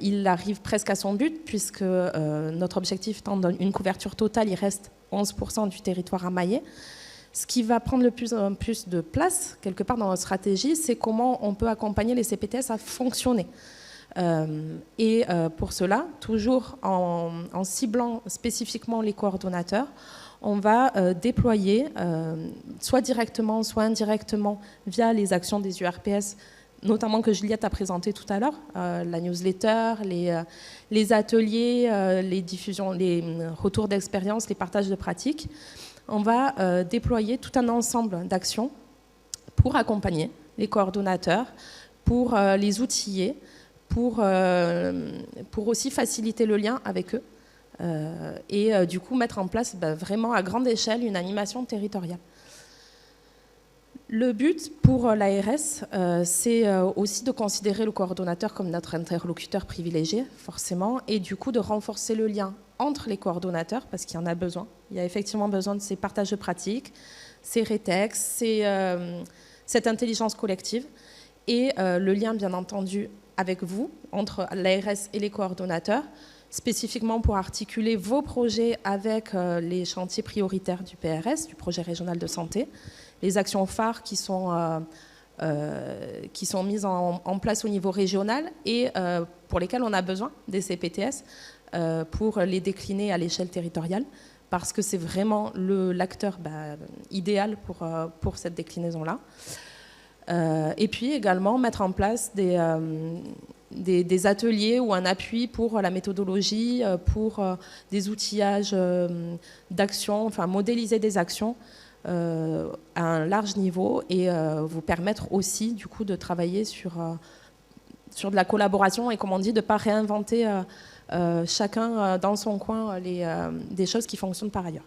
il arrive presque à son but, puisque notre objectif étant une couverture totale, il reste 11% du territoire à mailler. Ce qui va prendre le plus de place, quelque part dans notre stratégie, c'est comment on peut accompagner les CPTS à fonctionner. Et pour cela, toujours en ciblant spécifiquement les coordonnateurs, on va déployer, soit directement, soit indirectement, via les actions des URPS, notamment que Juliette a présenté tout à l'heure, la newsletter, les ateliers, les diffusions, les retours d'expérience, les partages de pratiques. On va déployer tout un ensemble d'actions pour accompagner les coordonnateurs, pour les outiller, pour aussi faciliter le lien avec eux et du coup mettre en place vraiment à grande échelle une animation territoriale. Le but pour l'ARS, c'est aussi de considérer le coordonnateur comme notre interlocuteur privilégié, forcément, et du coup de renforcer le lien entre les coordonnateurs, parce qu'il y en a besoin. Il y a effectivement besoin de ces partages de pratiques, ces rétextes, cette intelligence collective. et le lien, bien entendu, avec vous, entre l'ARS et les coordonnateurs, spécifiquement pour articuler vos projets avec les chantiers prioritaires du PRS, du projet régional de santé, les actions phares qui sont mises en place au niveau régional et pour lesquelles on a besoin des CPTS pour les décliner à l'échelle territoriale, parce que c'est vraiment l'acteur idéal pour cette déclinaison-là. Et puis également mettre en place des ateliers ou un appui pour la méthodologie, pour des outillages d'actions, enfin modéliser des actions à un large niveau et vous permettre aussi du coup de travailler sur de la collaboration et comme on dit, de ne pas réinventer chacun dans son coin des choses qui fonctionnent par ailleurs.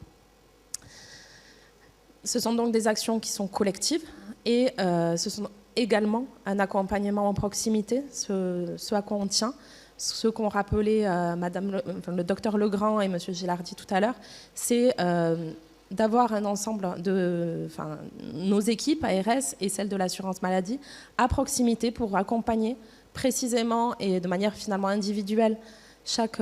Ce sont donc des actions qui sont collectives et ce sont également un accompagnement en proximité, ce à quoi on tient, ce qu'ont rappelé le docteur Legrand et M. Gilardi tout à l'heure, c'est d'avoir un ensemble nos équipes ARS et celles de l'assurance maladie à proximité pour accompagner précisément et de manière finalement individuelle chaque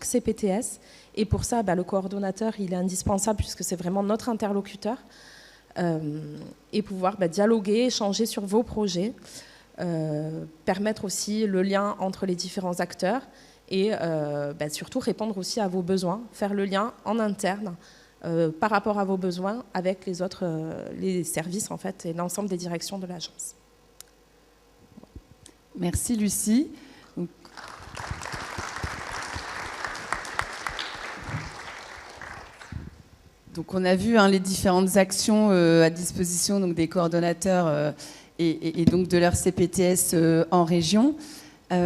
CPTS. Et pour ça, le coordonnateur, il est indispensable puisque c'est vraiment notre interlocuteur. Et pouvoir dialoguer, échanger sur vos projets, permettre aussi le lien entre les différents acteurs et surtout répondre aussi à vos besoins, faire le lien en interne par rapport à vos besoins avec les services en fait, et l'ensemble des directions de l'agence. Merci Lucie. Donc on a vu les différentes actions à disposition donc, des coordonnateurs et donc de leur CPTS en région. Oui,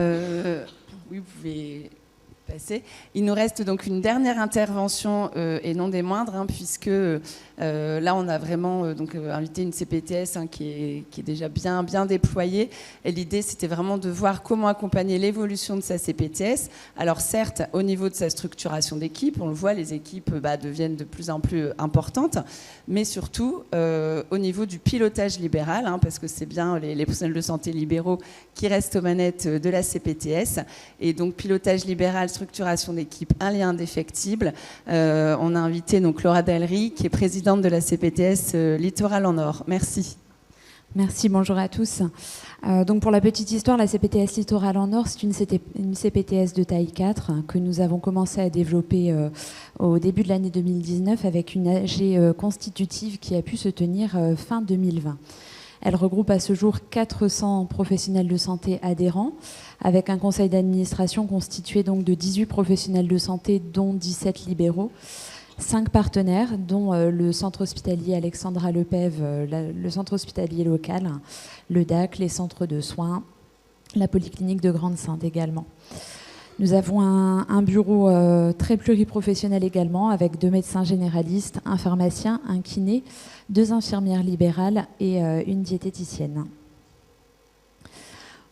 vous pouvez passer. Il nous reste donc une dernière intervention et non des moindres, puisque là on a vraiment invité une CPTS qui est déjà bien déployée. Et l'idée c'était vraiment de voir comment accompagner l'évolution de sa CPTS. Alors certes, au niveau de sa structuration d'équipe, on le voit, les équipes deviennent de plus en plus importantes, mais surtout au niveau du pilotage libéral, parce que c'est bien les personnels de santé libéraux qui restent aux manettes de la CPTS. Et donc pilotage libéral, structuration d'équipe, un lien indéfectible. On a invité donc Laura Dallery, qui est présidente de la CPTS Littoral en Or. Merci. Merci, bonjour à tous. Donc pour la petite histoire, la CPTS Littoral en Or, c'est une CPTS de taille 4 que nous avons commencé à développer au début de l'année 2019 avec une AG constitutive qui a pu se tenir fin 2020. Elle regroupe à ce jour 400 professionnels de santé adhérents, avec un conseil d'administration constitué donc de 18 professionnels de santé, dont 17 libéraux, 5 partenaires, dont le centre hospitalier Alexandra Lepève, le centre hospitalier local, le DAC, les centres de soins, la polyclinique de Grande-Sainte également. Nous avons un bureau très pluriprofessionnel également, avec 2 médecins généralistes, un pharmacien, un kiné, 2 infirmières libérales et une diététicienne.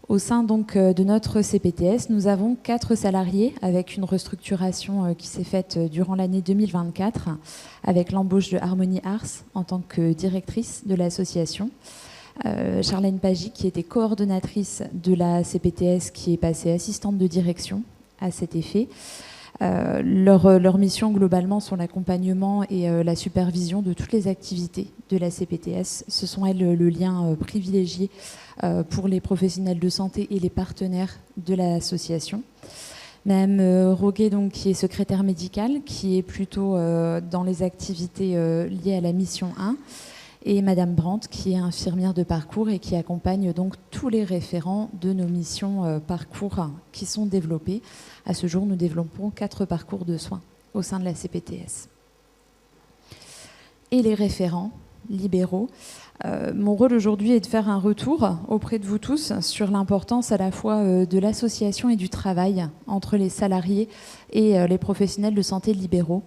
Au sein donc de notre CPTS, nous avons 4 salariés avec une restructuration qui s'est faite durant l'année 2024 avec l'embauche de Harmonie Ars en tant que directrice de l'association. Charlène Pagy, qui était coordonnatrice de la CPTS, qui est passée assistante de direction à cet effet. Leurs missions globalement sont l'accompagnement et la supervision de toutes les activités de la CPTS. Ce sont elles le lien privilégié pour les professionnels de santé et les partenaires de l'association. Madame Roguet, donc, qui est secrétaire médicale, qui est plutôt dans les activités liées à la mission 1, et Madame Brandt, qui est infirmière de parcours et qui accompagne donc tous les référents de nos missions parcours qui sont développés. À ce jour, nous développons 4 parcours de soins au sein de la CPTS. Et les référents libéraux. Mon rôle aujourd'hui est de faire un retour auprès de vous tous sur l'importance à la fois de l'association et du travail entre les salariés et les professionnels de santé libéraux.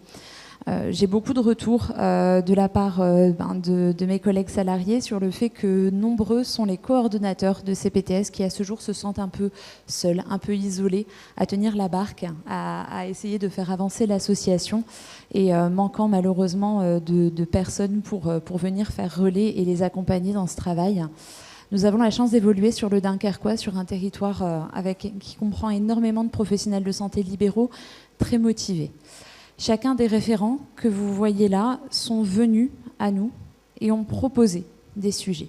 J'ai beaucoup de retours de la part de mes collègues salariés sur le fait que nombreux sont les coordonnateurs de CPTS qui à ce jour se sentent un peu seuls, un peu isolés, à tenir la barque, à essayer de faire avancer l'association et manquant malheureusement de personnes pour venir faire relais et les accompagner dans ce travail. Nous avons la chance d'évoluer sur le Dunkerquois, sur un territoire qui comprend énormément de professionnels de santé libéraux très motivés. Chacun des référents que vous voyez là sont venus à nous et ont proposé des sujets.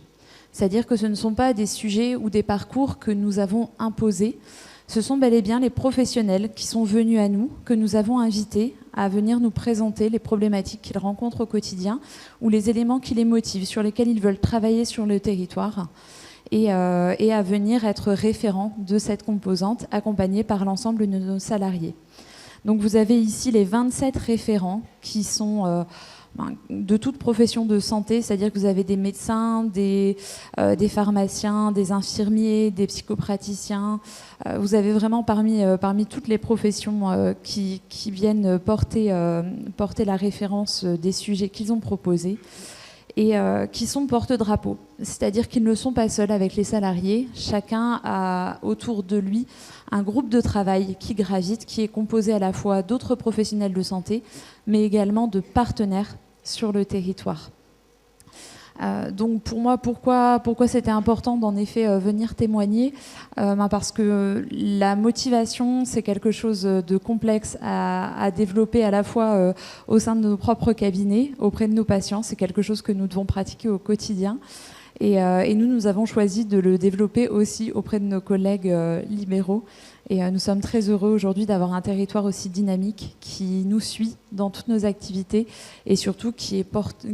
C'est-à-dire que ce ne sont pas des sujets ou des parcours que nous avons imposés. Ce sont bel et bien les professionnels qui sont venus à nous, que nous avons invités à venir nous présenter les problématiques qu'ils rencontrent au quotidien ou les éléments qui les motivent, sur lesquels ils veulent travailler sur le territoire et à venir être référents de cette composante, accompagnés par l'ensemble de nos salariés. Donc vous avez ici les 27 référents qui sont de toute profession de santé, c'est-à-dire que vous avez des médecins, des pharmaciens, des infirmiers, des psychopraticiens. Vous avez vraiment parmi toutes les professions qui viennent porter la référence des sujets qu'ils ont proposés et qui sont porte-drapeaux. C'est-à-dire qu'ils ne sont pas seuls avec les salariés. Chacun a autour de lui un groupe de travail qui gravite, qui est composé à la fois d'autres professionnels de santé, mais également de partenaires sur le territoire. Donc pour moi, pourquoi c'était important d'en effet venir témoigner parce que la motivation, c'est quelque chose de complexe à développer à la fois au sein de nos propres cabinets, auprès de nos patients. C'est quelque chose que nous devons pratiquer au quotidien. Et nous avons choisi de le développer aussi auprès de nos collègues libéraux. Et nous sommes très heureux aujourd'hui d'avoir un territoire aussi dynamique qui nous suit dans toutes nos activités et surtout qui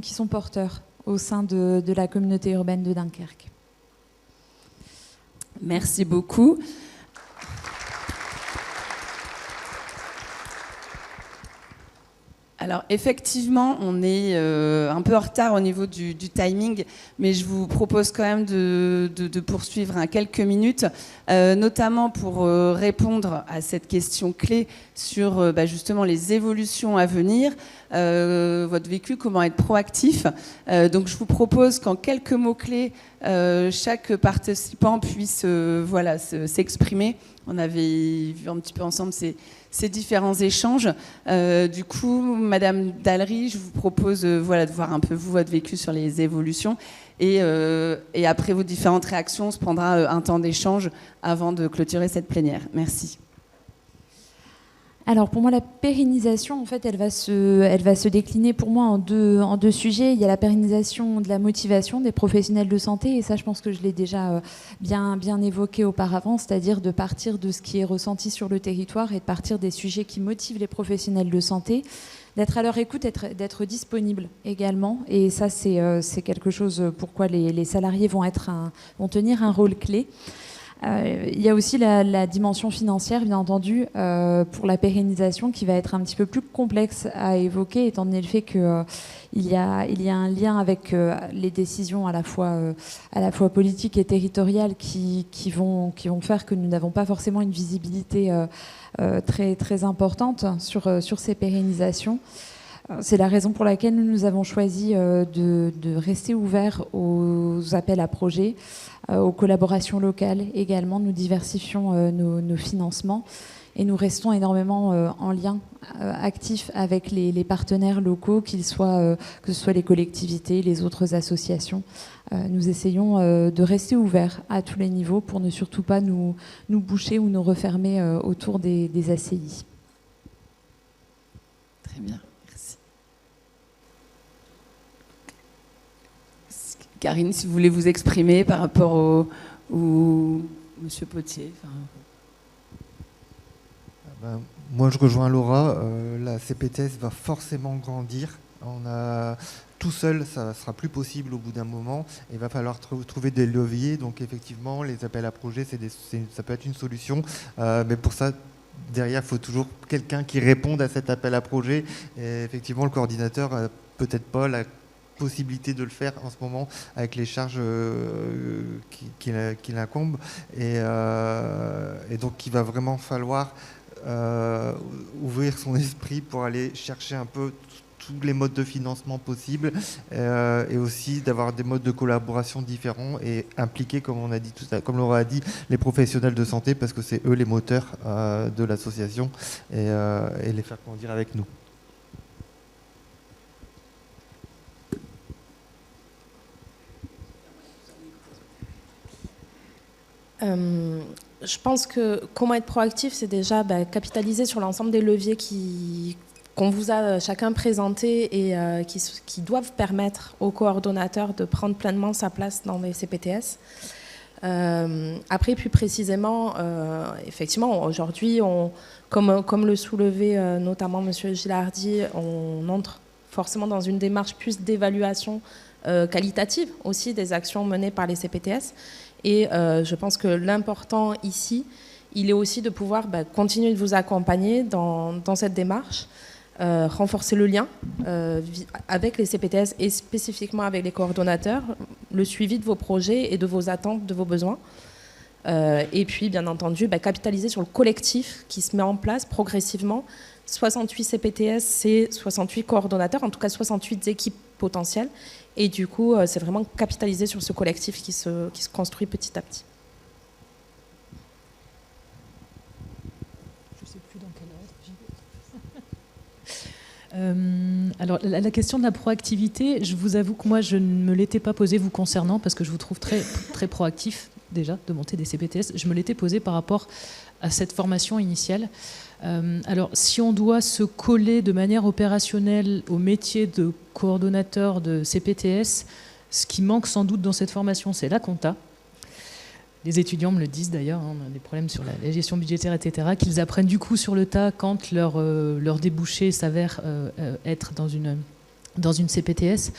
sont porteurs au sein de la communauté urbaine de Dunkerque. Merci beaucoup. Alors effectivement, on est un peu en retard au niveau du timing, mais je vous propose quand même de poursuivre quelques minutes, notamment pour répondre à cette question clé sur justement les évolutions à venir, votre vécu, comment être proactif. Donc je vous propose qu'en quelques mots-clés, chaque participant puisse s'exprimer. On avait vu un petit peu ensemble ces différents échanges. Du coup, Madame Dallery, je vous propose de voir un peu votre vécu sur les évolutions. Et après vos différentes réactions, on se prendra un temps d'échange avant de clôturer cette plénière. Merci. Alors pour moi, la pérennisation, en fait, elle va se décliner pour moi en deux sujets. Il y a la pérennisation de la motivation des professionnels de santé, et ça, je pense que je l'ai déjà bien évoqué auparavant, c'est-à-dire de partir de ce qui est ressenti sur le territoire et de partir des sujets qui motivent les professionnels de santé, d'être à leur écoute, d'être disponible également. Et ça, c'est quelque chose pourquoi les salariés vont tenir un rôle clé. Il y a aussi la dimension financière, bien entendu, pour la pérennisation, qui va être un petit peu plus complexe à évoquer, étant donné le fait qu'il y a un lien avec les décisions à la fois politiques et territoriales qui vont faire que nous n'avons pas forcément une visibilité très, très importante sur ces pérennisations. C'est la raison pour laquelle nous avons choisi de rester ouverts aux appels à projets, aux collaborations locales également. Nous diversifions nos financements et nous restons énormément en lien actif avec les partenaires locaux, que ce soit les collectivités, les autres associations. Nous essayons de rester ouverts à tous les niveaux pour ne surtout pas nous boucher ou nous refermer autour des ACI. Très bien. Karine, si vous voulez vous exprimer par rapport au Monsieur Potier. Moi, je rejoins Laura. La CPTS va forcément grandir. Tout seul, ça sera plus possible au bout d'un moment. Il va falloir trouver des leviers. Donc, effectivement, les appels à projets, ça peut être une solution. Mais pour ça, derrière, il faut toujours quelqu'un qui réponde à cet appel à projet. Et effectivement, le coordinateur n'a peut-être pas la possibilité de le faire en ce moment avec les charges qui l'incombent et donc il va vraiment falloir ouvrir son esprit pour aller chercher un peu tous les modes de financement possibles et aussi d'avoir des modes de collaboration différents et impliquer, comme on a dit comme Laura a dit, les professionnels de santé, parce que c'est eux les moteurs de l'association et les faire grandir avec nous. Je pense que comment être proactif, c'est déjà capitaliser sur l'ensemble des leviers qu'on vous a chacun présentés et qui doivent permettre aux coordonnateurs de prendre pleinement sa place dans les CPTS. Après, plus précisément, effectivement, aujourd'hui, comme le soulevait notamment M. Gilardi, on entre forcément dans une démarche plus d'évaluation qualitative aussi des actions menées par les CPTS. Et je pense que l'important ici, il est aussi de pouvoir continuer de vous accompagner dans cette démarche, renforcer le lien avec les CPTS et spécifiquement avec les coordonnateurs, le suivi de vos projets et de vos attentes, de vos besoins. Et puis, bien entendu, capitaliser sur le collectif qui se met en place progressivement. 68 CPTS, c'est 68 coordonnateurs, en tout cas 68 équipes potentielles. Et du coup, c'est vraiment capitaliser sur ce collectif qui se construit petit à petit. Je ne sais plus dans quel ordre. Alors, la question de la proactivité, je vous avoue que moi, je ne me l'étais pas posée vous concernant, parce que je vous trouve très, très proactif, déjà, de monter des CPTS. Je me l'étais posée par rapport à cette formation initiale. Alors, si on doit se coller de manière opérationnelle au métier de coordonnateur de CPTS, ce qui manque sans doute dans cette formation, c'est la compta. Les étudiants me le disent d'ailleurs, on a des problèmes sur la gestion budgétaire, etc., qu'ils apprennent du coup sur le tas quand leur débouché s'avère être dans une CPTS.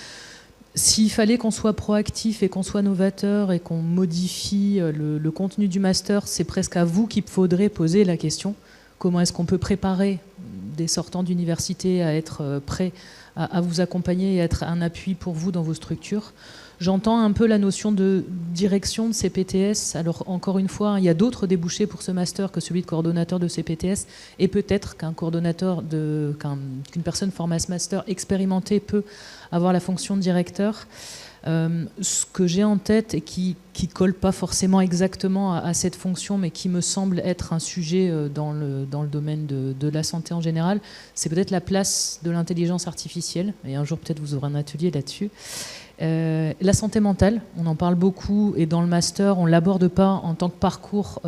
S'il fallait qu'on soit proactif et qu'on soit novateur et qu'on modifie le contenu du master, c'est presque à vous qu'il faudrait poser la question. Comment est-ce qu'on peut préparer des sortants d'université à être prêts à vous accompagner et à être un appui pour vous dans vos structures? J'entends un peu la notion de direction de CPTS. Alors, encore une fois, il y a d'autres débouchés pour ce master que celui de coordonnateur de CPTS. Et peut-être qu'une personne formée à ce master expérimentée peut avoir la fonction de directeur. Ce que j'ai en tête et qui colle pas forcément exactement à cette fonction, mais qui me semble être un sujet dans le domaine de la santé en général, c'est peut-être la place de l'intelligence artificielle. Et un jour, peut-être, vous aurez un atelier là-dessus. La santé mentale, on en parle beaucoup, et dans le master, on ne l'aborde pas en tant que parcours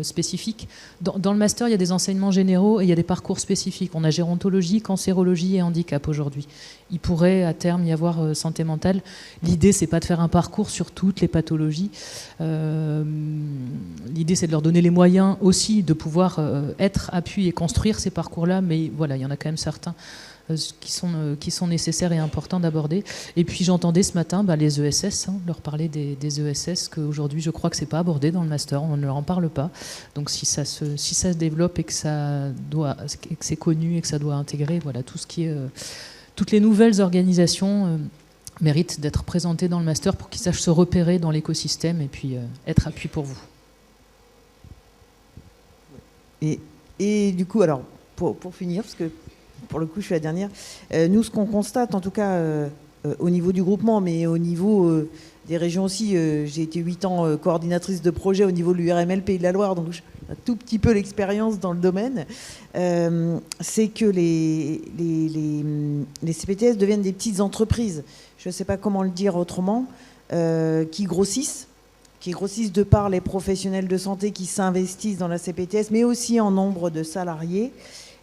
spécifique. Dans le master, il y a des enseignements généraux et il y a des parcours spécifiques. On a gérontologie, cancérologie et handicap aujourd'hui. Il pourrait à terme y avoir santé mentale. L'idée, c'est pas de faire un parcours sur toutes les pathologies. L'idée, c'est de leur donner les moyens aussi de pouvoir être appui et construire ces parcours-là, mais voilà, il y en a quand même certains qui sont nécessaires et importants d'aborder. Et puis j'entendais ce matin les ESS, leur parler des ESS, qu'aujourd'hui je crois que c'est pas abordé dans le master, on ne leur en parle pas. Donc si ça se développe et que c'est connu et que ça doit intégrer, voilà, toutes les nouvelles organisations méritent d'être présentées dans le master pour qu'ils sachent se repérer dans l'écosystème et puis être appui pour vous. Et du coup, alors pour finir, parce que pour le coup, je suis la dernière. Nous, ce qu'on constate, en tout cas au niveau du groupement, mais au niveau des régions aussi, j'ai été 8 ans coordinatrice de projet au niveau de l'URML Pays de la Loire, donc j'ai un tout petit peu l'expérience dans le domaine. C'est que les CPTS deviennent des petites entreprises, je ne sais pas comment le dire autrement, qui grossissent de par les professionnels de santé qui s'investissent dans la CPTS, mais aussi en nombre de salariés.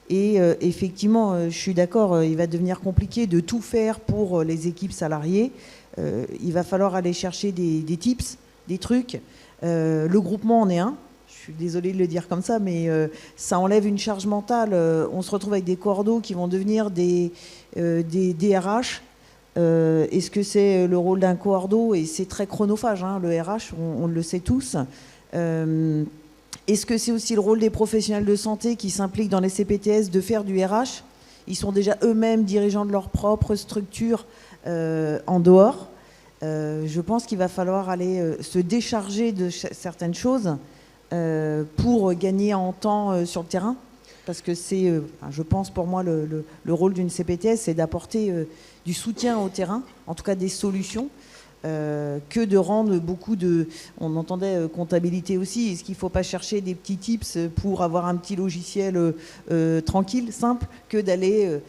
Et effectivement, je suis d'accord, il va devenir compliqué de tout faire pour les équipes salariées. Il va falloir aller chercher des tips, des trucs. Le groupement en est un. Je suis désolée de le dire comme ça, mais ça enlève une charge mentale. On se retrouve avec des coordos qui vont devenir des DRH. Est-ce que c'est le rôle d'un coordo? Et c'est très chronophage, hein, le RH, on le sait tous. Est-ce que c'est aussi le rôle des professionnels de santé qui s'impliquent dans les CPTS de faire du RH? Ils sont déjà eux-mêmes dirigeants de leur propre structure en dehors. Je pense qu'il va falloir aller se décharger de certaines choses pour gagner en temps sur le terrain. Parce que c'est, je pense pour moi, le rôle d'une CPTS, c'est d'apporter du soutien au terrain, en tout cas des solutions. Que de rendre beaucoup de... On entendait comptabilité aussi. Est-ce qu'il ne faut pas chercher des petits tips pour avoir un petit logiciel tranquille, simple, que d'aller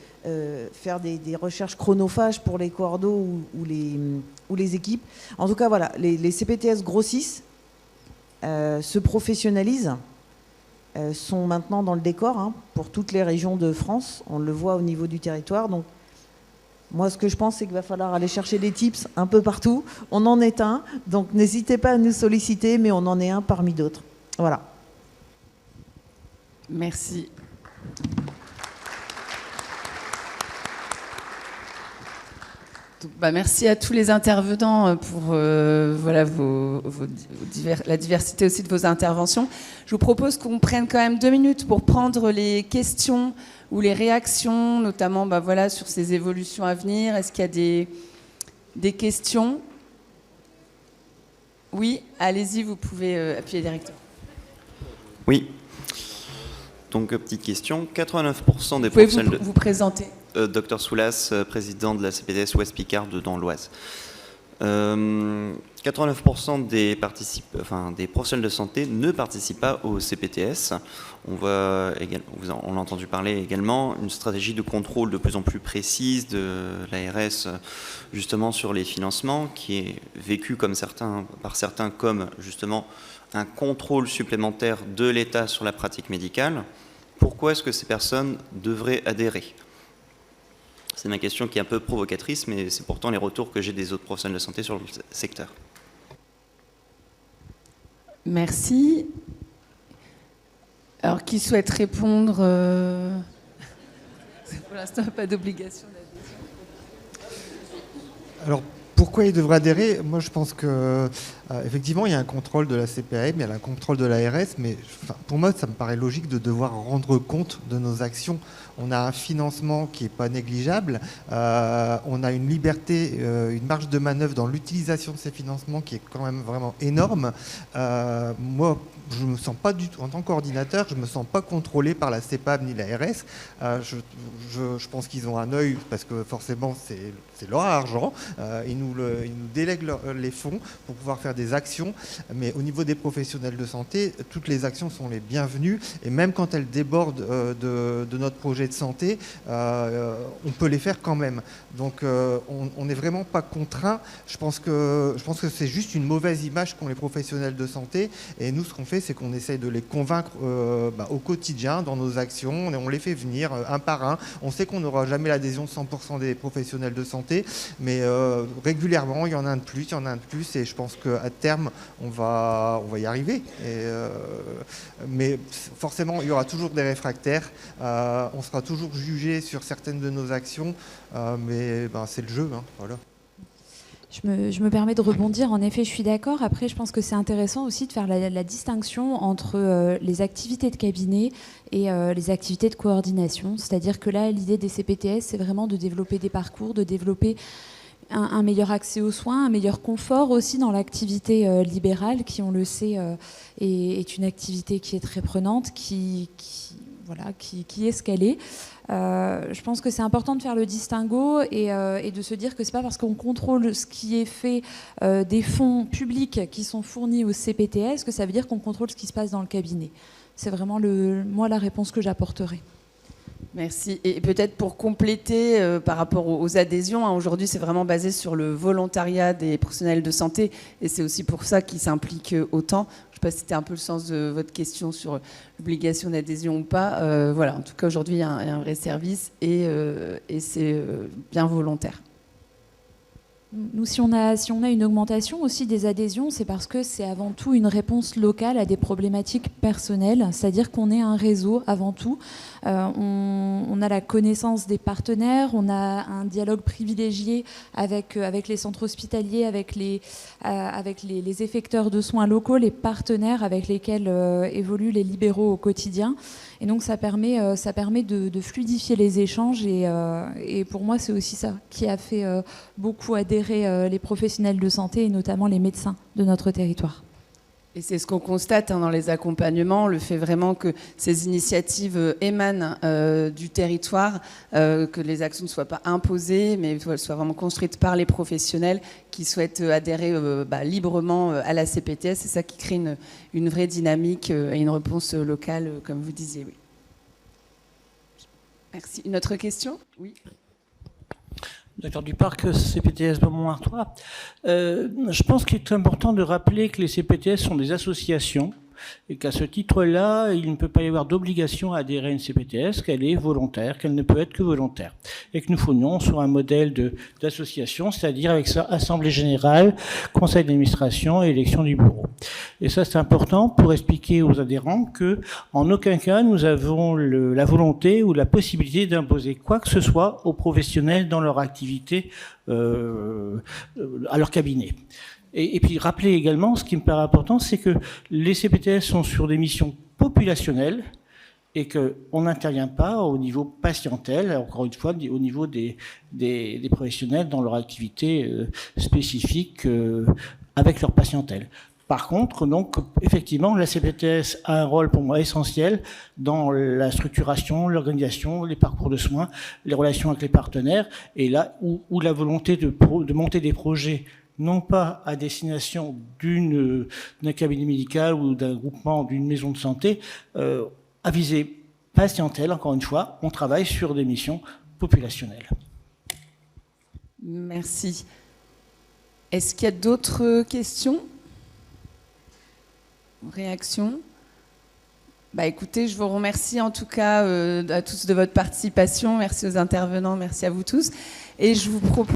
faire des recherches chronophages pour les coordos ou les équipes? En tout cas, voilà, les CPTS grossissent. se professionnalisent, sont maintenant dans le décor pour toutes les régions de France. On le voit au niveau du territoire. Donc, moi, ce que je pense, c'est qu'il va falloir aller chercher des tips un peu partout. On en est un, donc n'hésitez pas à nous solliciter, mais on en est un parmi d'autres. Voilà. Merci. Merci à tous les intervenants pour voilà, la diversité aussi de vos interventions. Je vous propose qu'on prenne quand même 2 minutes pour prendre les questions ou les réactions, notamment voilà, sur ces évolutions à venir. Est-ce qu'il y a des questions? Oui, allez-y, vous pouvez appuyer directement. Oui. Donc, petite question. 89% des professionnels... Vous pouvez vous présenter. Dr Soulas, président de la CPTS Ouest Picard dans l'Oise. 89% des professionnels de santé ne participent pas au CPTS. On l'a entendu parler également, une stratégie de contrôle de plus en plus précise de l'ARS justement sur les financements, qui est vécue par certains comme justement un contrôle supplémentaire de l'État sur la pratique médicale. Pourquoi est-ce que ces personnes devraient adhérer ? C'est ma question qui est un peu provocatrice, mais c'est pourtant les retours que j'ai des autres professionnels de santé sur le secteur. Merci. Alors, qui souhaite répondre Pour l'instant, pas d'obligation d'adhésion. Alors, pourquoi ils devraient adhérer? Moi, je pense que effectivement, il y a un contrôle de la CPAM, il y a un contrôle de l'ARS, mais pour moi, ça me paraît logique de devoir rendre compte de nos actions. On a un financement qui n'est pas négligeable, on a une liberté, une marge de manœuvre dans l'utilisation de ces financements qui est quand même vraiment énorme. Moi, je ne me sens pas du tout, en tant que coordinateur, je ne me sens pas contrôlé par la CPAM ni l'ARS. Je pense qu'ils ont un œil, parce que forcément, c'est leur argent. Ils nous délèguent les fonds pour pouvoir faire des actions. Mais au niveau des professionnels de santé, toutes les actions sont les bienvenues. Et même quand elles débordent de notre projet de santé, on peut les faire quand même. Donc, on n'est vraiment pas contraint. Je pense que c'est juste une mauvaise image qu'ont les professionnels de santé. Et nous, ce qu'on fait, c'est qu'on essaye de les convaincre au quotidien, dans nos actions. On les fait venir un par un. On sait qu'on n'aura jamais l'adhésion de 100% des professionnels de santé, mais régulièrement, il y en a un de plus, il y en a un de plus, et je pense qu'à terme, on va y arriver. Mais forcément, il y aura toujours des réfractaires. On sera toujours jugé sur certaines de nos actions, mais c'est le jeu. Voilà. Je me permets de rebondir. En effet, je suis d'accord. Après, je pense que c'est intéressant aussi de faire la distinction entre les activités de cabinet et les activités de coordination. C'est-à-dire que là, l'idée des CPTS, c'est vraiment de développer des parcours, de développer un meilleur accès aux soins, un meilleur confort aussi dans l'activité libérale, qui, on le sait, est une activité qui est très prenante, qui est ce qu'elle est. Je pense que c'est important de faire le distinguo et de se dire que c'est pas parce qu'on contrôle ce qui est fait des fonds publics qui sont fournis au CPTS que ça veut dire qu'on contrôle ce qui se passe dans le cabinet. C'est vraiment moi la réponse que j'apporterai. Merci. Et peut-être pour compléter par rapport aux adhésions, aujourd'hui c'est vraiment basé sur le volontariat des professionnels de santé et c'est aussi pour ça qu'ils s'impliquent autant. Je ne sais pas si c'était un peu le sens de votre question sur l'obligation d'adhésion ou pas. Voilà, en tout cas aujourd'hui il y a un vrai service et c'est bien volontaire. Nous, si on a une augmentation aussi des adhésions, c'est parce que c'est avant tout une réponse locale à des problématiques personnelles, c'est-à-dire qu'on est un réseau avant tout. On a la connaissance des partenaires, on a un dialogue privilégié avec les centres hospitaliers, avec les effecteurs de soins locaux, les partenaires avec lesquels évoluent les libéraux au quotidien. Et donc ça permet de fluidifier les échanges et pour moi c'est aussi ça qui a fait beaucoup adhérer les professionnels de santé et notamment les médecins de notre territoire. Et c'est ce qu'on constate dans les accompagnements, le fait vraiment que ces initiatives émanent du territoire, que les actions ne soient pas imposées, mais qu'elles soient vraiment construites par les professionnels qui souhaitent adhérer librement à la CPTS. C'est ça qui crée une vraie dynamique et une réponse locale, comme vous disiez. Oui. Merci. Une autre question ? Oui. Directeur du parc CPTS Beaumont-Artois. Je pense qu'il est important de rappeler que les CPTS sont des associations et qu'à ce titre-là, il ne peut pas y avoir d'obligation à adhérer à une CPTS, qu'elle est volontaire, qu'elle ne peut être que volontaire. Et que nous fournions sur un modèle d'association, c'est-à-dire avec sa assemblée générale, conseil d'administration et élection du bureau. Et ça, c'est important pour expliquer aux adhérents que, en aucun cas, nous avons la volonté ou la possibilité d'imposer quoi que ce soit aux professionnels dans leur activité, à leur cabinet. Et puis rappeler également, ce qui me paraît important, c'est que les CPTS sont sur des missions populationnelles et qu'on n'intervient pas au niveau patientèle, encore une fois, au niveau des professionnels dans leur activité spécifique avec leur patientèle. Par contre, donc, effectivement, la CPTS a un rôle pour moi essentiel dans la structuration, l'organisation, les parcours de soins, les relations avec les partenaires, et là où la volonté de monter des projets non pas à destination d'un cabinet médical ou d'un groupement, d'une maison de santé, à visée patientèle, encore une fois, on travaille sur des missions populationnelles. Merci. Est-ce qu'il y a d'autres questions? Réactions? Écoutez, je vous remercie en tout cas à tous de votre participation. Merci aux intervenants, merci à vous tous. Et je vous propose